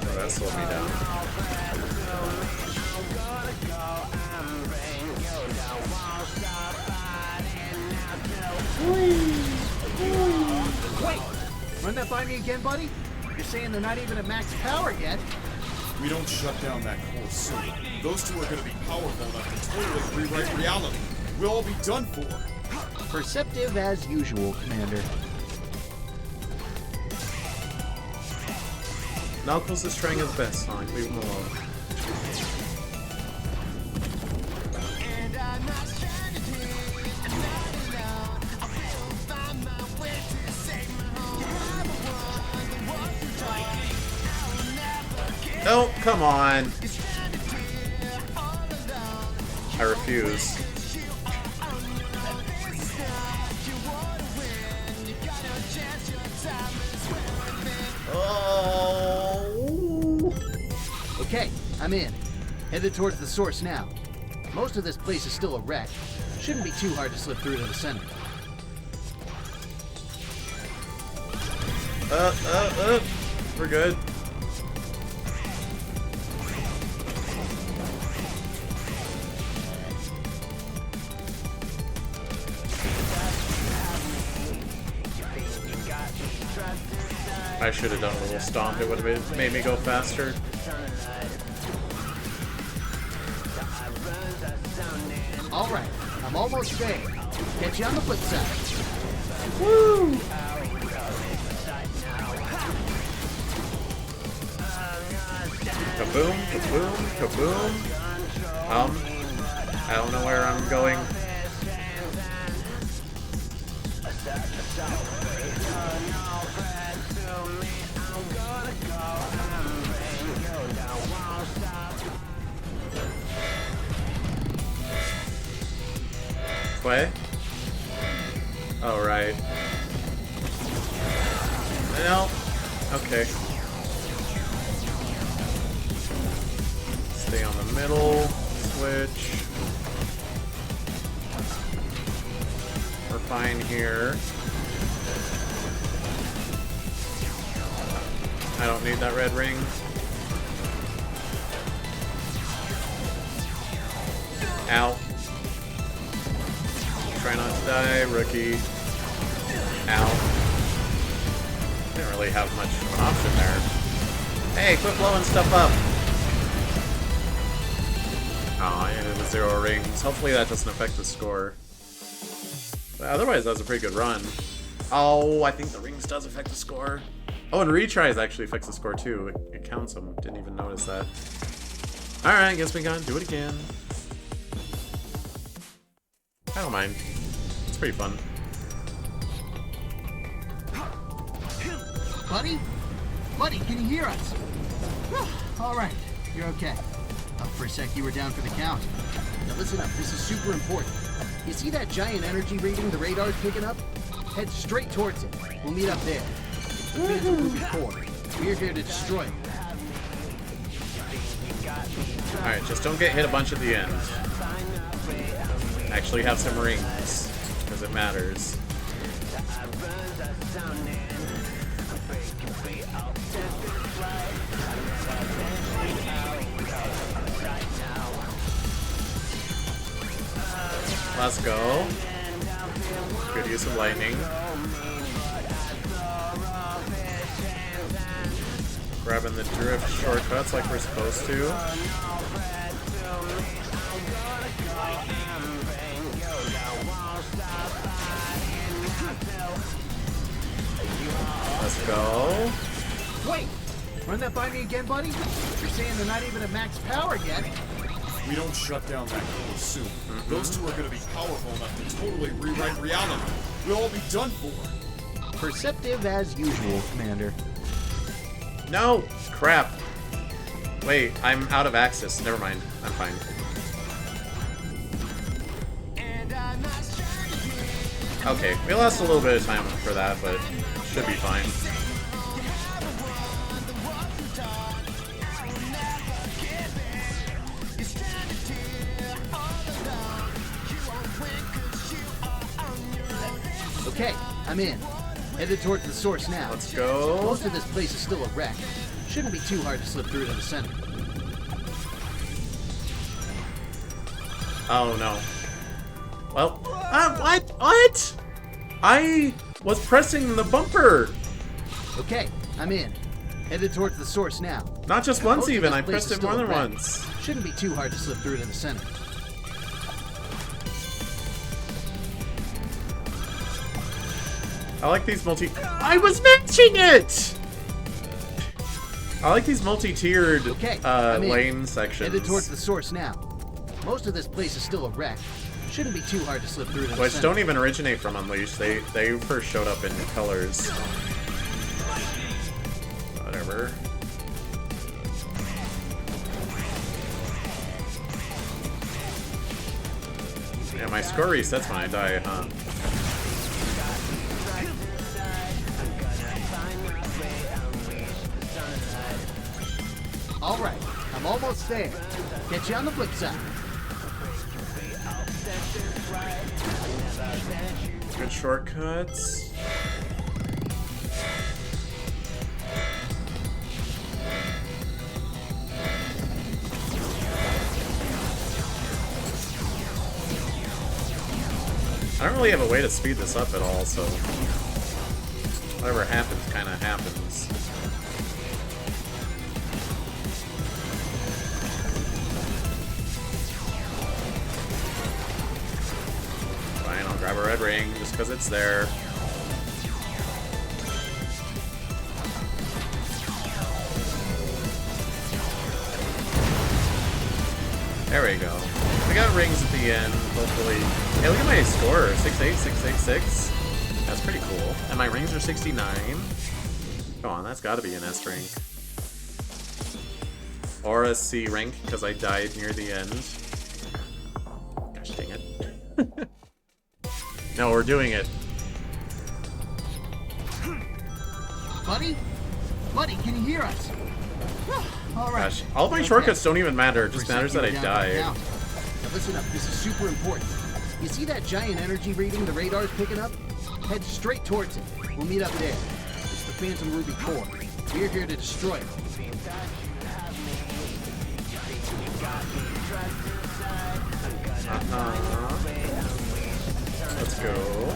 Oh, that slowed me down. Wait! Run that by me again, buddy? You're saying they're not even at max power yet? We don't shut down that core soon. Those two are going to be powerful enough to totally rewrite reality. We'll all be done for. Perceptive as usual, Commander. Knuckles is trying his best, Sonic. Leave him alone. Oh, come on. I refuse. Oh. Okay, I'm in. Headed towards the source now. Most of this place is still a wreck. Shouldn't be too hard to slip through to the center. We're good. I should have done a little stomp, it would have made me go faster. Alright, I'm almost there. Catch you on the flip side. Woo! Kaboom, kaboom, kaboom. I don't know where I'm going. way? Oh, right. No. Okay. Stay on the middle. Switch. We're fine here. I don't need that red ring. Ow. Try not to die, rookie. Ow. Didn't really have much of an option there. Hey, quit blowing stuff up! Oh, I ended with 0 rings. Hopefully that doesn't affect the score. But otherwise, that was a pretty good run. Oh, I think the rings does affect the score. Oh, and retries actually affects the score too. It counts them. Didn't even notice that. Alright, I guess we gotta do it again. I don't mind. It's pretty fun. Buddy? Buddy, can you hear us? Alright, you're okay. For a sec, you were down for the count. Now listen up, this is super important. You see that giant energy reading the radar's picking up? Head straight towards it. We'll meet up there. It's moving forward. We're here to destroy it. Alright, just don't get hit a bunch at the end. Actually have some rings, because it matters. Let's go. Good use of lightning. Grabbing the drift shortcuts like we're supposed to. Let's go. Wait! Run that by me again, buddy? You're saying they're not even at max power yet? We don't shut down that core soon. Those two are going to be powerful enough to totally rewrite reality. We'll all be done for. Perceptive as usual, Commander. No! Crap. Wait, I'm out of access. Never mind. I'm fine. Okay, we lost a little bit of time for that, but should be fine. Okay, I'm in. Headed towards the source now. Let's go. Most of this place is still a wreck. Shouldn't be too hard to slip through to the center. Oh no. Well, what? What? I was pressing the bumper. Okay, I'm in. Headed towards the source now. Not just once Most of even, this I place pressed is it more still a than wreck. once. Shouldn't be too hard to slip through to the center. I like these I was matching it! I like these multi-tiered lane sections. Headed towards the source now. Most of this place is still a wreck. Shouldn't be too hard to slip through to the Which center. don't even originate from Unleashed. They first showed up in colors. Whatever. Yeah, my score resets when I die, huh? Alright, I'm almost there. Catch you on the flip side. Good shortcuts. I don't really have a way to speed this up at all, so whatever happens kind of happens. Fine, I'll grab a red ring just because it's there. There we go. We got rings at the end, hopefully. Hey, look at my score, 686, 686. That's pretty cool. And my rings are 69. Come on, that's gotta be an S rank. Or a C rank, because I died near the end. Gosh dang it. No, we're doing it. Buddy? Buddy, can you hear us? All right. Gosh, all of my shortcuts don't even matter. It just matters that I die. Now listen up, this is super important. You see that giant energy reading the radar's picking up? Head straight towards it. We'll meet up there. It's the Phantom Ruby core. We're here to destroy it. Let's go.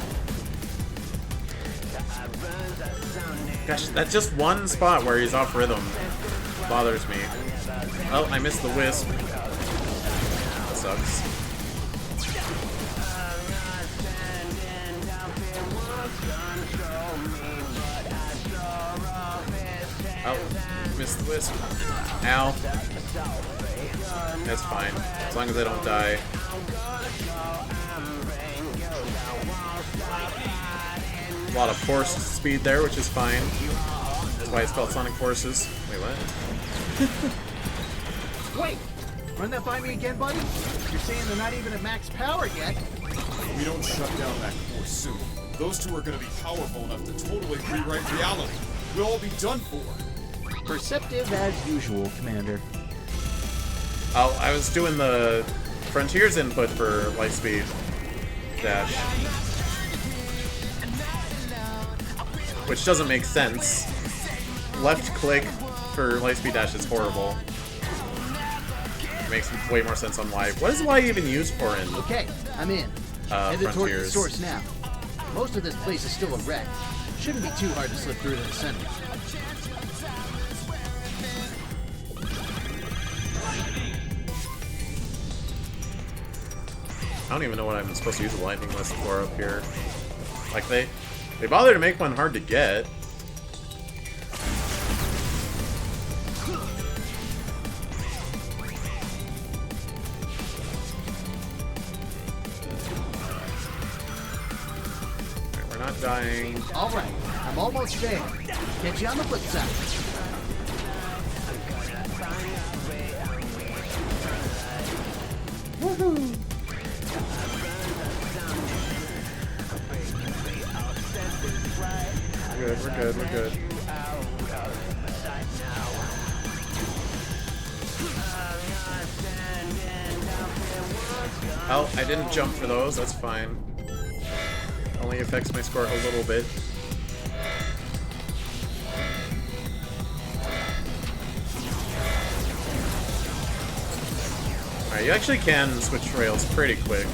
Gosh, that's just one spot where he's off rhythm. Bothers me. Oh, I missed the wisp. That sucks. Oh, missed the wisp. Ow. That's fine. As long as I don't die. A lot of force speed there, which is fine. That's why it's called Sonic Forces. Wait, what? Wait! Run that by me again, buddy? You're saying they're not even at max power yet? If we don't shut down that core soon, those two are going to be powerful enough to totally rewrite reality. We'll all be done for. Perceptive as usual, Commander. Oh, I was doing the Frontiers input for Lightspeed Dash. Which doesn't make sense. Left click for Lightspeed Dash is horrible. It makes way more sense on Y. What is Y even used for in Okay, I'm in. Headed towards the Frontiers? source now. Most of this place is still a wreck. Shouldn't be too hard to slip through to the center. I don't even know what I'm supposed to use the lightning list for up here. Like, they bother to make one hard to get. Okay, we're not dying. All right, I'm almost there. Catch you on the flip side. Woohoo! We're good, we're good. Oh, I didn't jump for those, that's fine. Only affects my score a little bit. Alright, you actually can switch rails pretty quick.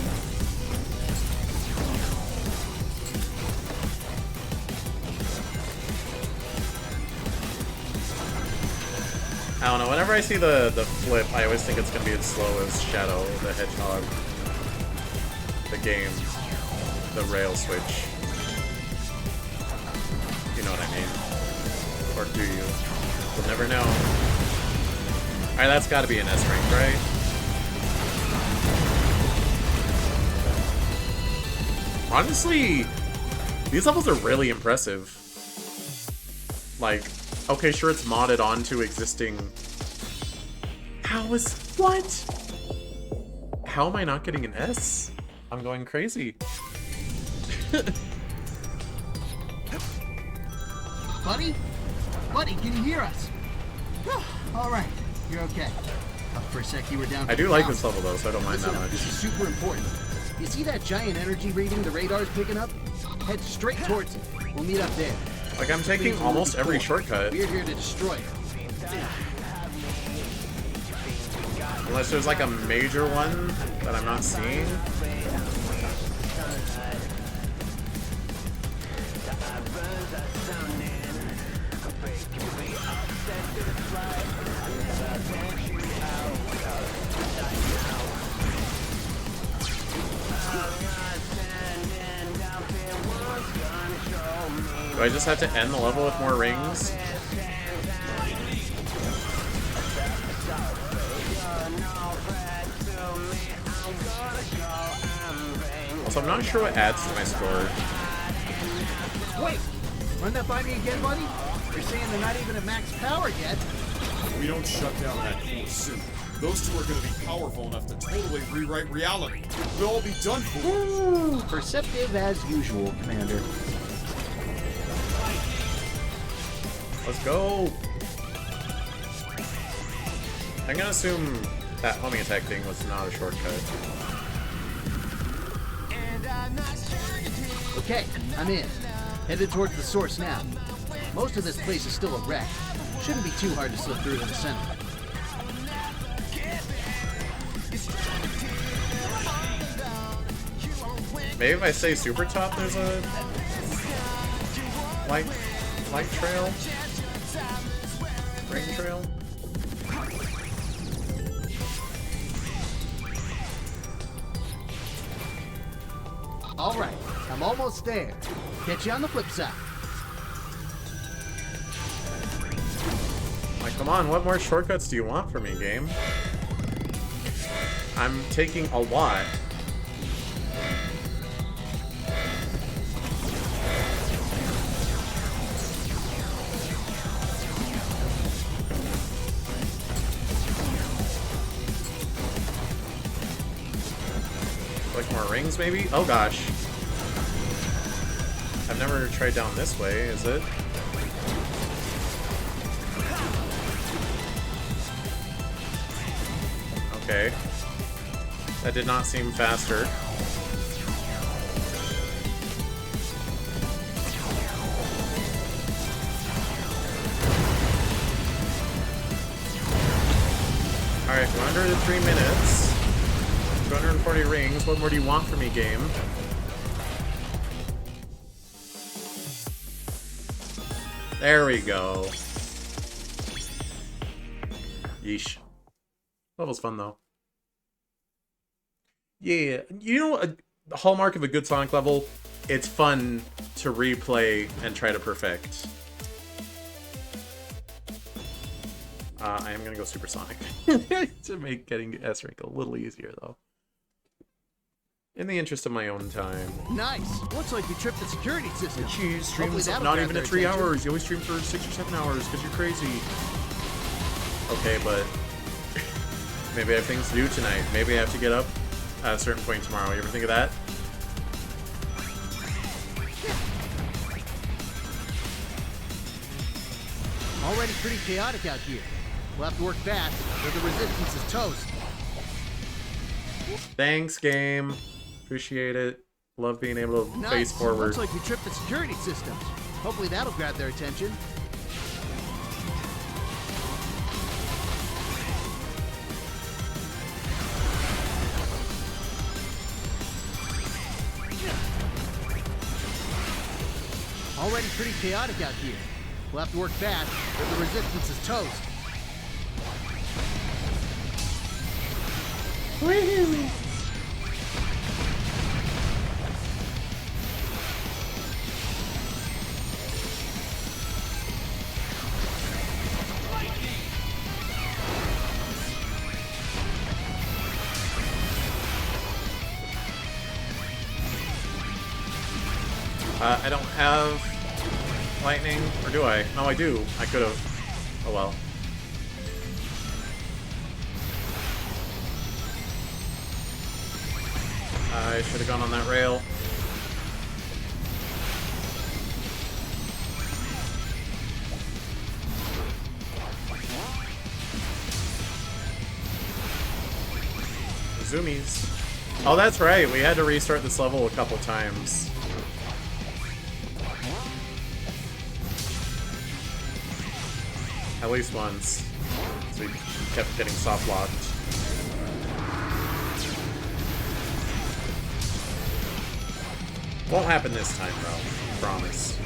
I don't know, whenever I see the flip, I always think it's gonna be as slow as Shadow the Hedgehog. The game. The rail switch. You know what I mean. Or do you? We'll never know. Alright, that's gotta be an S rank, right? Honestly, these levels are really impressive. Like, okay, sure, it's modded onto existing... What? How am I not getting an S? I'm going crazy. Buddy? Buddy, can you hear us? All right, you're okay. For a sec, you were down. I do like this level though, so I don't mind that much. This is super important. You see that giant energy reading the radar's picking up? Head straight towards it. We'll meet up there. Like, I'm taking almost every shortcut. We're here to destroy it. Unless there's like a major one that I'm not seeing. Do I just have to end the level with more rings? Also, I'm not sure what adds to my score. Wait! Run that by me again, buddy? You're saying they're not even at max power yet? If we don't shut down that core soon, Those two are gonna be powerful enough to totally rewrite reality. We'll all be done for. Perceptive as usual, Commander. Let's go. I'm gonna assume that homing attack thing was not a shortcut. Okay, I'm in. Headed towards the source now. Most of this place is still a wreck. Shouldn't be too hard to slip through to the center. Maybe if I say super top, there's a light trail, ring trail. All right, I'm almost there. Catch you on the flip side. Like, come on, what more shortcuts do you want from me, game? I'm taking a lot. Like more rings, maybe? Oh gosh. I've never tried down this way, is it? Okay. That did not seem faster. Alright, we're under the 3 minutes. 240 rings. What more do you want from me, game? There we go. Yeesh. Level's fun, though. Yeah, you know, the hallmark of a good Sonic level, it's fun to replay and try to perfect. I am gonna go Super Sonic to make getting S rank a little easier, though. In the interest of my own time. Nice. Looks like you tripped the security system. Jeez, streams not even at 3 hours. You always stream for 6 or 7 hours because you're crazy. Okay, but maybe I have things to do tonight. Maybe I have to get up at a certain point tomorrow. You ever think of that? Already pretty chaotic out here. We'll have to work fast, or the resistance is toast. Thanks, game. Appreciate it. Love being able to face forward. Looks like we tripped the security systems. Hopefully that'll grab their attention. Already pretty chaotic out here. We'll have to work fast, or the resistance is toast. Woohoo! I don't have lightning, or do I? No, I do. I could have. Oh well. I should have gone on that rail. Zoomies. Oh, that's right. We had to restart this level a couple times. At least once. So we kept getting soft locked. Won't happen this time, though. Promise.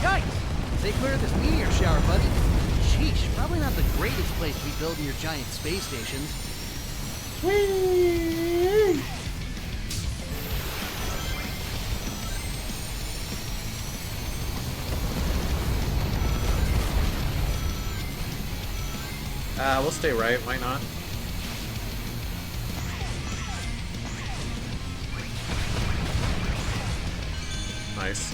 Yikes! Stay clear of this meteor shower, buddy. Sheesh, probably not the greatest place to be building your giant space stations. Whee! We'll stay right, why not? Nice.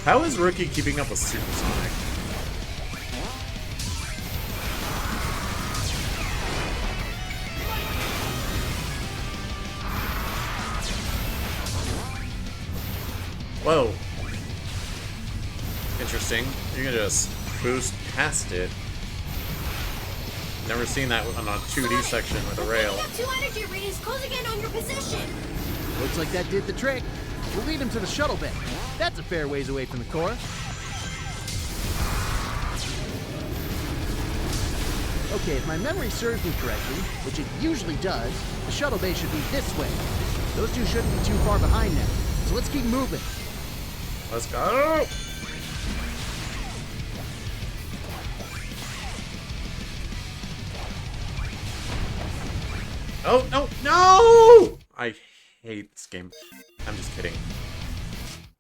How is Rookie keeping up with Supersonic? Whoa. Interesting. You can just boost past it. Never seen that on a 2D section with a rail. You have 2 energy readings closing in on your position. Looks like that did the trick. We'll lead him to the shuttle bay. That's a fair ways away from the core. Okay, if my memory serves me correctly, which it usually does, the shuttle bay should be this way. Those two shouldn't be too far behind now, so let's keep moving. Let's go! Oh, no, no! I hate this game. I'm just kidding.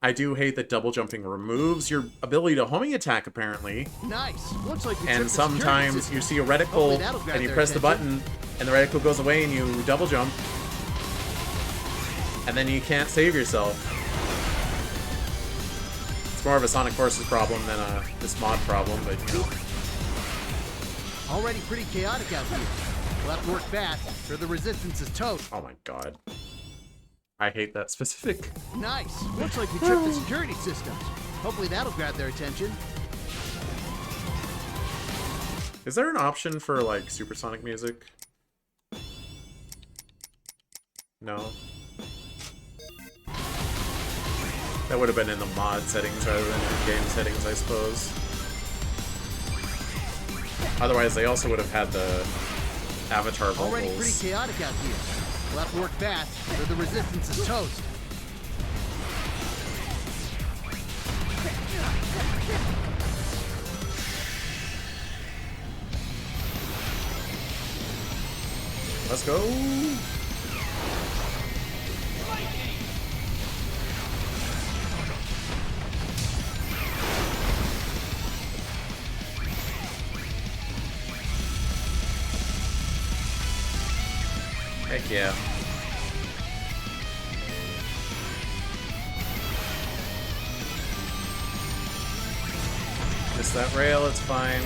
I do hate that double jumping removes your ability to homing attack, apparently. Nice. Looks like we and sometimes you see a reticle and you press the button and the reticle goes away and you double jump. And then you can't save yourself. It's more of a Sonic Forces problem than this mod problem, but you know. Already pretty chaotic out here. We'll have to work fast, or the resistance is toast. Oh my god. I hate that specific. Nice. Looks like we tripped the security systems. Hopefully that'll grab their attention. Is there an option for, like, supersonic music? No. That would have been in the mod settings rather than in-game settings, I suppose. Otherwise, they also would have had the avatar vocals. Already pretty chaotic out here. We'll have to work fast, or the resistance is toast. Let's go! Heck yeah. Just that rail, it's fine.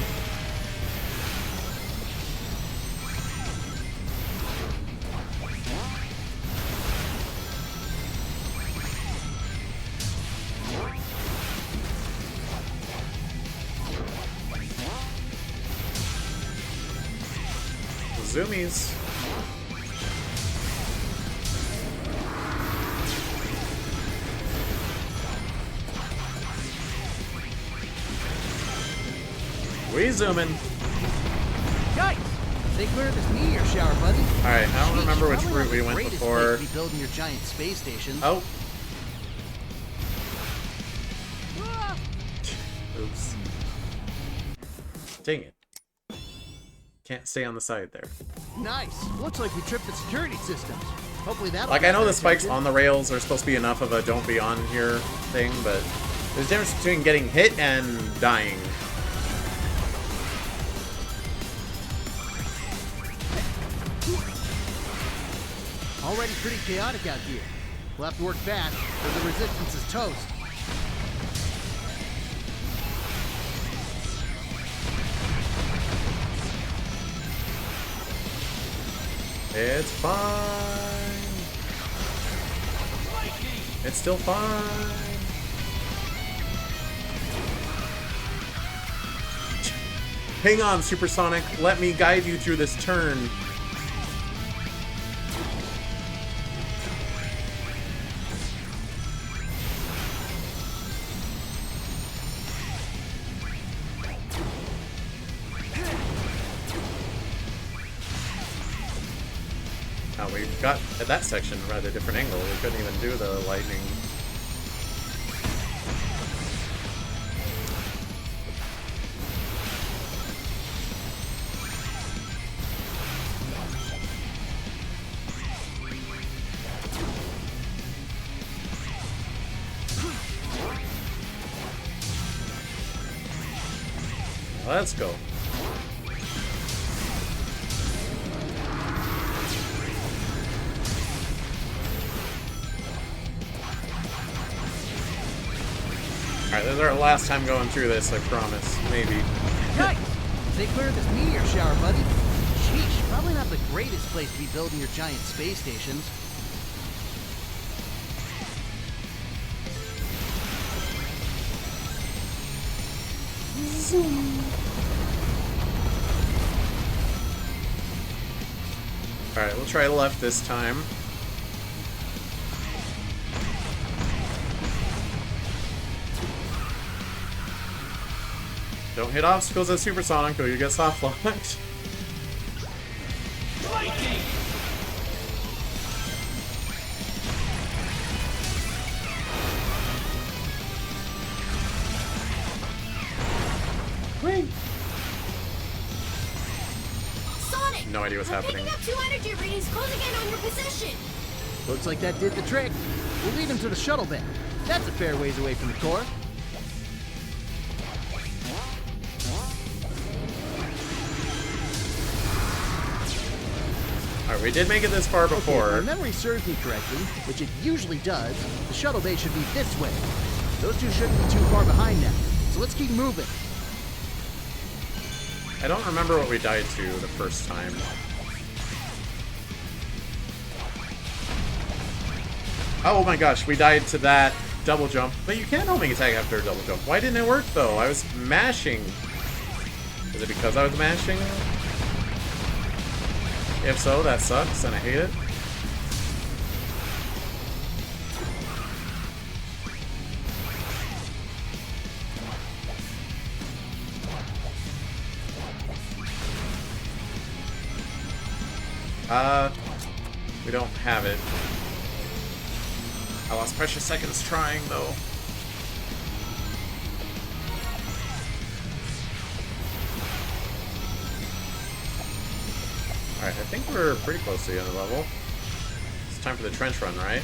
Zoomies. We zooming. Yikes! They cleared this meteor shower, buddy. Alright, I don't remember which route we went before. Be building your giant space station. Oh. Oops. Dang it. Can't stay on the side there. Nice. Looks like we tripped the security systems. Hopefully that'll Like, I know the spikes on the rails are supposed to be enough of a don't be on here thing, but there's a difference between getting hit and dying. Already pretty chaotic out here. We'll have to work fast, or the resistance is toast. It's fine. It's still fine. Hang on, Supersonic. Let me guide you through this turn. We got at that section at a different angle. We couldn't even do the lightning. Let's go. Alright, this is our last time going through this, I promise. Maybe. Yikes! They cleared this meteor shower, buddy. Sheesh, probably not the greatest place to be building your giant space stations. Zoom. Alright, we'll try left this time. Don't hit obstacles at supersonic or you get soft locked. Sonic! No idea what's happening. Picking up 2 energy readings closing in on your position. Looks like that did the trick. We'll lead him to the shuttle bay. That's a fair ways away from the core. Alright, we did make it this far before. Okay, if my memory serves me correctly, which it usually does, the shuttle bay should be this way. Those two shouldn't be too far behind now, so let's keep moving. I don't remember what we died to the first time. Oh my gosh, we died to that double jump. But you can homing attack after a double jump. Why didn't it work though? I was mashing. Is it because I was mashing? If so, that sucks and I hate it. We don't have it. I lost precious seconds trying, though. Alright, I think we're pretty close to the end of the level. It's time for the trench run, right?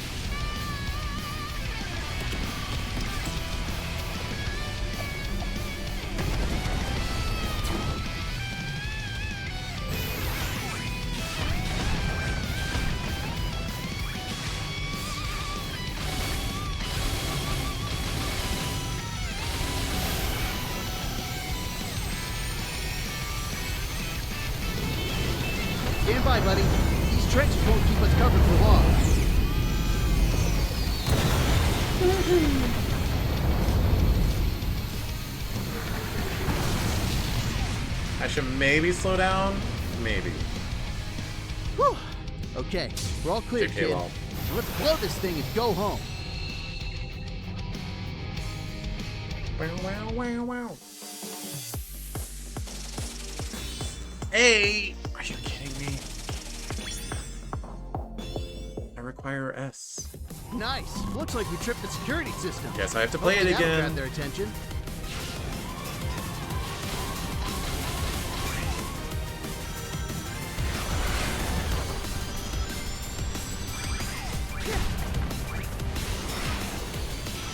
Stand by, buddy. These trenches won't keep us covered for long. I should maybe slow down? Maybe. Whew. Okay, we're all clear, Okay, kid. well. So let's blow this thing and go home. Wow, wow, wow, wow. Hey! Are you kidding me? I require S. Nice. Looks like we tripped the security system. Guess I have to play it Hopefully that'll again. grab their attention.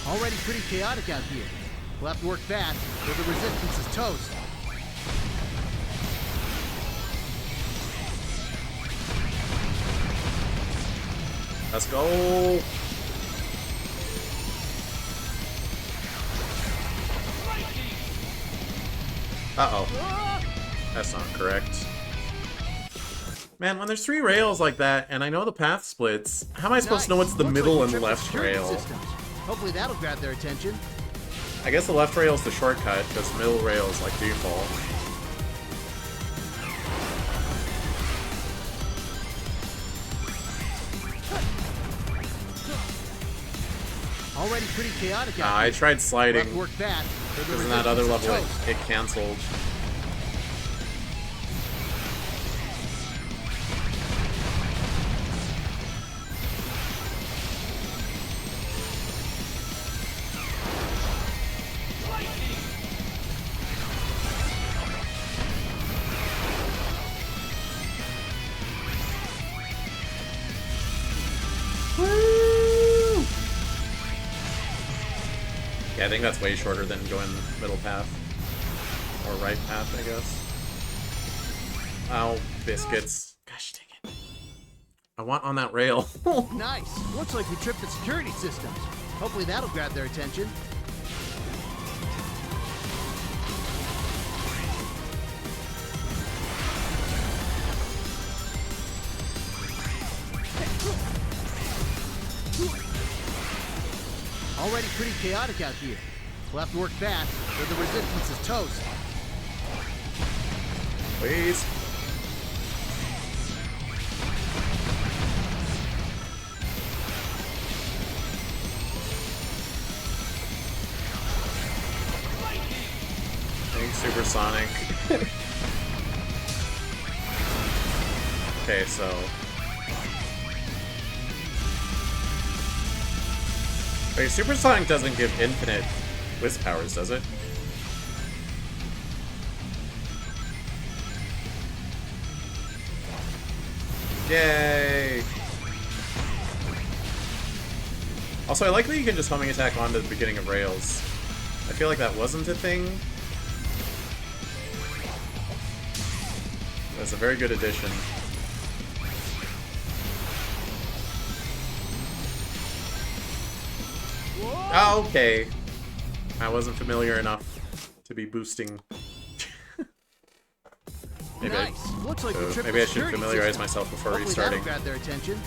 Already pretty chaotic out here. We'll have to work fast, or the resistance is toast. Let's go! Uh-oh. That's not correct. Man, when there's 3 rails like that, and I know the path splits, how am I supposed to know what's the Looks middle like we and tripped the left security rail? systems. Hopefully that'll grab their attention. I guess the left rail is the shortcut, because middle rail is like default. Already pretty chaotic out I here. tried sliding. We'll have to work fast, or the Because in that other resistance is level, toast. it canceled. Yeah, I think that's way shorter than going middle path. Or right path, I guess. Oh, biscuits. Gosh dang it. I want on that rail. Nice. Looks like we tripped the security systems. Hopefully that'll grab their attention. Already pretty chaotic out here. We'll have to work fast, or the resistance is toast. Please. Thanks, Supersonic. Okay, so... Wait, Supersonic doesn't give infinite whiz powers, does it? Yay! Also, I like that you can just homing attack onto the beginning of rails. I feel like that wasn't a thing. That's a very good addition. Oh, okay. I wasn't familiar enough to be boosting. Maybe Nice. Looks like we maybe I should familiarize myself before restarting. Grab their attention.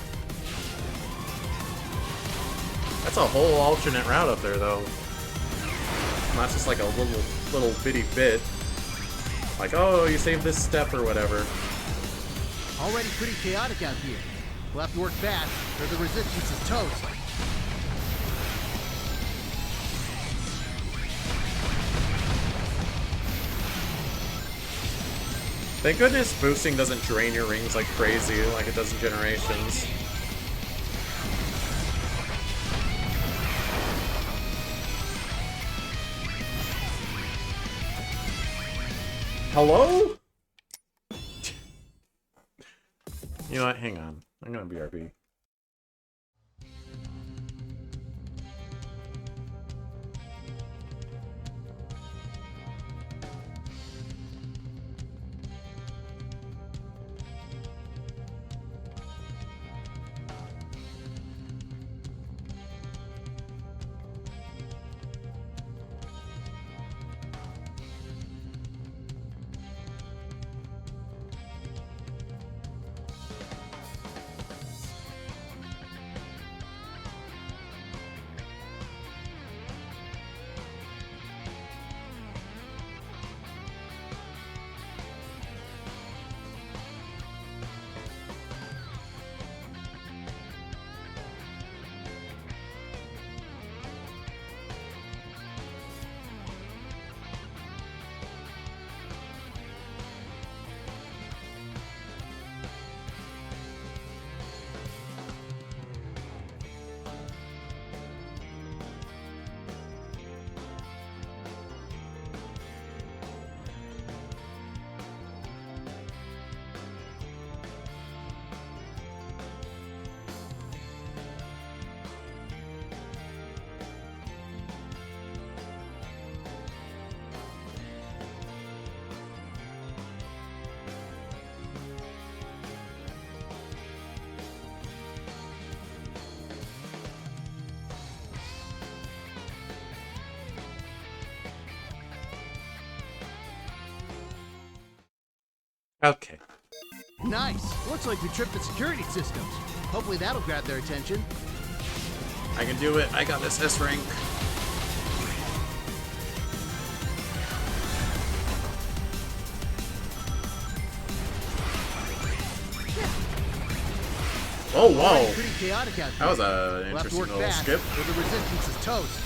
That's a whole alternate route up there, though. Not just like a little bitty bit. Like, oh, you saved this step or whatever. Already pretty chaotic out here. We'll have to work fast, or the resistance is toast. Thank goodness boosting doesn't drain your rings like crazy, like it does in Generations. Hello? You know what? Hang on. I'm gonna BRB. Okay. Nice. Looks like we tripped the security systems. Hopefully that'll grab their attention. I can do it. I got this S rank. Oh, whoa. Pretty chaotic out That was there. an We'll have to interesting work little fast, skip. or the resistance is toast.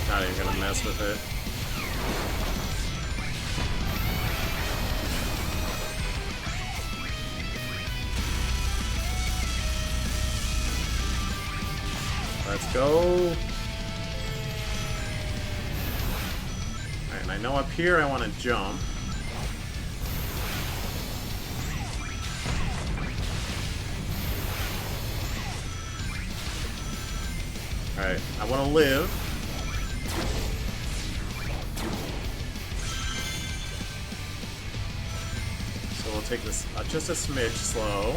Not even gonna mess with it. Let's go. Alright, and I know up here I want to jump. Alright, I want to live. So we'll take this just a smidge slow.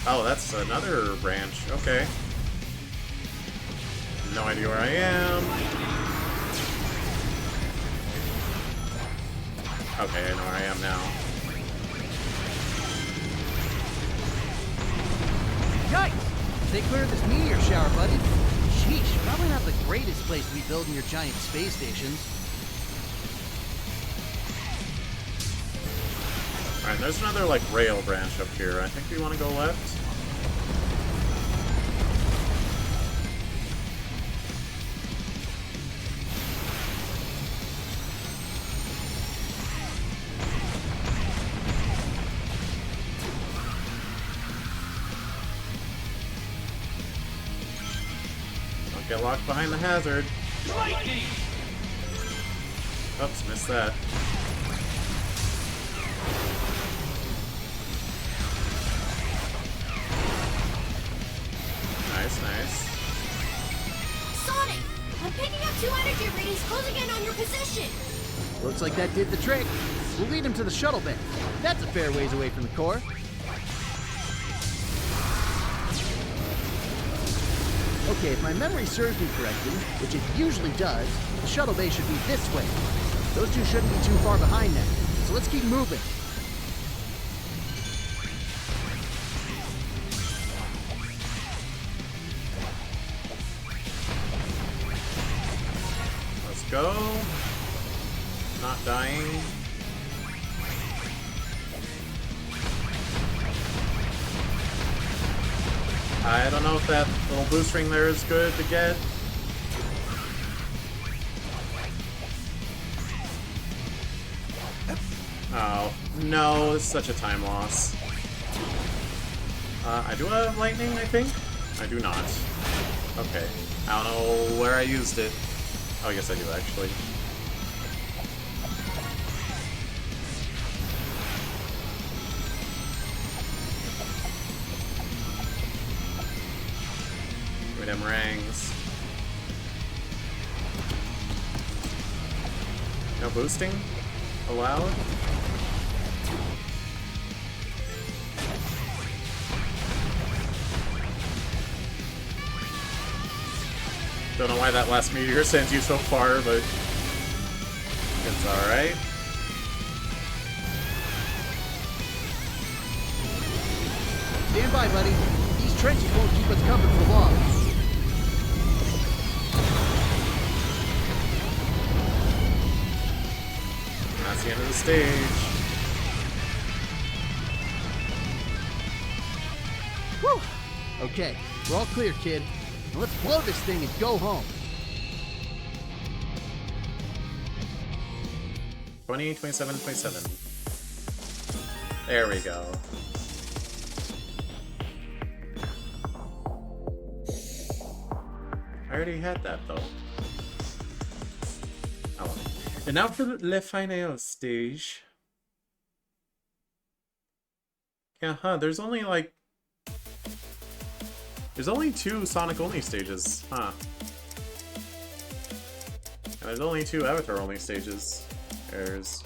Oh, that's another branch. Okay. No idea where I am. Okay, I know where I am now. Yikes! Stay clear of this meteor shower, buddy. Sheesh, probably not the greatest place to be building your giant space stations. Alright, there's another, like, rail branch up here. I think we want to go left. Don't get locked behind the hazard. Lightning! Oops, missed that. Nice, nice. Sonic, I'm picking up 2 energy readings closing in on your position. Looks like that did the trick. We'll lead him to the shuttle bay. That's a fair ways away from the core. Okay, if my memory serves me correctly, which it usually does, the shuttle bay should be this way. Those two shouldn't be too far behind now, so let's keep moving. Let's go. Not dying. I don't know if that little boost ring there is good to get. Oh, no, this is such a time loss. I do have lightning, I think? I do not. Okay. I don't know where I used it. Oh, yes I do, actually. Give me them rings. No boosting allowed? Don't know why that last meteor sends you so far, but it's alright. Stand by, buddy. These trenches won't keep us covered for long. That's the end of the stage. Whew! Okay, we're all clear, kid. Now let's blow this thing and go home. 20, 27, 27. There we go. I already had that though. Oh well. And now for the Le Final stage. Yeah, there's only like... There's only 2 Sonic-only stages, huh? And there's only 2 Avatar-only stages. There's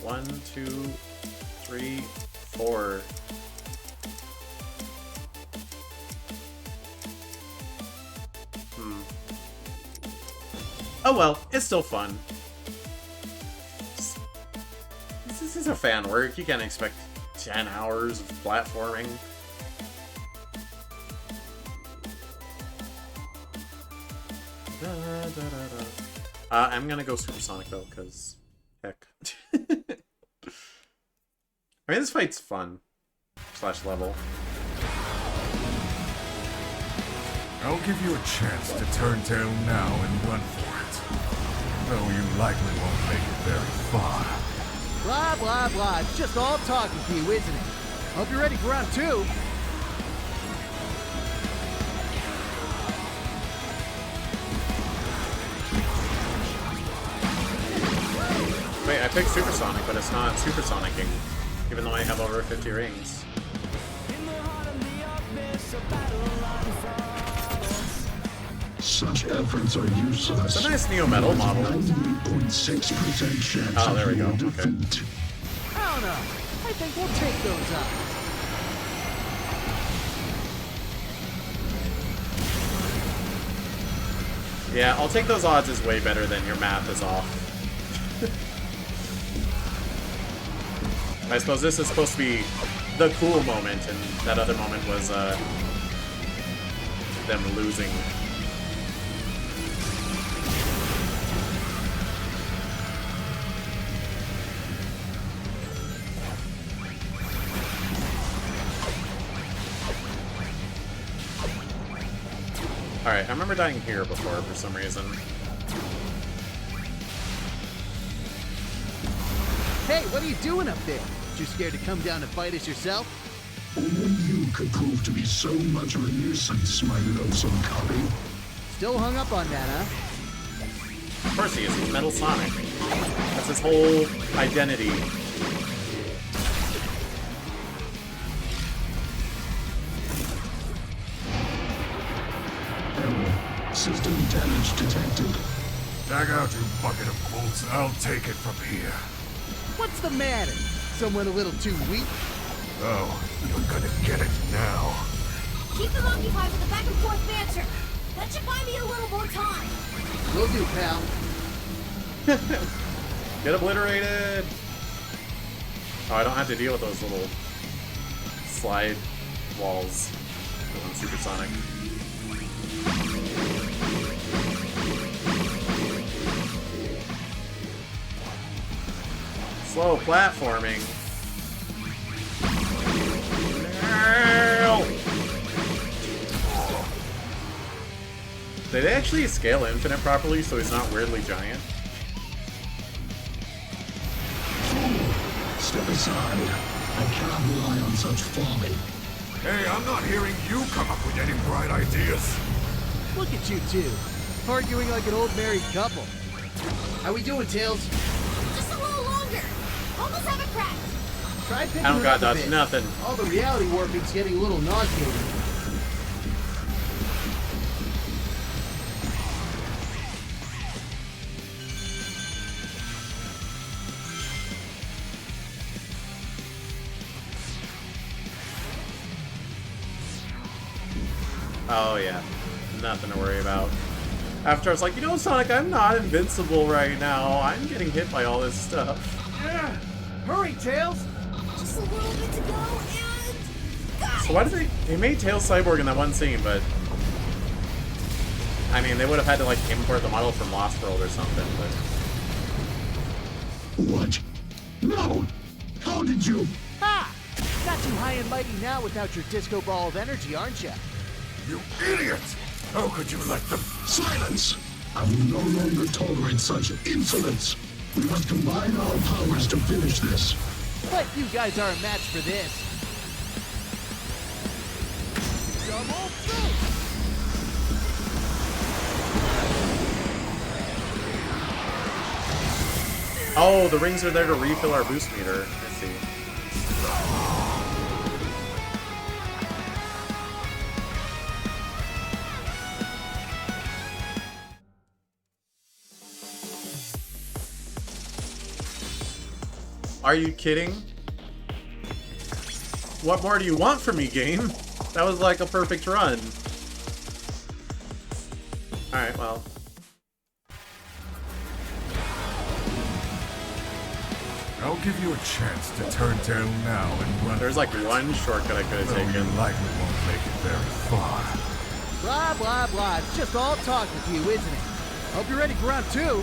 1, 2, 3, 4. Oh well, it's still fun. This is a fan work. You can't expect 10 hours of platforming. I'm gonna go Supersonic though, because heck. I mean, this fight's fun. / level. I'll give you a chance to turn tail now and run for it. Though you likely won't make it very far. Blah, blah, blah. It's just all talking to you, isn't it? Hope you're ready for round 2. Wait, I picked Supersonic, but it's not Supersonicing, even though I have over 50 rings. Such efforts are useless. It's a nice Neo Metal model. 98.6% chance oh, there we go. of Okay. defeat. I don't know. I think we'll take those odds. Yeah, I'll take those odds as way better than your math is off. I suppose this is supposed to be the cool moment, and that other moment was them losing. Alright, I remember dying here before for some reason. Hey, what are you doing up there? Too scared to come down and fight us yourself? Only you could prove to be so much of a nuisance, my lonesome copy. Still hung up on that, huh? Of course he is. He's Metal Sonic. That's his whole identity. System damage detected. Tag out, you bucket of bolts, and I'll take it from here. What's the matter? Someone a little too weak? Oh, you're gonna get it now. Keep them occupied with the back and forth banter. That should buy me a little more time. Will do, pal. Get obliterated! Oh, I don't have to deal with those little slide walls on Supersonic. Slow platforming. No! Did they actually scale Infinite properly so he's not weirdly giant? Step aside. I cannot rely on such folly. Hey, I'm not hearing you come up with any bright ideas. Look at you two, arguing like an old married couple. How we doing, Tails? Just a little longer. Almost have it cracked. Try picking I don't her got up a bit. nothing. All the reality warping's getting a little nauseating. Oh yeah, nothing to worry about. After I was like, you know, Sonic, I'm not invincible right now. I'm getting hit by all this stuff. Yeah, hurry, Tails! Just a little bit to go, and... So why did they made Tails Cyborg in that one scene, but... I mean, they would have had to, like, import the model from Lost World or something, but... What? No! How did you... Ha! Not too high and mighty now without your disco ball of energy, aren't you? You idiot! How could you let them... Silence! I will no longer tolerate such insolence. We must combine our powers to finish this. But you guys are a match for this. Double through! Oh, the rings are there to refill our boost meter. I see. Are you kidding? What more do you want from me, game? That was like a perfect run. Alright, well. I'll give you a chance to turn tail now and run. There's like one shortcut I could have taken. You likely won't make it very far. Blah, blah, blah. It's just all talk with you, isn't it? Hope you're ready for round two.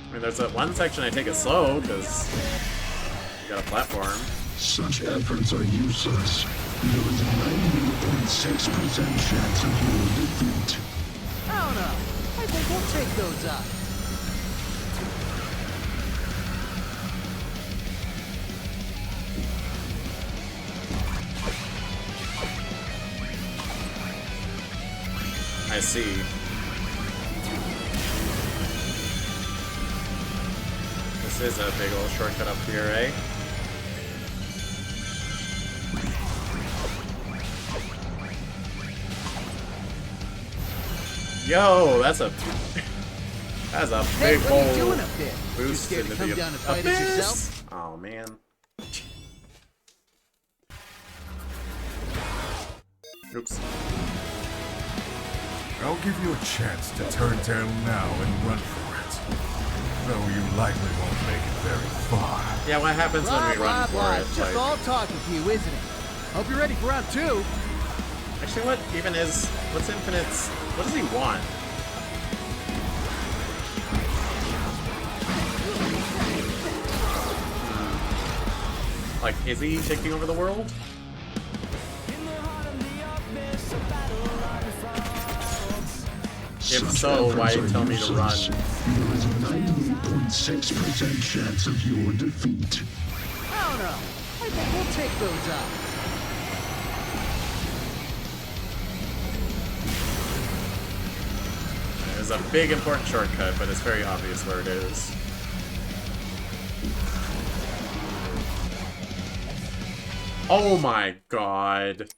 I mean, there's that one section I take it slow, because you got a platform. Such efforts are useless. There is a 98.6% chance of your defeat. I don't know. I think we'll take those up. I see. This is a big old shortcut up here, eh? Yo, that's a That's a Hey, big what are you hole. doing up there? You Boost scared to into come the down and fight us abyss. yourself? Oh man. Oops. I'll give you a chance to turn tail now and run for it. Though you likely won't make it very far. Yeah, what happens Blah, when we blah, run blah. for it? It's just all talk with you, isn't it? Hope you're ready for round 2. Actually, what even is... What's Infinite's... What does he want? Like, is he taking over the world? If so, why tell me to run? There is a 98.6% chance of your defeat. I don't know. I think we'll take those out. There's a big important shortcut, but it's very obvious where it is. Oh my god.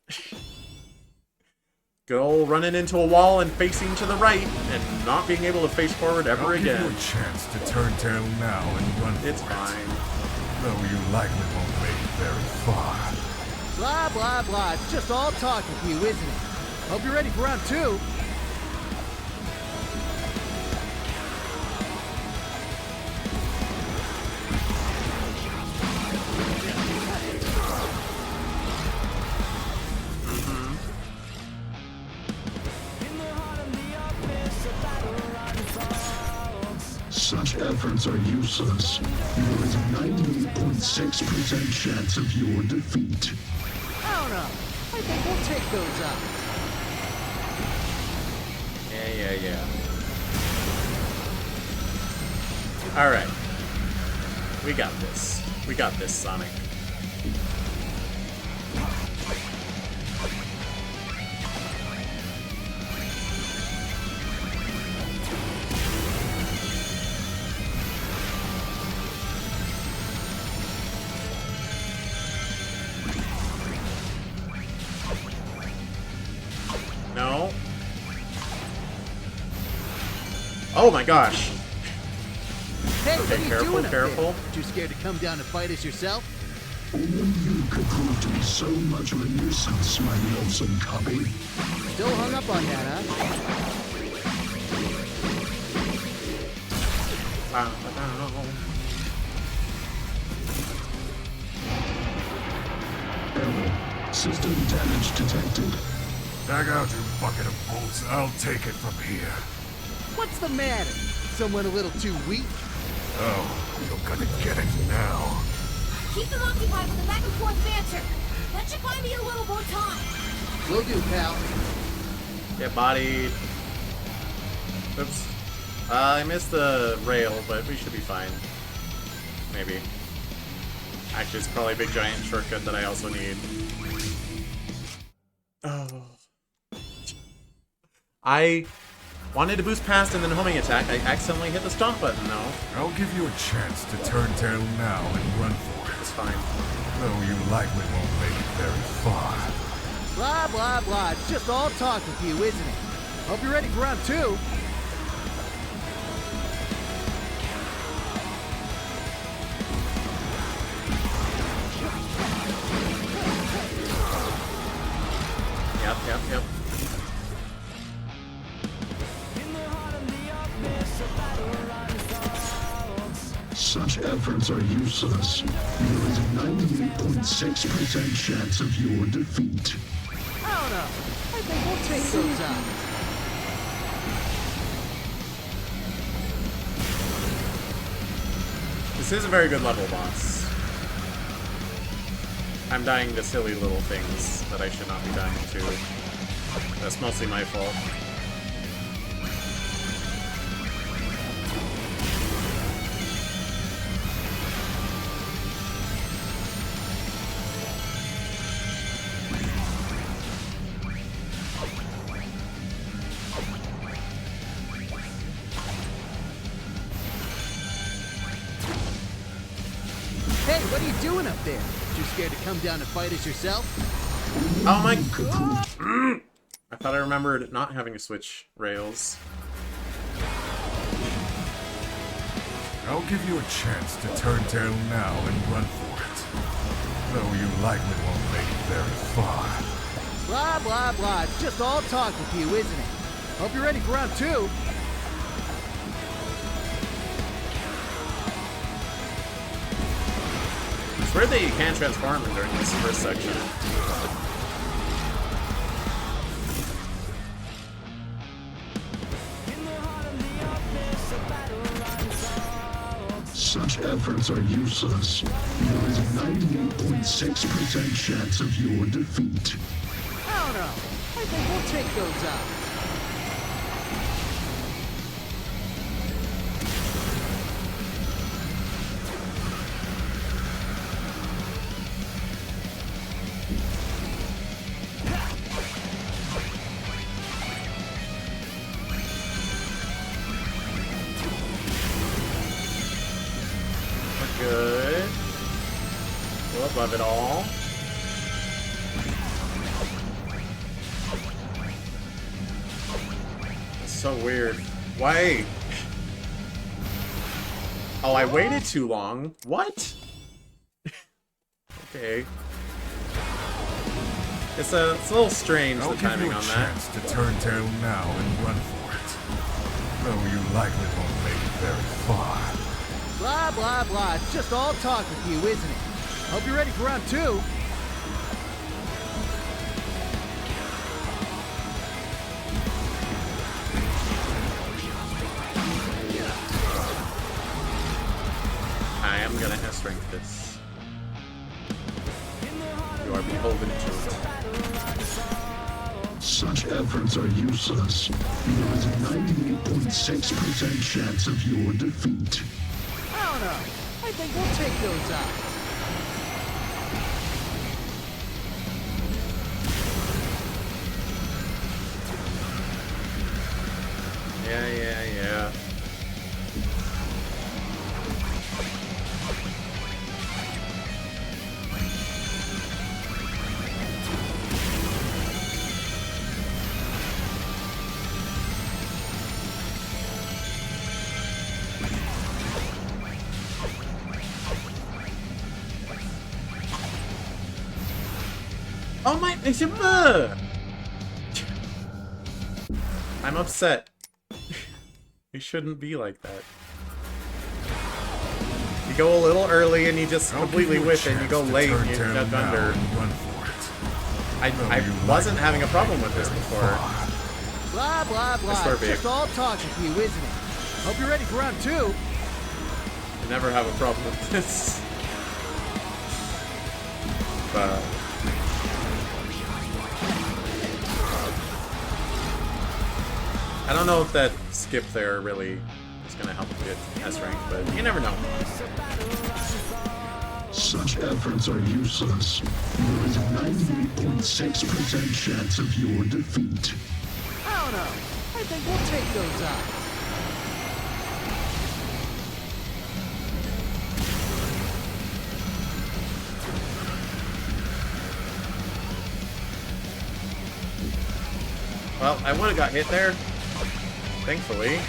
Good old running into a wall and facing to the right and not being able to face forward ever again. I'll give you a chance to turn tail now and run for it. It's fine. Though you likely won't make it very far. Blah, blah, blah. It's just all talk with you, isn't it? Hope you're ready for round 2. Such efforts are useless. There is a 98.6% chance of your defeat. I don't know. I think we'll take those out. Yeah. Alright. We got this. We got this, Sonic. No. Oh my gosh. Hey, Okay, what are you careful, doing up careful. there? Too scared to come down and fight us yourself? Only you could prove to be so much of a nuisance, my lonesome copy. Still hung up on that, huh? Error. System damage detected. Tag out your bucket of bolts. I'll take it from here. What's the matter? Someone a little too weak? Oh, you're gonna get it now. Keep them occupied with the back and forth banter. That should buy me a little more time. Will do, pal. Get bodied. Oops. I missed the rail, but we should be fine. Maybe. Actually, it's probably a big giant shortcut that I also need. Oh. I wanted to boost past and then homing attack. I accidentally hit the stop button, though. I'll give you a chance to turn tail now and run for it. It's fine. Though you likely won't make it very far. Blah, blah, blah. It's just all talk with you, isn't it? Hope you're ready for round 2. Yep. Such efforts are useless. There is a 98.6% chance of your defeat. I don't know. I think we'll take those out. This is a very good level, boss. I'm dying to silly little things that I should not be dying to. That's mostly my fault. Hey, what are you doing up there? Too scared to come down and fight us yourself? Oh my god! I thought I remembered not having to switch rails. I'll give you a chance to turn tail now and run for it. Though you likely won't make it very far. Blah, blah, blah. It's just all talk with you, isn't it? Hope you're ready for round 2. It's weird that you can't transform during this first section. Such efforts are useless. There is a 98.6% chance of your defeat. I don't know. I think we'll take those out. Good. Well above it all. It's so weird. Why? Oh, I waited too long. What? Okay. It's a little strange, the timing on that. I'll give you a chance to turn tail now and run for it. Though you likely won't make it very far. Blah, blah, blah. It's just all talk with you, isn't it? Hope you're ready for round 2. I am gonna have strength this. You are beholden to it. Such efforts are useless. There is a 98.6% chance of your defeat. I don't know. I think we'll take those out. Yeah. Oh my! I'm upset. You shouldn't be like that. You go a little early and you just completely whiff it, and you go late and you duck under. I wasn't having a problem with this before. Blah, blah, blah. It's just all talk with you, isn't it? Hope you're ready for round 2. I never have a problem with this. But I don't know if that skip there really is going to help get S rank, but you never know. Such efforts are useless. There is a 98.6% chance of your defeat. I don't know. I think we'll take those out. Well, I would have got hit there. Thankfully.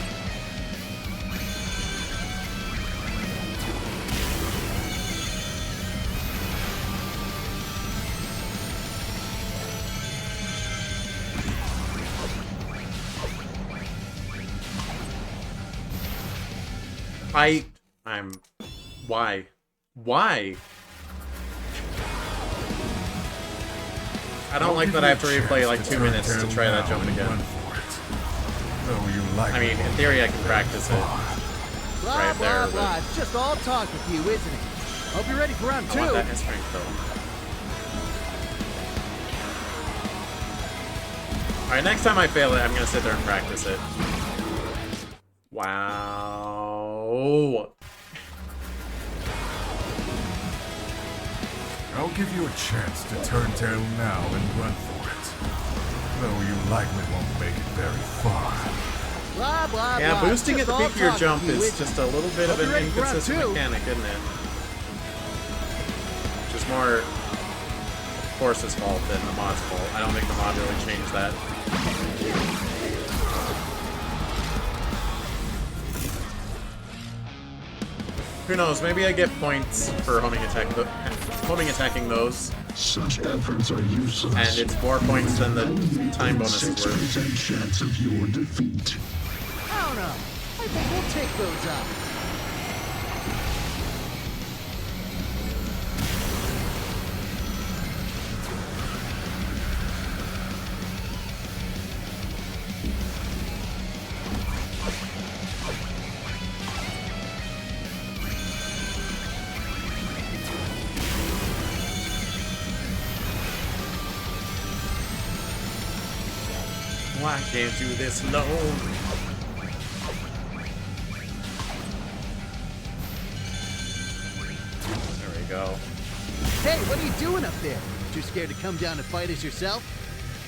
Why? Why? I don't like that I have to replay like 2 minutes to try that jump again. I mean, in theory I can practice it right there, blah, blah. It's just all talk with you, isn't it? Hope you're ready for round 2. I want that S rank though. Alright, next time I fail it, I'm gonna sit there and practice it. Wow. I'll give you a chance to turn tail now and run for it. Though you likely won't make it very far. Blah, blah, yeah, blah. boosting at the peak of your jump is just a little bit of an inconsistent mechanic, isn't it? Which is more Force's fault than the mod's fault. I don't think the mod really changed that. Who knows? Maybe I get points for homing attacking those. Such efforts are useless. And it's more points than the time bonus is worth. 6% chance of your defeat. I don't know. I think we'll take those out. I can't do this alone. There we go. Hey, what are you doing up there? Too scared to come down and fight us yourself?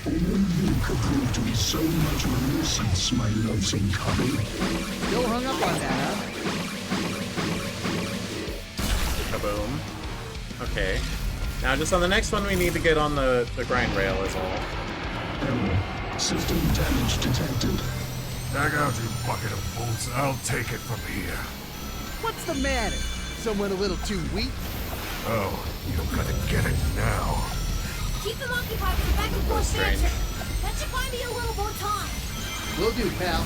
Only you could prove to be so much of a nuisance, my lonesome cubby. Still hung up on that, huh? Kaboom. Okay. Now just on the next one we need to get on the grind rail is all. System damage detected. Tag out, you bucket of bolts. I'll take it from here. What's the matter? Someone a little too weak? Oh, you're gonna get it now. Keep them occupied with the back and forth banter. That should buy me a little more time. Will do, pal.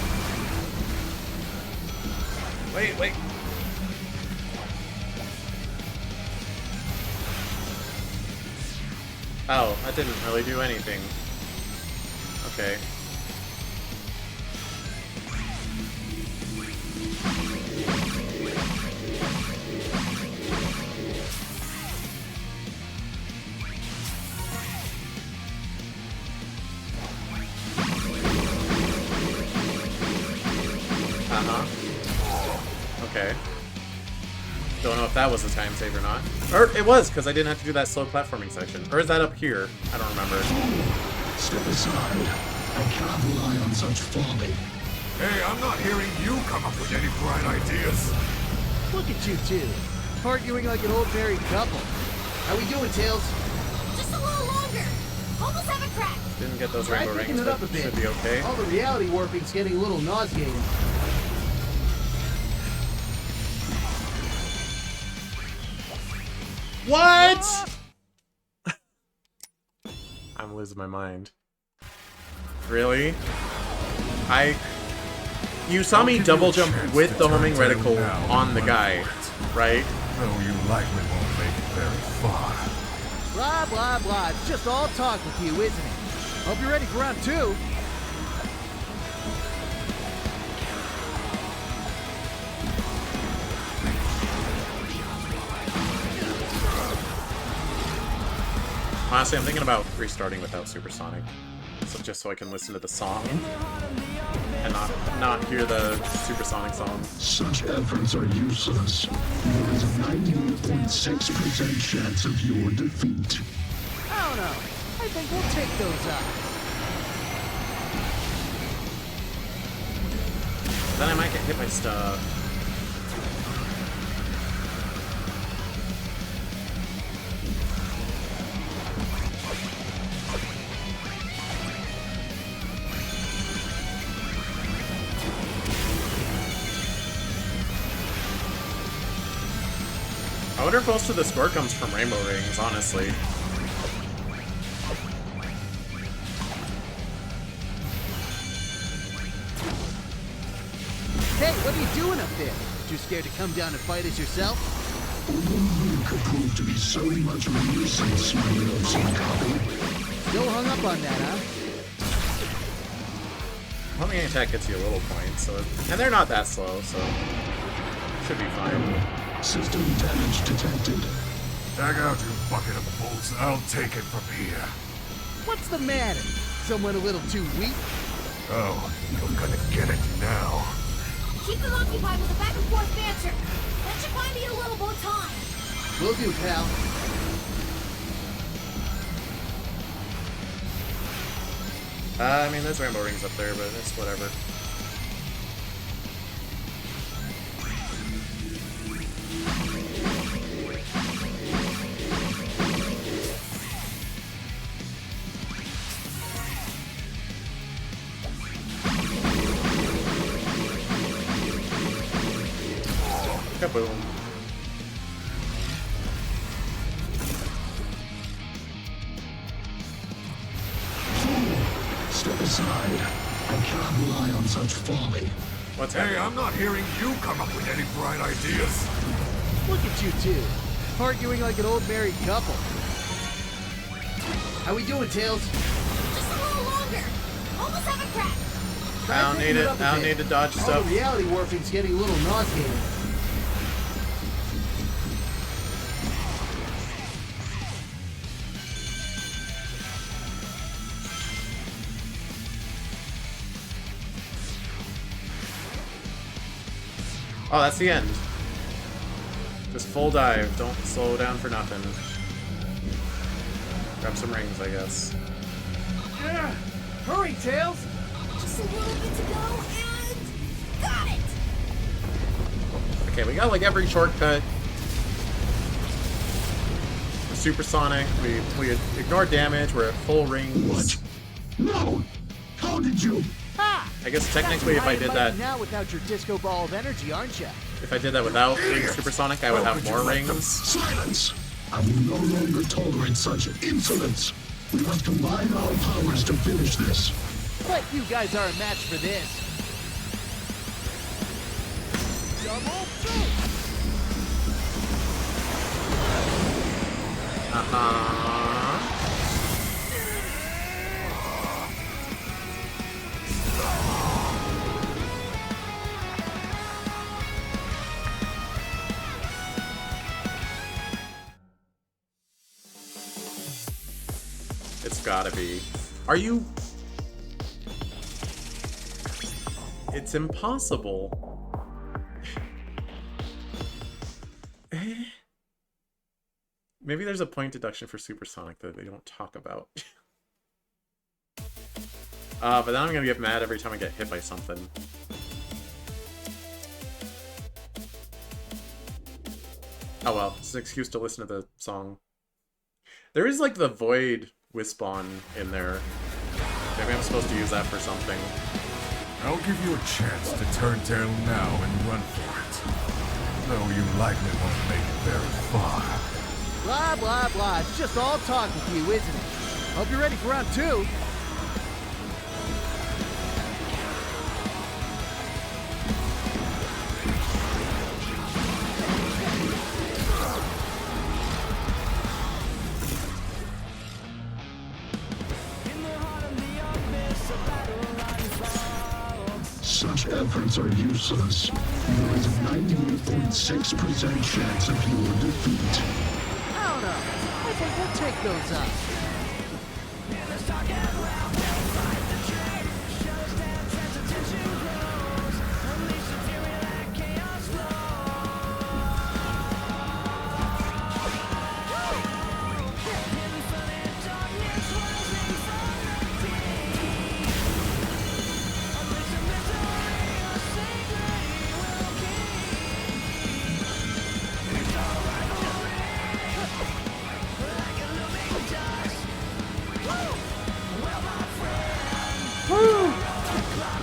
Wait. Oh, that didn't really do anything. Okay. Okay. Don't know if that was a time save or not. Or it was, because I didn't have to do that slow platforming section. Or is that up here? I don't remember. Step aside. I cannot rely on such folly. Hey, I'm not hearing you come up with any bright ideas. Look at you two, arguing like an old married couple. How we doing, Tails? Just a little longer. Almost have it cracked. Didn't get those rainbow rings, it but up a bit. should be okay. All the reality warping's getting a little nauseating. What? I'm losing my mind. Really? You saw me double jump with the homing reticle on the guy, right? Though you likely won't make it very far. Blah, blah, blah. It's just all talk with you, isn't it? Hope you're ready for round 2. Honestly, I'm thinking about restarting without Supersonic. So just so I can listen to the song and not hear the Supersonic song. Such efforts are useless. There is a 98.6% chance of your defeat. I don't know. I think we'll take those out. Then I might get hit by stuff. I wonder if most of the score comes from rainbow rings, honestly. Hey, what are you doing up there? Too scared to come down and fight us yourself? Only you could prove to be so much of a nuisance, my lonesome copy. Still hung up on that, huh? Homing attack gets you a little point, so and they're not that slow, so should be fine. System damage detected. Tag out, you bucket of bolts. I'll take it from here. What's the matter? Someone a little too weak? Oh, you're gonna get it now. Keep them occupied with the back and forth banter. That should buy me a little more time. Will do, pal. I mean, there's rainbow rings up there, but it's whatever. Kaboom. aside. I cannot rely on such folly. What's Hey, happening? I'm not hearing you come up with any bright ideas. Look at you two, arguing like an old married couple. How we doing, Tails? Just a little longer. Almost have a crack. I don't need it. I don't need to dodge All stuff. the reality warping's getting a little nauseating. Oh, that's the end. Just full dive. Don't slow down for nothing. Grab some rings, I guess. Yeah. Hurry, Tails! Just a little bit to go and got it. Okay, we got like every shortcut. We're supersonic. We ignore damage. We're at full rings. What? No! How did you? Ha! I guess technically, if I did that, now without your disco ball of energy, aren't you? if I did that without being supersonic, I would have more rings. Silence! I will no longer tolerate such insolence. We must combine our powers to finish this. But you guys are a match for this. Double boost! It's gotta be. Are you? It's impossible. Maybe there's a point deduction for supersonic that they don't talk about. But then I'm gonna get mad every time I get hit by something. Oh well, it's an excuse to listen to the song. There is like the void Wispawn in there. Maybe I'm supposed to use that for something. I'll give you a chance to turn tail now and run for it. Though you likely won't make it very far. Blah, blah, blah. It's just all talk with you, isn't it? Hope you're ready for round 2. Such efforts are useless. There is a 98.6% chance of your defeat. I don't know. I think we'll take those up.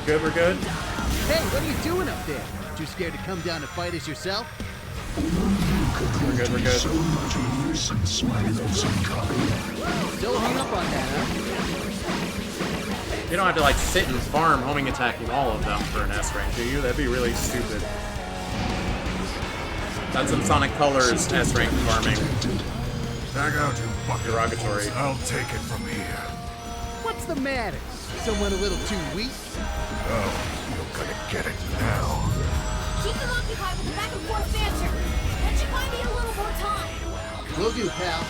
We're good? Hey, what are you doing up there? Too scared to come down to fight us yourself? We're good, we're good. So much nuisance, my lonesome copy. Still hung up on that, huh? You don't have to like sit and farm homing attacking all of them for an S rank, do you? That'd be really stupid. That's in Sonic Colors S rank farming. Tag out, you bucket. Derogatory. I'll take it from here. What's the matter? Someone a little too weak? Oh, you're gonna get it now. Keep them occupied with the back and forth banter. That should buy me a little more time. Will do, pal.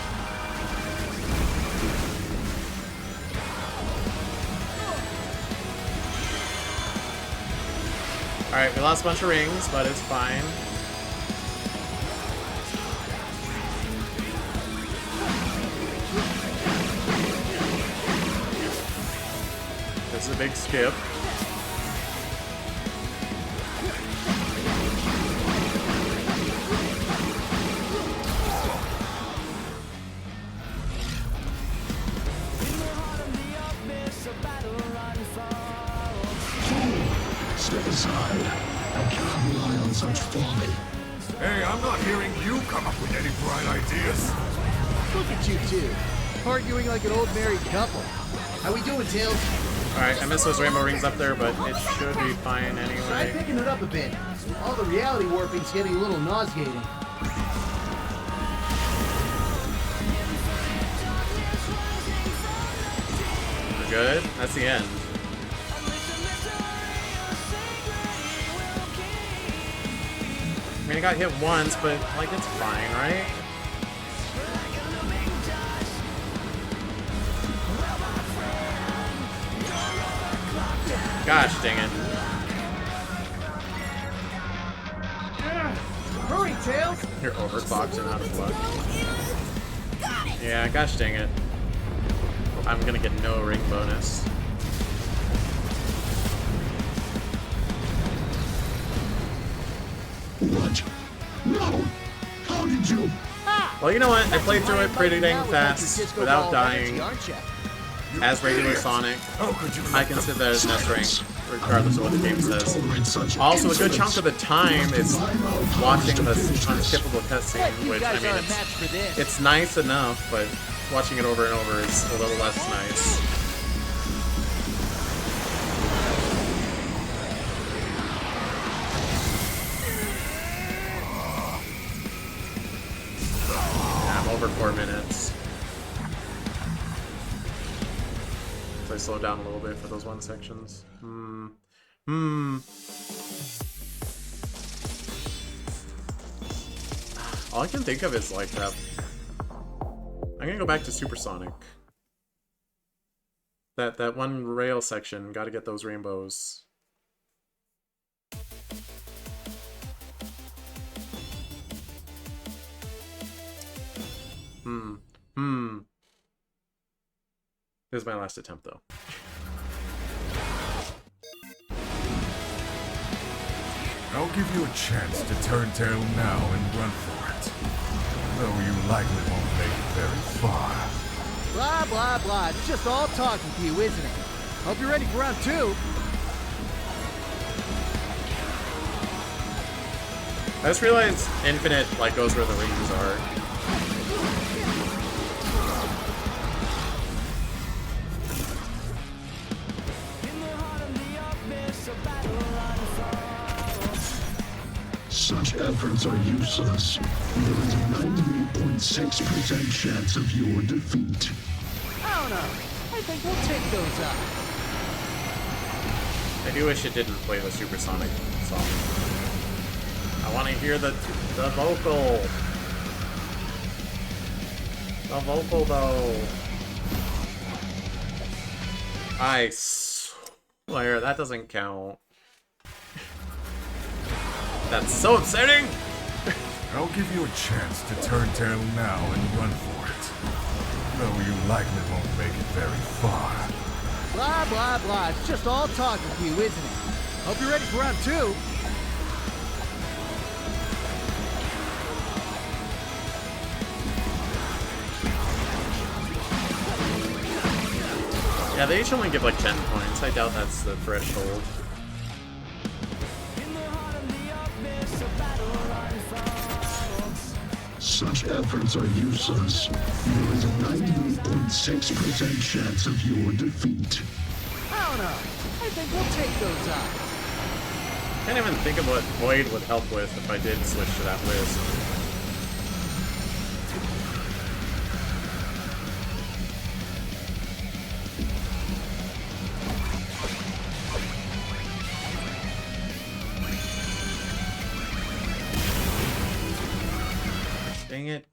Alright, we lost a bunch of rings, but it's fine. This is a big skip. Step aside. I cannot rely on such folly. Hey, I'm not hearing you come up with any bright ideas. Look at you two, arguing like an old married couple. How we doing, Tails? Alright, I missed those rainbow rings up there, but it should be fine Try anyway. picking it up a bit. All the reality warping's getting a little nauseating. We're good? That's the end. I mean, I got hit once, but, like, it's fine, right? Gosh dang it. Hurry, Tails! You're overclocked and out of luck. Yeah, gosh dang it. I'm gonna get no ring bonus. What? No! How did you? Well, you know what? I played through it pretty dang fast without dying. As regular Sonic, I consider that as an S rank, regardless of what the game says. Also, a good chunk of the time is watching the unskippable cutscene, which, I mean, it's nice enough, but watching it over and over is a little less nice. Yeah, I'm over 4 minutes. So I slowed down a little bit for those one sections. All I can think of is like that. I'm gonna go back to Supersonic. That one rail section. Got to get those rainbows. This is my last attempt, though. I'll give you a chance to turn tail now and run for it. Though you likely won't make it very far. Blah, blah, blah. It's just all talking to you, isn't it? Hope you're ready for round 2. I just realized Infinite, like, goes where the rings are. Such efforts are useless. There is a 98.6% chance of your defeat. I don't know. I think we'll take those up. I do wish it didn't play the Supersonic song. I want to hear the vocal. The vocal, though. I swear, that doesn't count. That's so upsetting! I'll give you a chance to turn tail now and run for it. Though you likely won't make it very far. Blah, blah, blah. It's just all talking to you, isn't it? Hope you're ready for round 2. Yeah, they each only give like 10 points. I doubt that's the threshold. Such efforts are useless. There is a 98.6% chance of your defeat. I don't know. I think we'll take those up. Can't even think of what Void would help with if I did switch to that list. Dang it.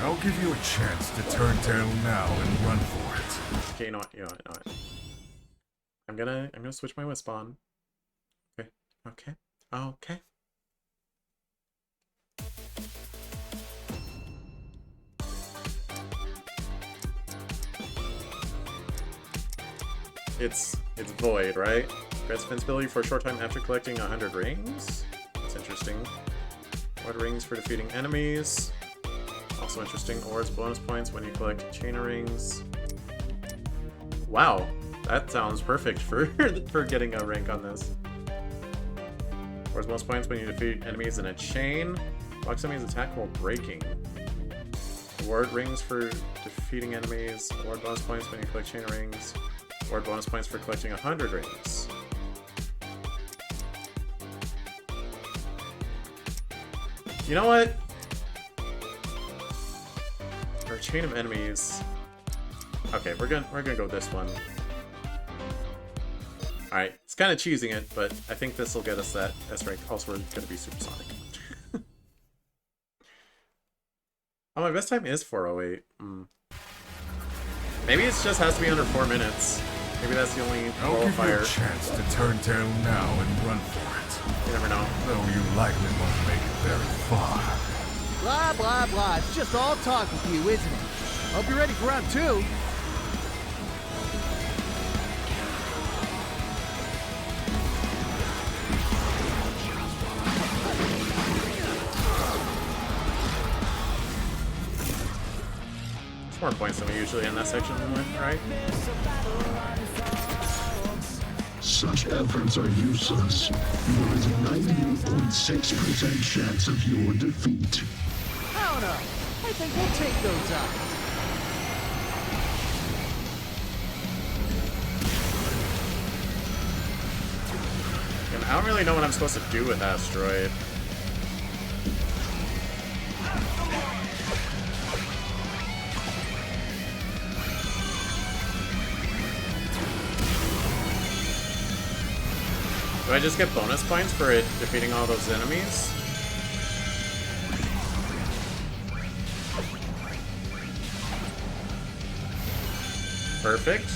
I'll give you a chance to turn tail now and run for it. Okay, you know what? I'm gonna switch my Wisp on. Okay. It's Void, right? Grants invincibility for a short time after collecting 100 rings. That's interesting. What rings for defeating enemies? Also interesting. Awards bonus points when you collect chain of rings. Wow, that sounds perfect for getting a rank on this. Awards bonus points when you defeat enemies in a chain. Blocks enemies attack while breaking. Award rings for defeating enemies. Award bonus points when you collect chain rings. Award bonus points for collecting 100 rings. You know what? For a chain of enemies. Okay, we're gonna go with this one. Alright, it's kind of cheesing it, but I think this will get us that S rank. Also, we're gonna be supersonic. Oh, my best time is 4:08. Maybe it just has to be under 4 minutes. Maybe that's the only I'll give you qualifier. a chance to turn tail now and run for it. You never know. Though you likely won't make it very far. Blah, blah, blah. It's just all talk with you, isn't it? Hope you're ready for round 2. More points than we usually in that section with, right? Such efforts are useless. There is a 98.6% chance of your defeat. I don't know. I think we'll take those up. And I don't really know what I'm supposed to do with Asteroid. Do I just get bonus points for it defeating all those enemies? Perfect.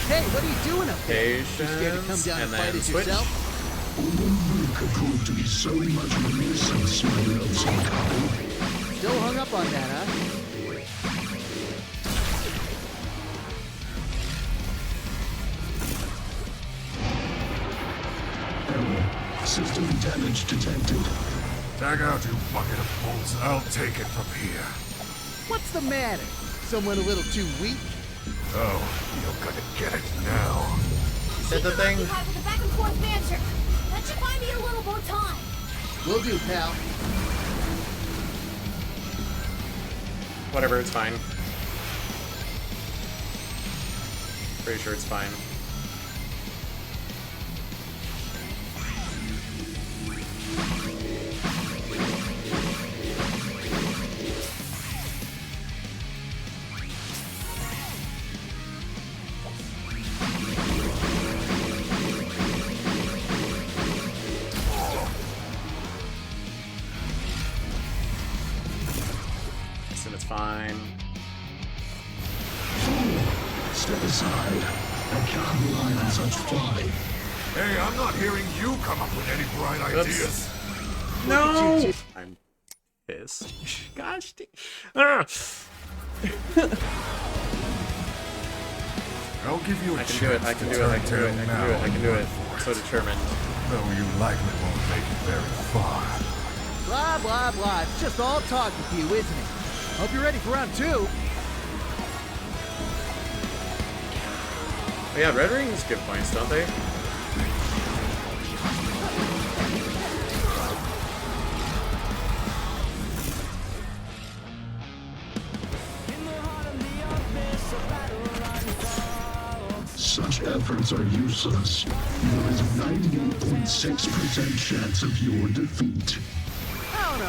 Hey, what are you doing up there? Patience, You scared to come down and and fight then it switch. yourself? You could prove to be so much of a nuisance, my little somehow. Still hung up on that, huh? System damage detected. Tag out, you bucket of bolts. I'll take it from here. What's the matter? Someone a little too weak? Oh, you're gonna get it now. Hit the thing. With the back and forth banter. That should buy me a little more time. Will do, pal. Whatever, it's fine. Pretty sure it's fine. It's fine. Step aside. I can't rely on such folly. Hey, I'm not hearing you come up with any bright ideas. No! I'm pissed. Gosh. I'll give you a I can chance do it, I can do it, I can do it, I can do it, I can do it. I'm so determined. Though you likely won't make it very far. Blah, blah, blah. It's just all talk with you, isn't it? Hope you're ready for round 2. Oh yeah, red rings give points, don't they? Such efforts are useless. There is a 98.6% chance of your defeat. I don't know.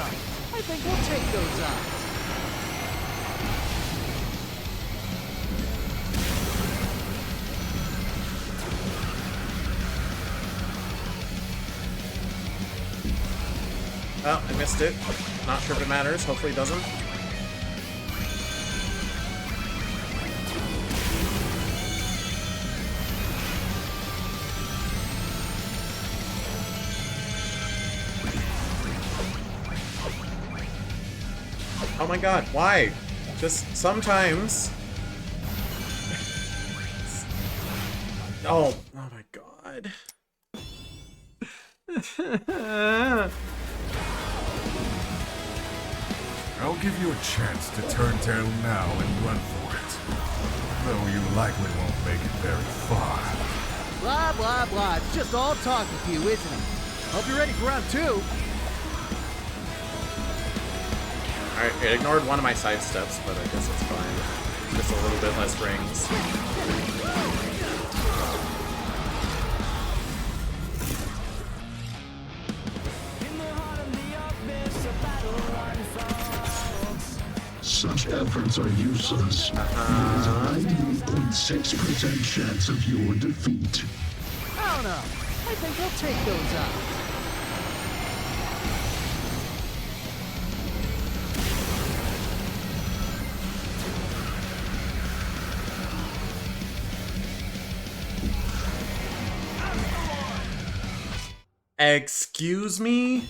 I think we'll take those up. Oh, I missed it. Not sure if it matters. Hopefully it doesn't. Oh my god, why? Just sometimes... Oh my god. I'll give you a chance to turn tail now and run for it. Though you likely won't make it very far. Blah, blah, blah. It's just all talk with you, isn't it? Hope you're ready for round 2. Alright, it ignored one of my side steps, but I guess it's fine. Just a little bit less rings. Such efforts are useless. There's a 98.6% chance of your defeat. I don't know. I think we'll take those out. Excuse me?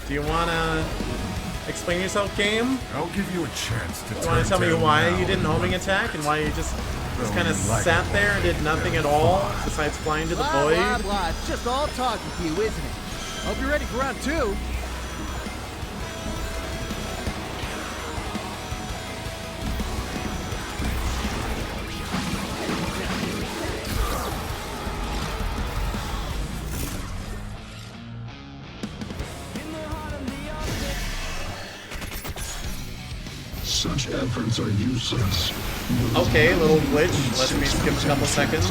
Do you wanna explain yourself, game? I'll give you a chance to. You wanna tell me why you didn't homing attack and why you just kind of sat there and did nothing at all besides flying to the void? Blah, blah. It's just all talk with you, isn't it? Hope you're ready for round 2. Such efforts are useless. Okay, little glitch. Let me skip a couple seconds.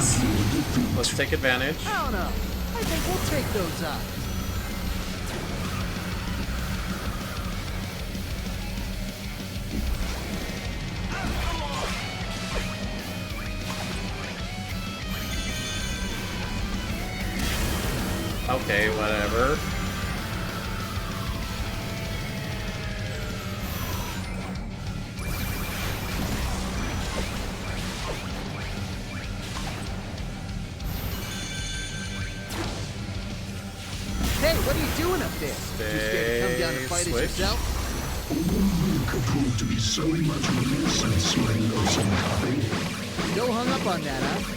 Let's take advantage. I don't know. I think we'll take those out. Okay, whatever. Hey, what are you doing up there? Too scared to come down and fight it yourself? You could prove to be so much of a nuisance, my lonesome copy. Still hung up on that, huh?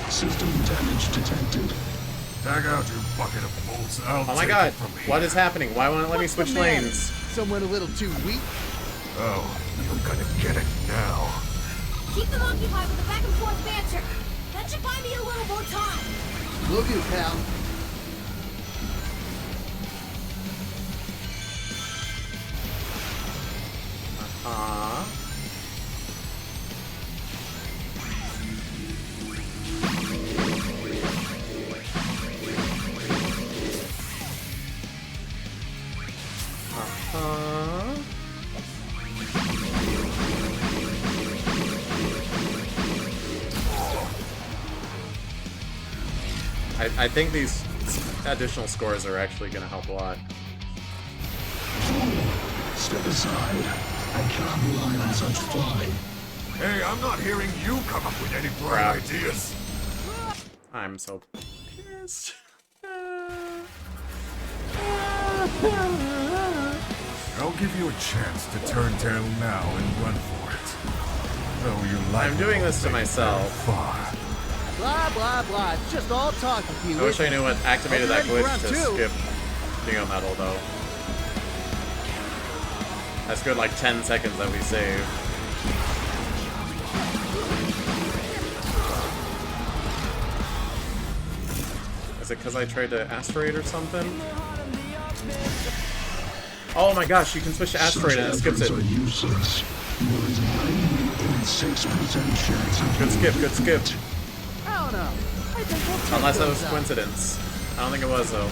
System damage detected. Tag out, you bucket of bolts. I'll Oh my take god, it from here. what is happening? Why won't it let me switch lanes? Someone a little too weak? Oh, you're gonna get it now. Keep them occupied with the back and forth banter. That should buy me a little more time. Will do, pal. I think these additional scores are actually going to help a lot. Step aside. I cannot rely on such fly. Hey, I'm not hearing you come up with any bright ideas. I'm so pissed. I'll give you a chance to turn tail now and run for it. Though you like I'm doing this to myself. Far. Blah, blah, blah. It's just all talk with you. I wish I knew what activated that glitch round to 2. skip Neo Metal, though. That's good, like 10 seconds that we save. Is it because I tried to asteroid or something? Oh my gosh, you can switch to asteroid and it skips it. Are useless. There is a 98.6% chance of Good skip, good skip. I don't know. I think we'll take Unless that those was out. coincidence. I don't think it was, though.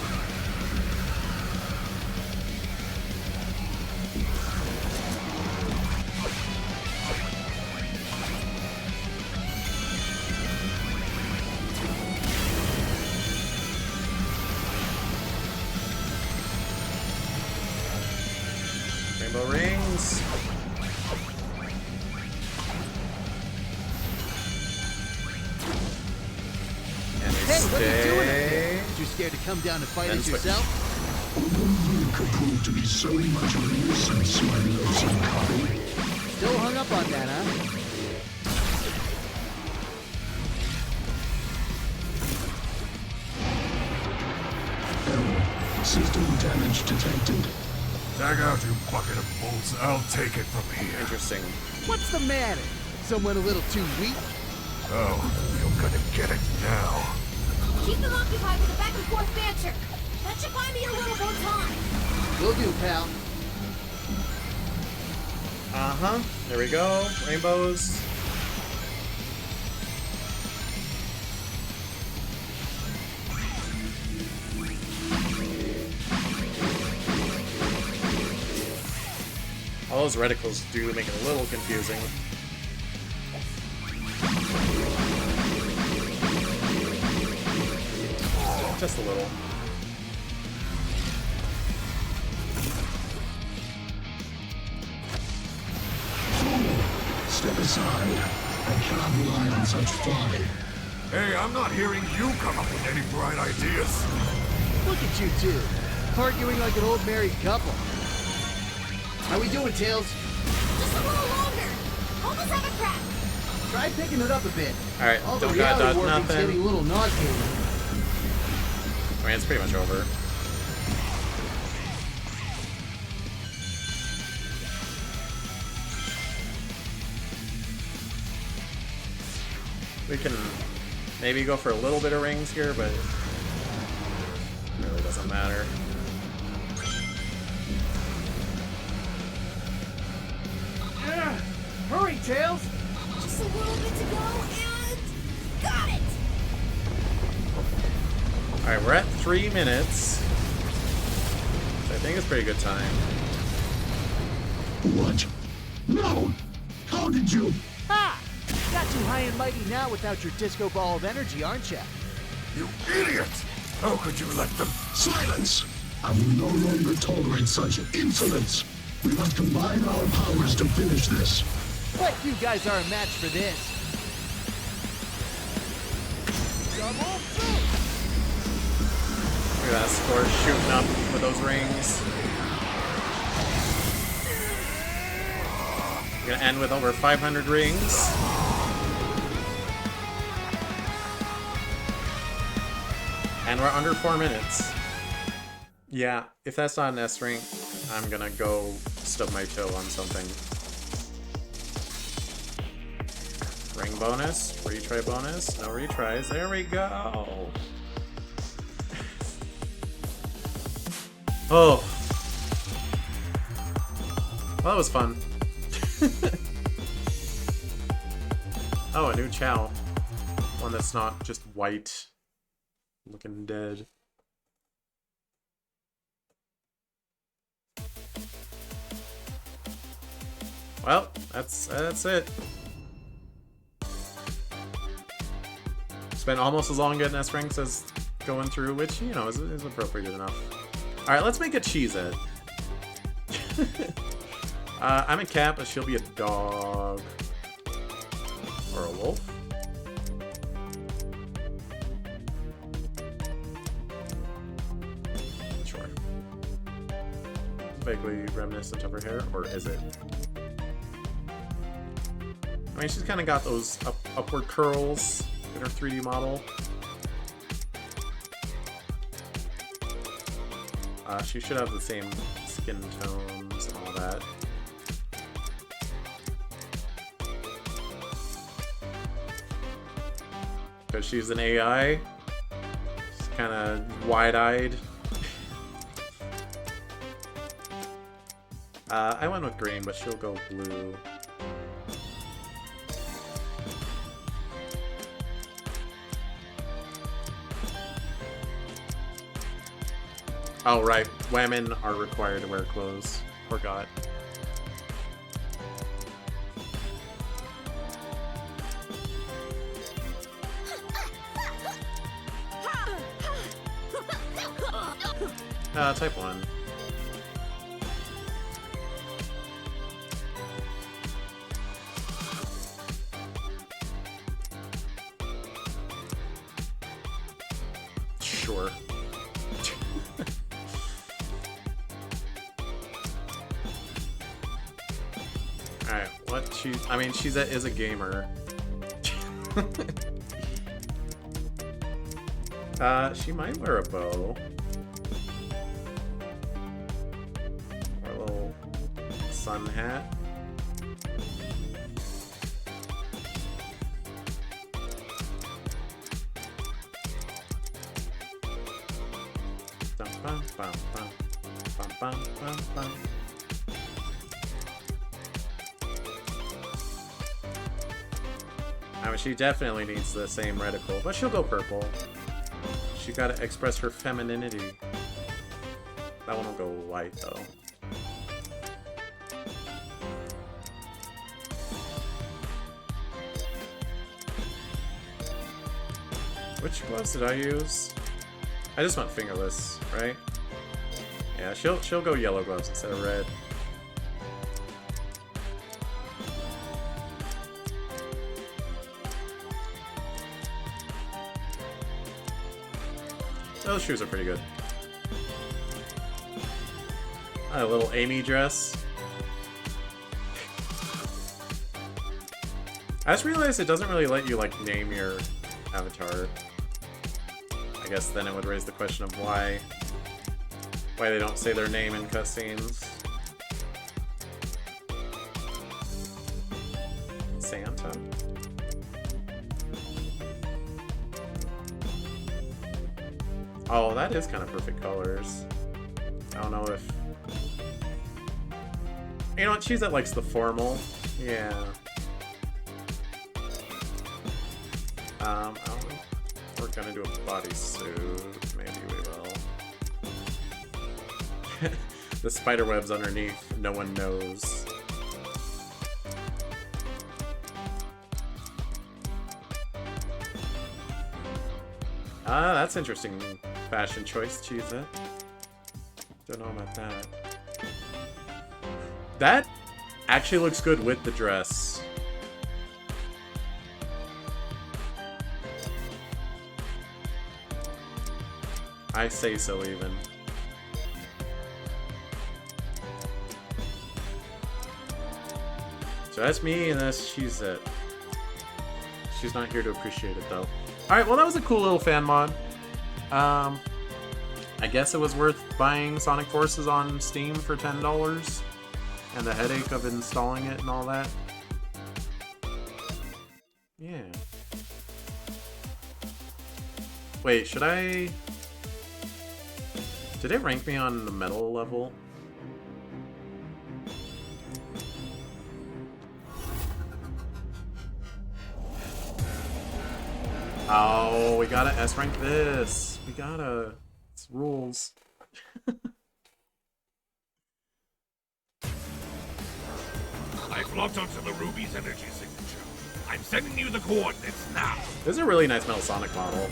Rainbow rings. Hey, what are you doing up there? Too scared to come down and fight And it switch. yourself? You could prove to be so much of a nuisance, my lonesome copy. Still hung up on that, huh? System damage detected. Tag out, you bucket of bolts. I'll take it from here. Interesting. What's the matter? Someone a little too weak? Oh, you're gonna get it now. Keep them occupied with a back and forth banter. That should buy me a little more time. Will do, pal. Uh-huh. There we go. Rainbows. All those reticles do make it a little confusing. Just a little. Step aside. I cannot rely on such folly. Hey, I'm not hearing you come up with any bright ideas. Look at you two, arguing like an old married couple. How we doing, Tails? Just a little longer. Almost have a crack. Try picking it up a bit. Alright, All the don't gotta reality dodge warping's nothing. getting a little nauseating. I mean, it's pretty much over. We can maybe go for a little bit of rings here, but it really doesn't matter. Yeah. Hurry, Tails! Just a little bit to go and... got it! Alright, we're at 3 minutes. Which I think is pretty good time. What? No! How did you? Ha! Got too high and mighty now without your disco ball of energy, aren't ya? You idiot! How could you let them? Silence! I will no longer tolerate such insolence. We must combine our powers to finish this. What? You guys are a match for this. Double boost! Look at that score shooting up with those rings. We're gonna end with over 500 rings. And we're under 4 minutes. Yeah, if that's not an S rank, I'm gonna go stub my toe on something. Ring bonus, retry bonus, no retries. There we go. Oh. Well, that was fun. Oh, a new Chow. One that's not just white. Looking dead. Well, that's it. Spent almost as long getting S ranks as going through, which, you know, is appropriate enough. Alright, let's make a Cheez-It. I'm a cat, but she'll be a dog. Or a wolf. Sure. Vaguely reminiscent of her hair, or is it? I mean, she's kind of got those upward curls in her 3D model. She should have the same skin tones and all that. Because she's an AI. She's kind of wide-eyed. I went with green, but she'll go blue. Oh, right. Women are required to wear clothes. Forgot. Type 1. Sure. Alright, what she... I mean, she's is a gamer. She might wear a bow. Or a little sun hat. bum, bum, bum, bum, bum, bum, bum. I mean, she definitely needs the same reticle, but she'll go purple. She gotta express her femininity. That one will go white, though. Which gloves did I use? I just went fingerless, right? Yeah, she'll go yellow gloves instead of red. Those shoes are pretty good. A little Amy dress. I just realized it doesn't really let you, like, name your avatar. I guess then it would raise the question of why they don't say their name in cutscenes. Santa? Oh, that is kind of perfect colors. I don't know if... You know what? She's that likes the formal. Yeah. I don't know. We're gonna do a bodysuit. Maybe we will. The spider webs underneath. No one knows. Ah, that's interesting fashion choice, Cheese It. Don't know about that. That actually looks good with the dress. I say so, even. So that's me, and that's Cheese It. She's not here to appreciate it, though. Alright, well that was a cool little fan mod. I guess it was worth buying Sonic Forces on Steam for $10. And the headache of installing it and all that. Yeah. Wait, should I... Did it rank me on the metal level? Oh, we gotta S-rank this. We gotta. It's rules. I've locked onto the Ruby's energy signature. I'm sending you the coordinates now. This is a really nice Metal Sonic model.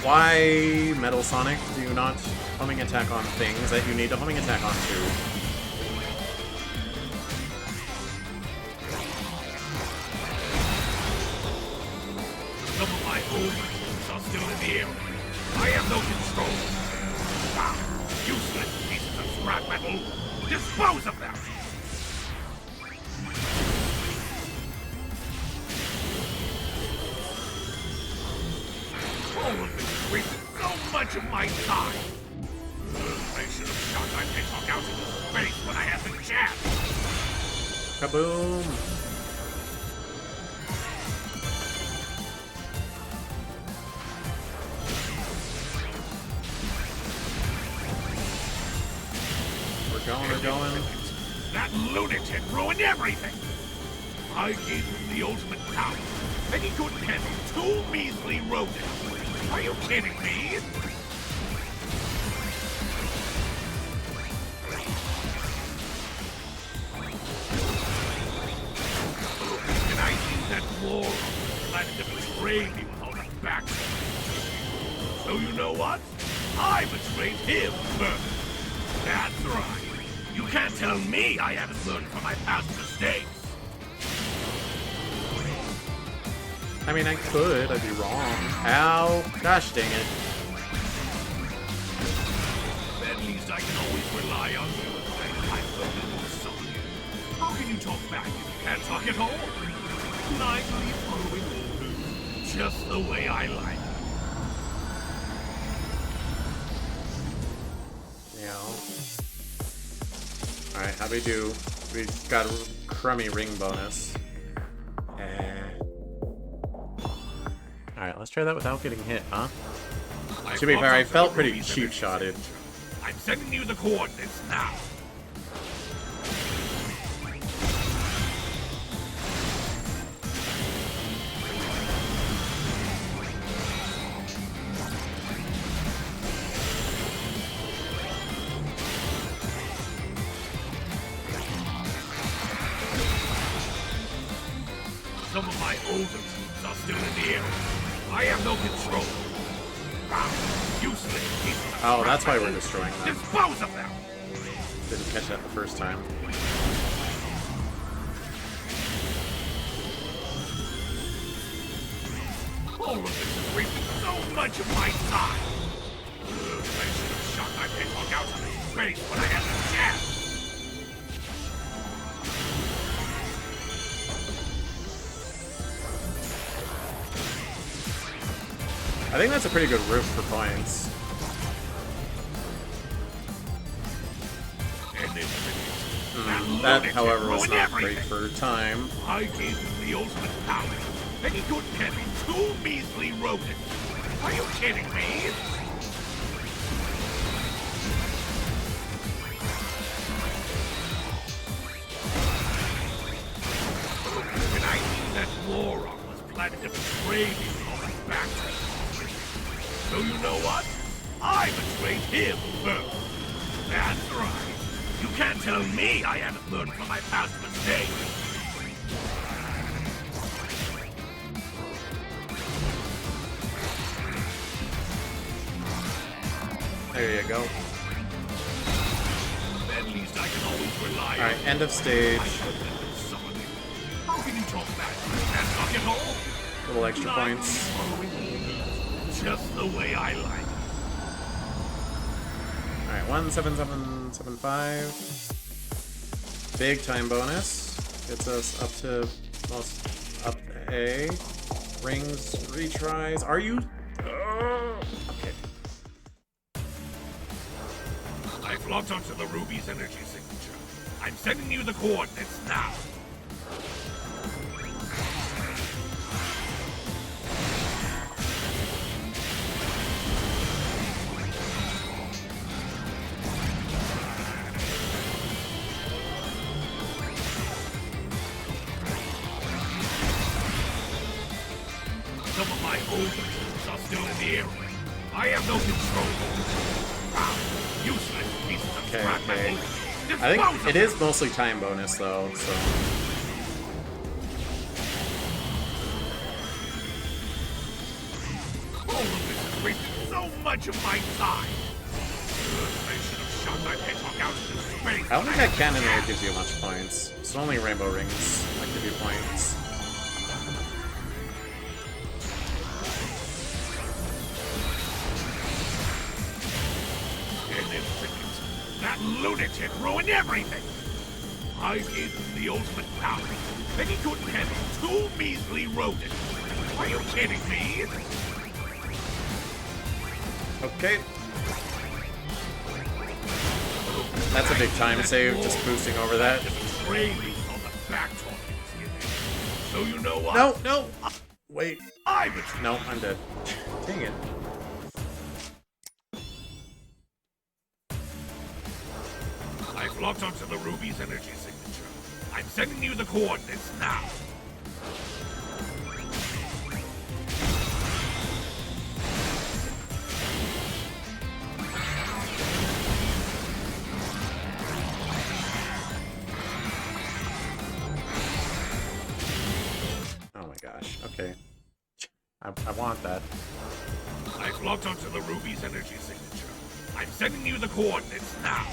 Why, Metal Sonic, do you not homing attack on things that you need to homing attack on too? Some of my old tools are still in the air. I have no control. Ah, useless pieces of scrap metal. Dispose of them! All of this wasted so much of my time. I should have shot that hedgehog out into space when I had the chance. Kaboom! We're going. That lunatic ruined everything. I gave him the ultimate power, and he couldn't handle 2 measly rodents. Are you kidding me? And I use that war planet to betray me with all the back. So you know what? I betrayed him first. That's right. You can't tell me I haven't learned from my past mistakes. I mean, I could. I'd be wrong. Ow. Gosh dang it. At least I can always rely on you. I've learned to do something. How can you talk back if you can't talk at all? Nicely following orders, just the way I like. Yeah. Alright, how do we do? We got a crummy ring bonus. Alright, let's try that without getting hit, huh? To be fair, I felt pretty cheap-shotted. I'm sending you the coordinates now. Some of my older troops are still in the area. I have no control. Useless pieces of Oh, that's why we're destroying them. Dispose of them! Didn't catch that the first time. All of this is wasting so much of my time. I should have shot my hedgehog out into space when I had the chance. I think that's a pretty good roof for points. That, however, was not great for time. I gave him the ultimate power, and he couldn't handle 2 measly rodents. Are you kidding me? When I knew that moron was planning to betray me on my back. So you know what? I betrayed him first. That's right. You can't tell me I haven't learned from my past mistakes. There you go. At least I can always rely on. Alright, end of stage. How can you talk back? That's not at all. Little extra points. Just the way I like. Alright, 17775. Big time bonus. Gets us up to up A. Rings, retries. Are you? Okay. I've logged onto the Ruby's energy signature. I'm sending you the coordinates now. Some of my older troops are still in the area. I have no control over them. Useless pieces of scrap metal. I think it is mostly time bonus though, so. All of this is wasting so much of my time. I should have shot my hedgehog out into space. I don't think that cannoneer gives you much points. It's only rainbow rings that give you points. That lunatic ruined everything! I gave him the ultimate power, and he couldn't handle 2 measly rodents. Are you kidding me? Okay. That's a big time save, just boosting over that. So you know what? No, no! Wait. I No, I'm dead. Dang it. I've logged onto the Ruby's energy signature. I'm sending you the coordinates now. Oh my gosh, okay. I want that. I've logged onto the Ruby's energy signature. I'm sending you the coordinates now.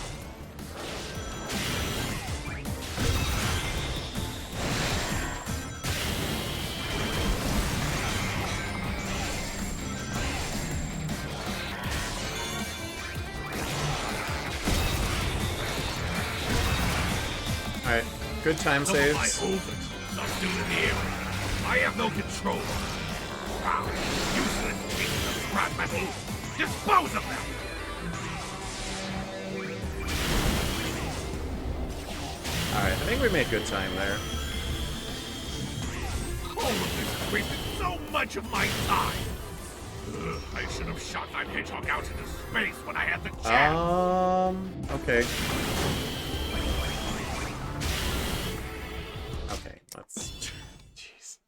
Alright, good time saves. I have no control. Wow, useless pieces of scrap metal. Dispose of them! Alright. I think we made good time there. All of this wasted so much of my time. I should have shot that hedgehog out into space when I had the chance. Okay. Okay, let's... Jeez.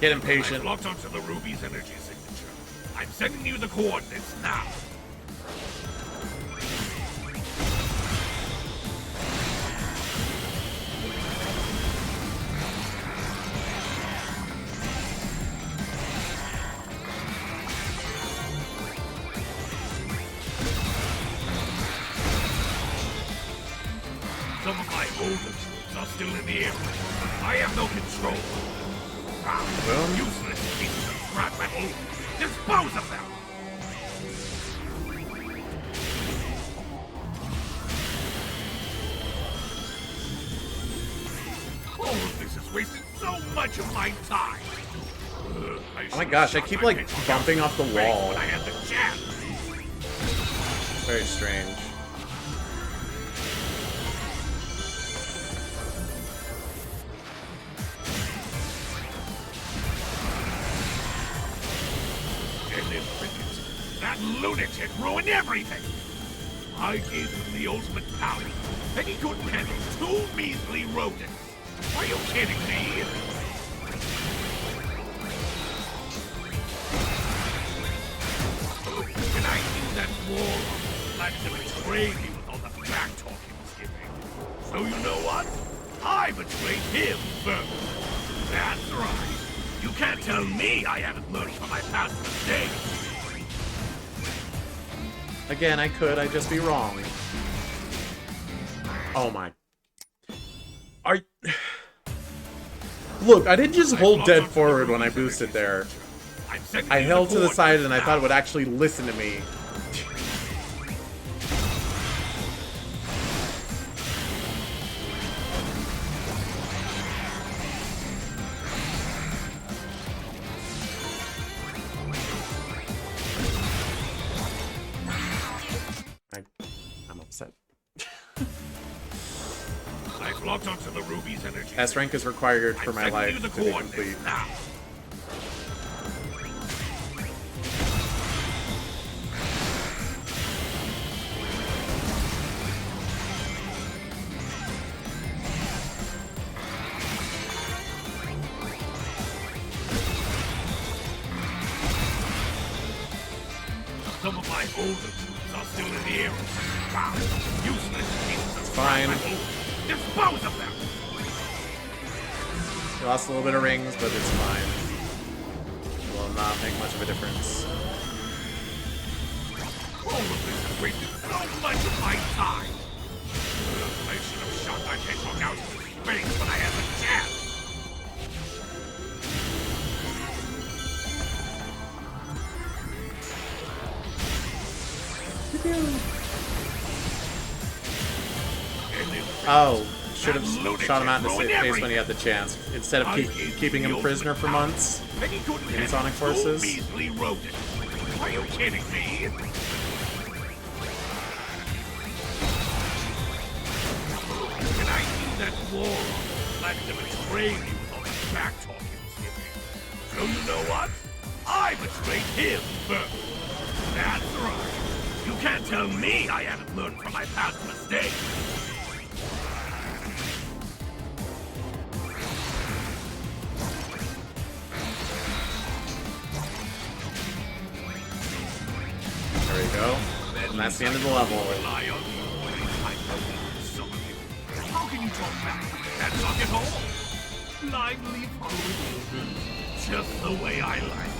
Get impatient. I've locked onto the Ruby's energy signature. I'm sending you the coordinates now. Some of my older troops are still in the area. I have no control. Useless pieces of scrap metal. Dispose of them! All of this has wasted so much of my time. Oh my gosh, I keep like bumping off the wall. When I had the chance. Very strange. That lunatic ruined everything! I gave him the ultimate power, and he couldn't handle 2 measly rodents! Are you kidding me? And I knew that moron planned to betray me with all the back-talk he was giving. So you know what? I betrayed him first. That's right. You can't tell me I haven't learned from my past mistakes. Again, I could. I'd just be wrong. Oh my. Look, I didn't just hold dead forward when I boosted there. I held to the side and I thought it would actually listen to me. I'm upset. I've locked onto the Ruby's energy. S rank is required for my life to be complete. Now. Some of my older troops are still in the area. Wow, useless pieces of fine. Dispose of them! We lost a little bit of rings, but it's fine. It will not make much of a difference. All of this has wasted so much of my time! I should have shot that hedgehog out into space when I had the chance! Oh, should have shot him out in the face when he had the chance, instead of keeping him prisoner for months in Sonic Forces. Are you kidding me? And I knew that moron planned to betray me with all the back-talk he was giving. So you know what? I betrayed him first. That's right. You can't tell me I haven't learned from my past mistakes. There we go. And that's the end of the level. How can you talk back? That socket hole? Lively following just the way I like.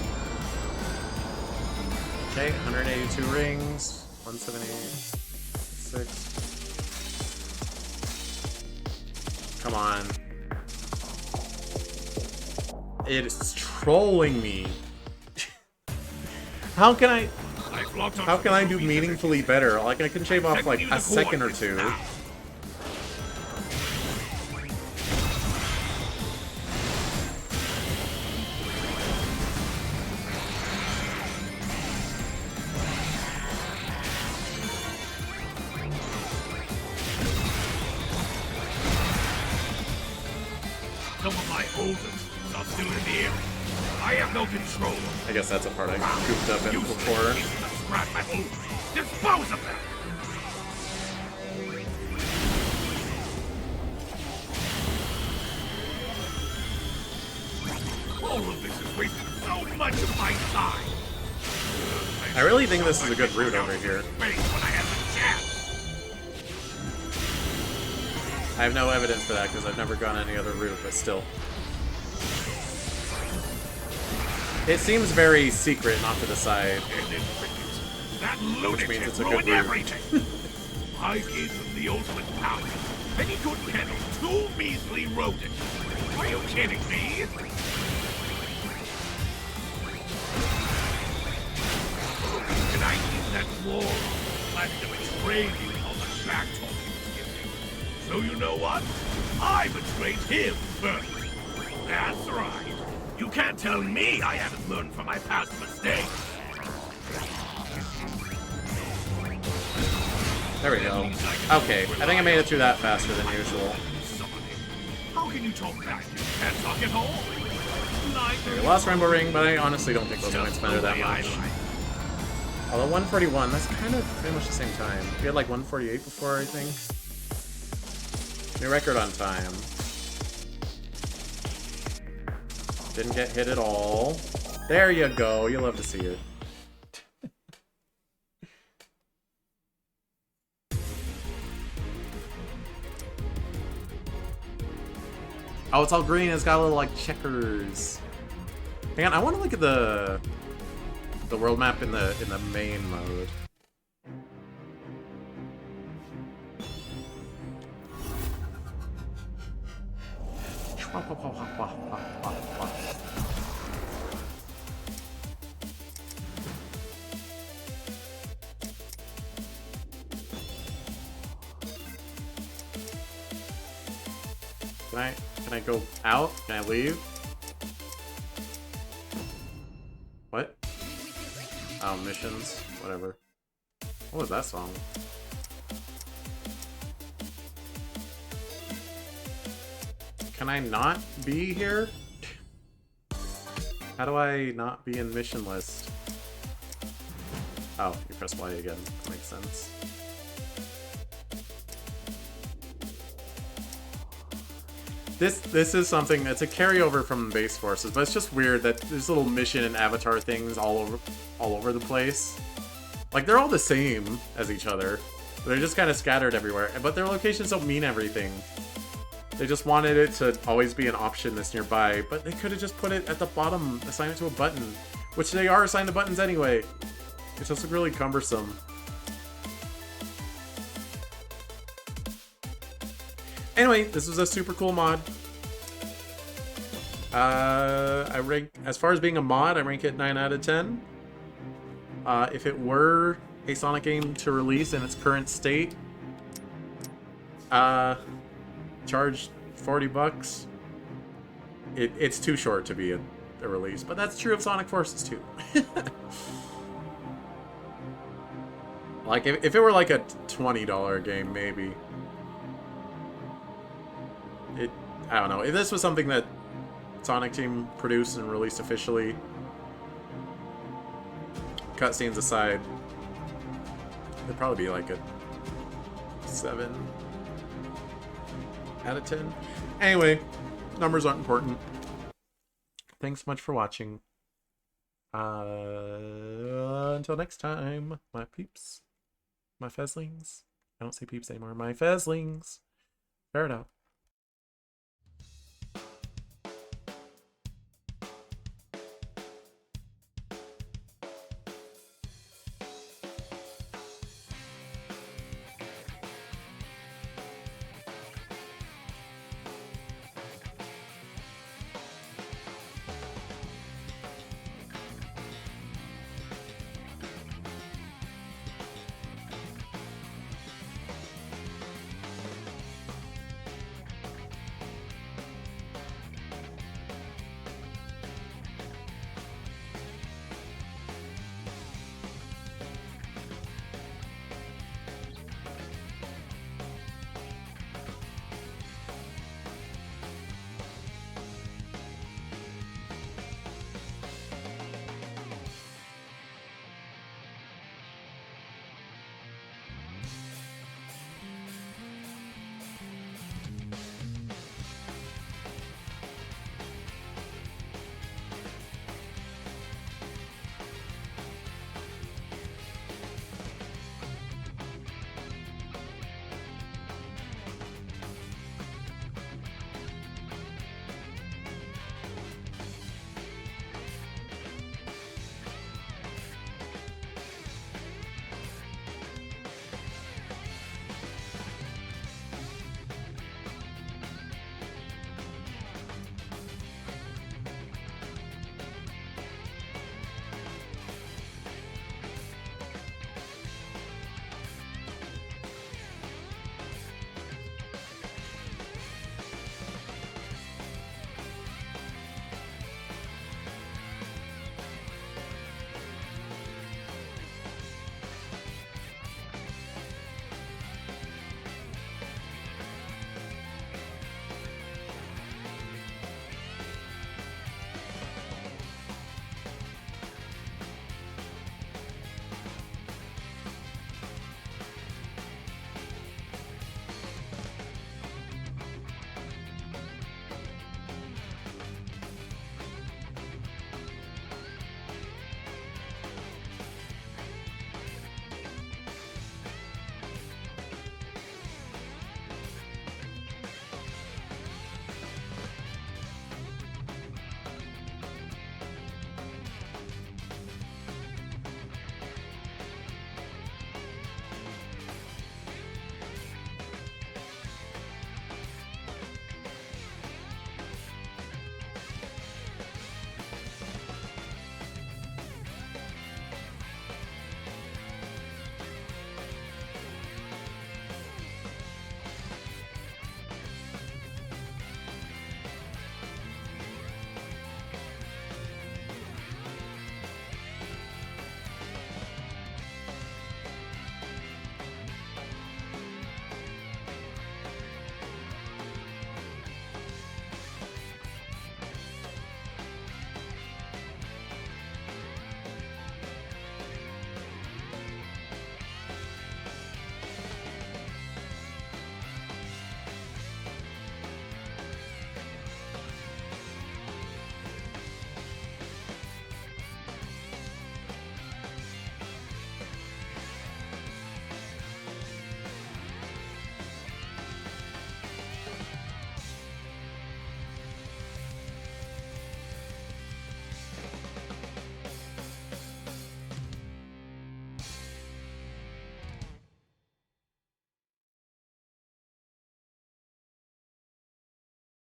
Okay, 182 rings, 176. Come on. It is trolling me. How can I do meaningfully better? Like, I can shave off like a second or two. have no control. I guess that's a part I goofed up in before. Scrap metal. Dispose of them. All of this is wasting so much of my time. I really think this is a good route over here. I have no evidence for that because I've never gone any other route, but still. It seems very secret and off to the side, which means it's a good route. I gave him the ultimate power, and he couldn't handle two measly rodents. Are you kidding me? And I use that moron plan to betray you with all the back talking he's giving. So you know what? I betrayed him first. That's right. You can't tell me I haven't learned from my past mistakes. There we go. Okay, I think I made it through that faster than usual. How can you talk back? You can't talk at all. Okay, we lost Rainbow Ring, but I honestly don't think those points matter that much. Although 141, that's kind of pretty much the same time. We had like 148 before, I think. New record on time. Didn't get hit at all. There you go. You love to see it. Oh, it's all green. It's got a little like checkers. Hang on, I want to look at the world map in the main mode. Can I go out? Can I leave? What? Oh, missions. Whatever. What was that song? Can I not be here? How do I not be in mission list? Oh, you press Y again. That makes sense. This is something that's a carryover from base Forces, but it's just weird that there's little mission and avatar things all over the place. Like, they're all the same as each other. They're just kind of scattered everywhere, but their locations don't mean everything. They just wanted it to always be an option that's nearby, but they could have just put it at the bottom, assign it to a button, which they are assigned to buttons anyway. It's just really cumbersome. Anyway, this was a super cool mod. I rank, as far as being a mod, I rank it 9 out of 10. If it were a Sonic game to release in its current state, charge 40 bucks. It's too short to be a release, but that's true of Sonic Forces too. Like, if it were like a $20 game, maybe. I don't know. If this was something that Sonic Team produced and released officially, cutscenes aside, it'd probably be like a 7 out of 10. Anyway, numbers aren't important. Thanks so much for watching. Until next time, my peeps, my fezzlings. I don't say peeps anymore. My fezzlings. Fair enough.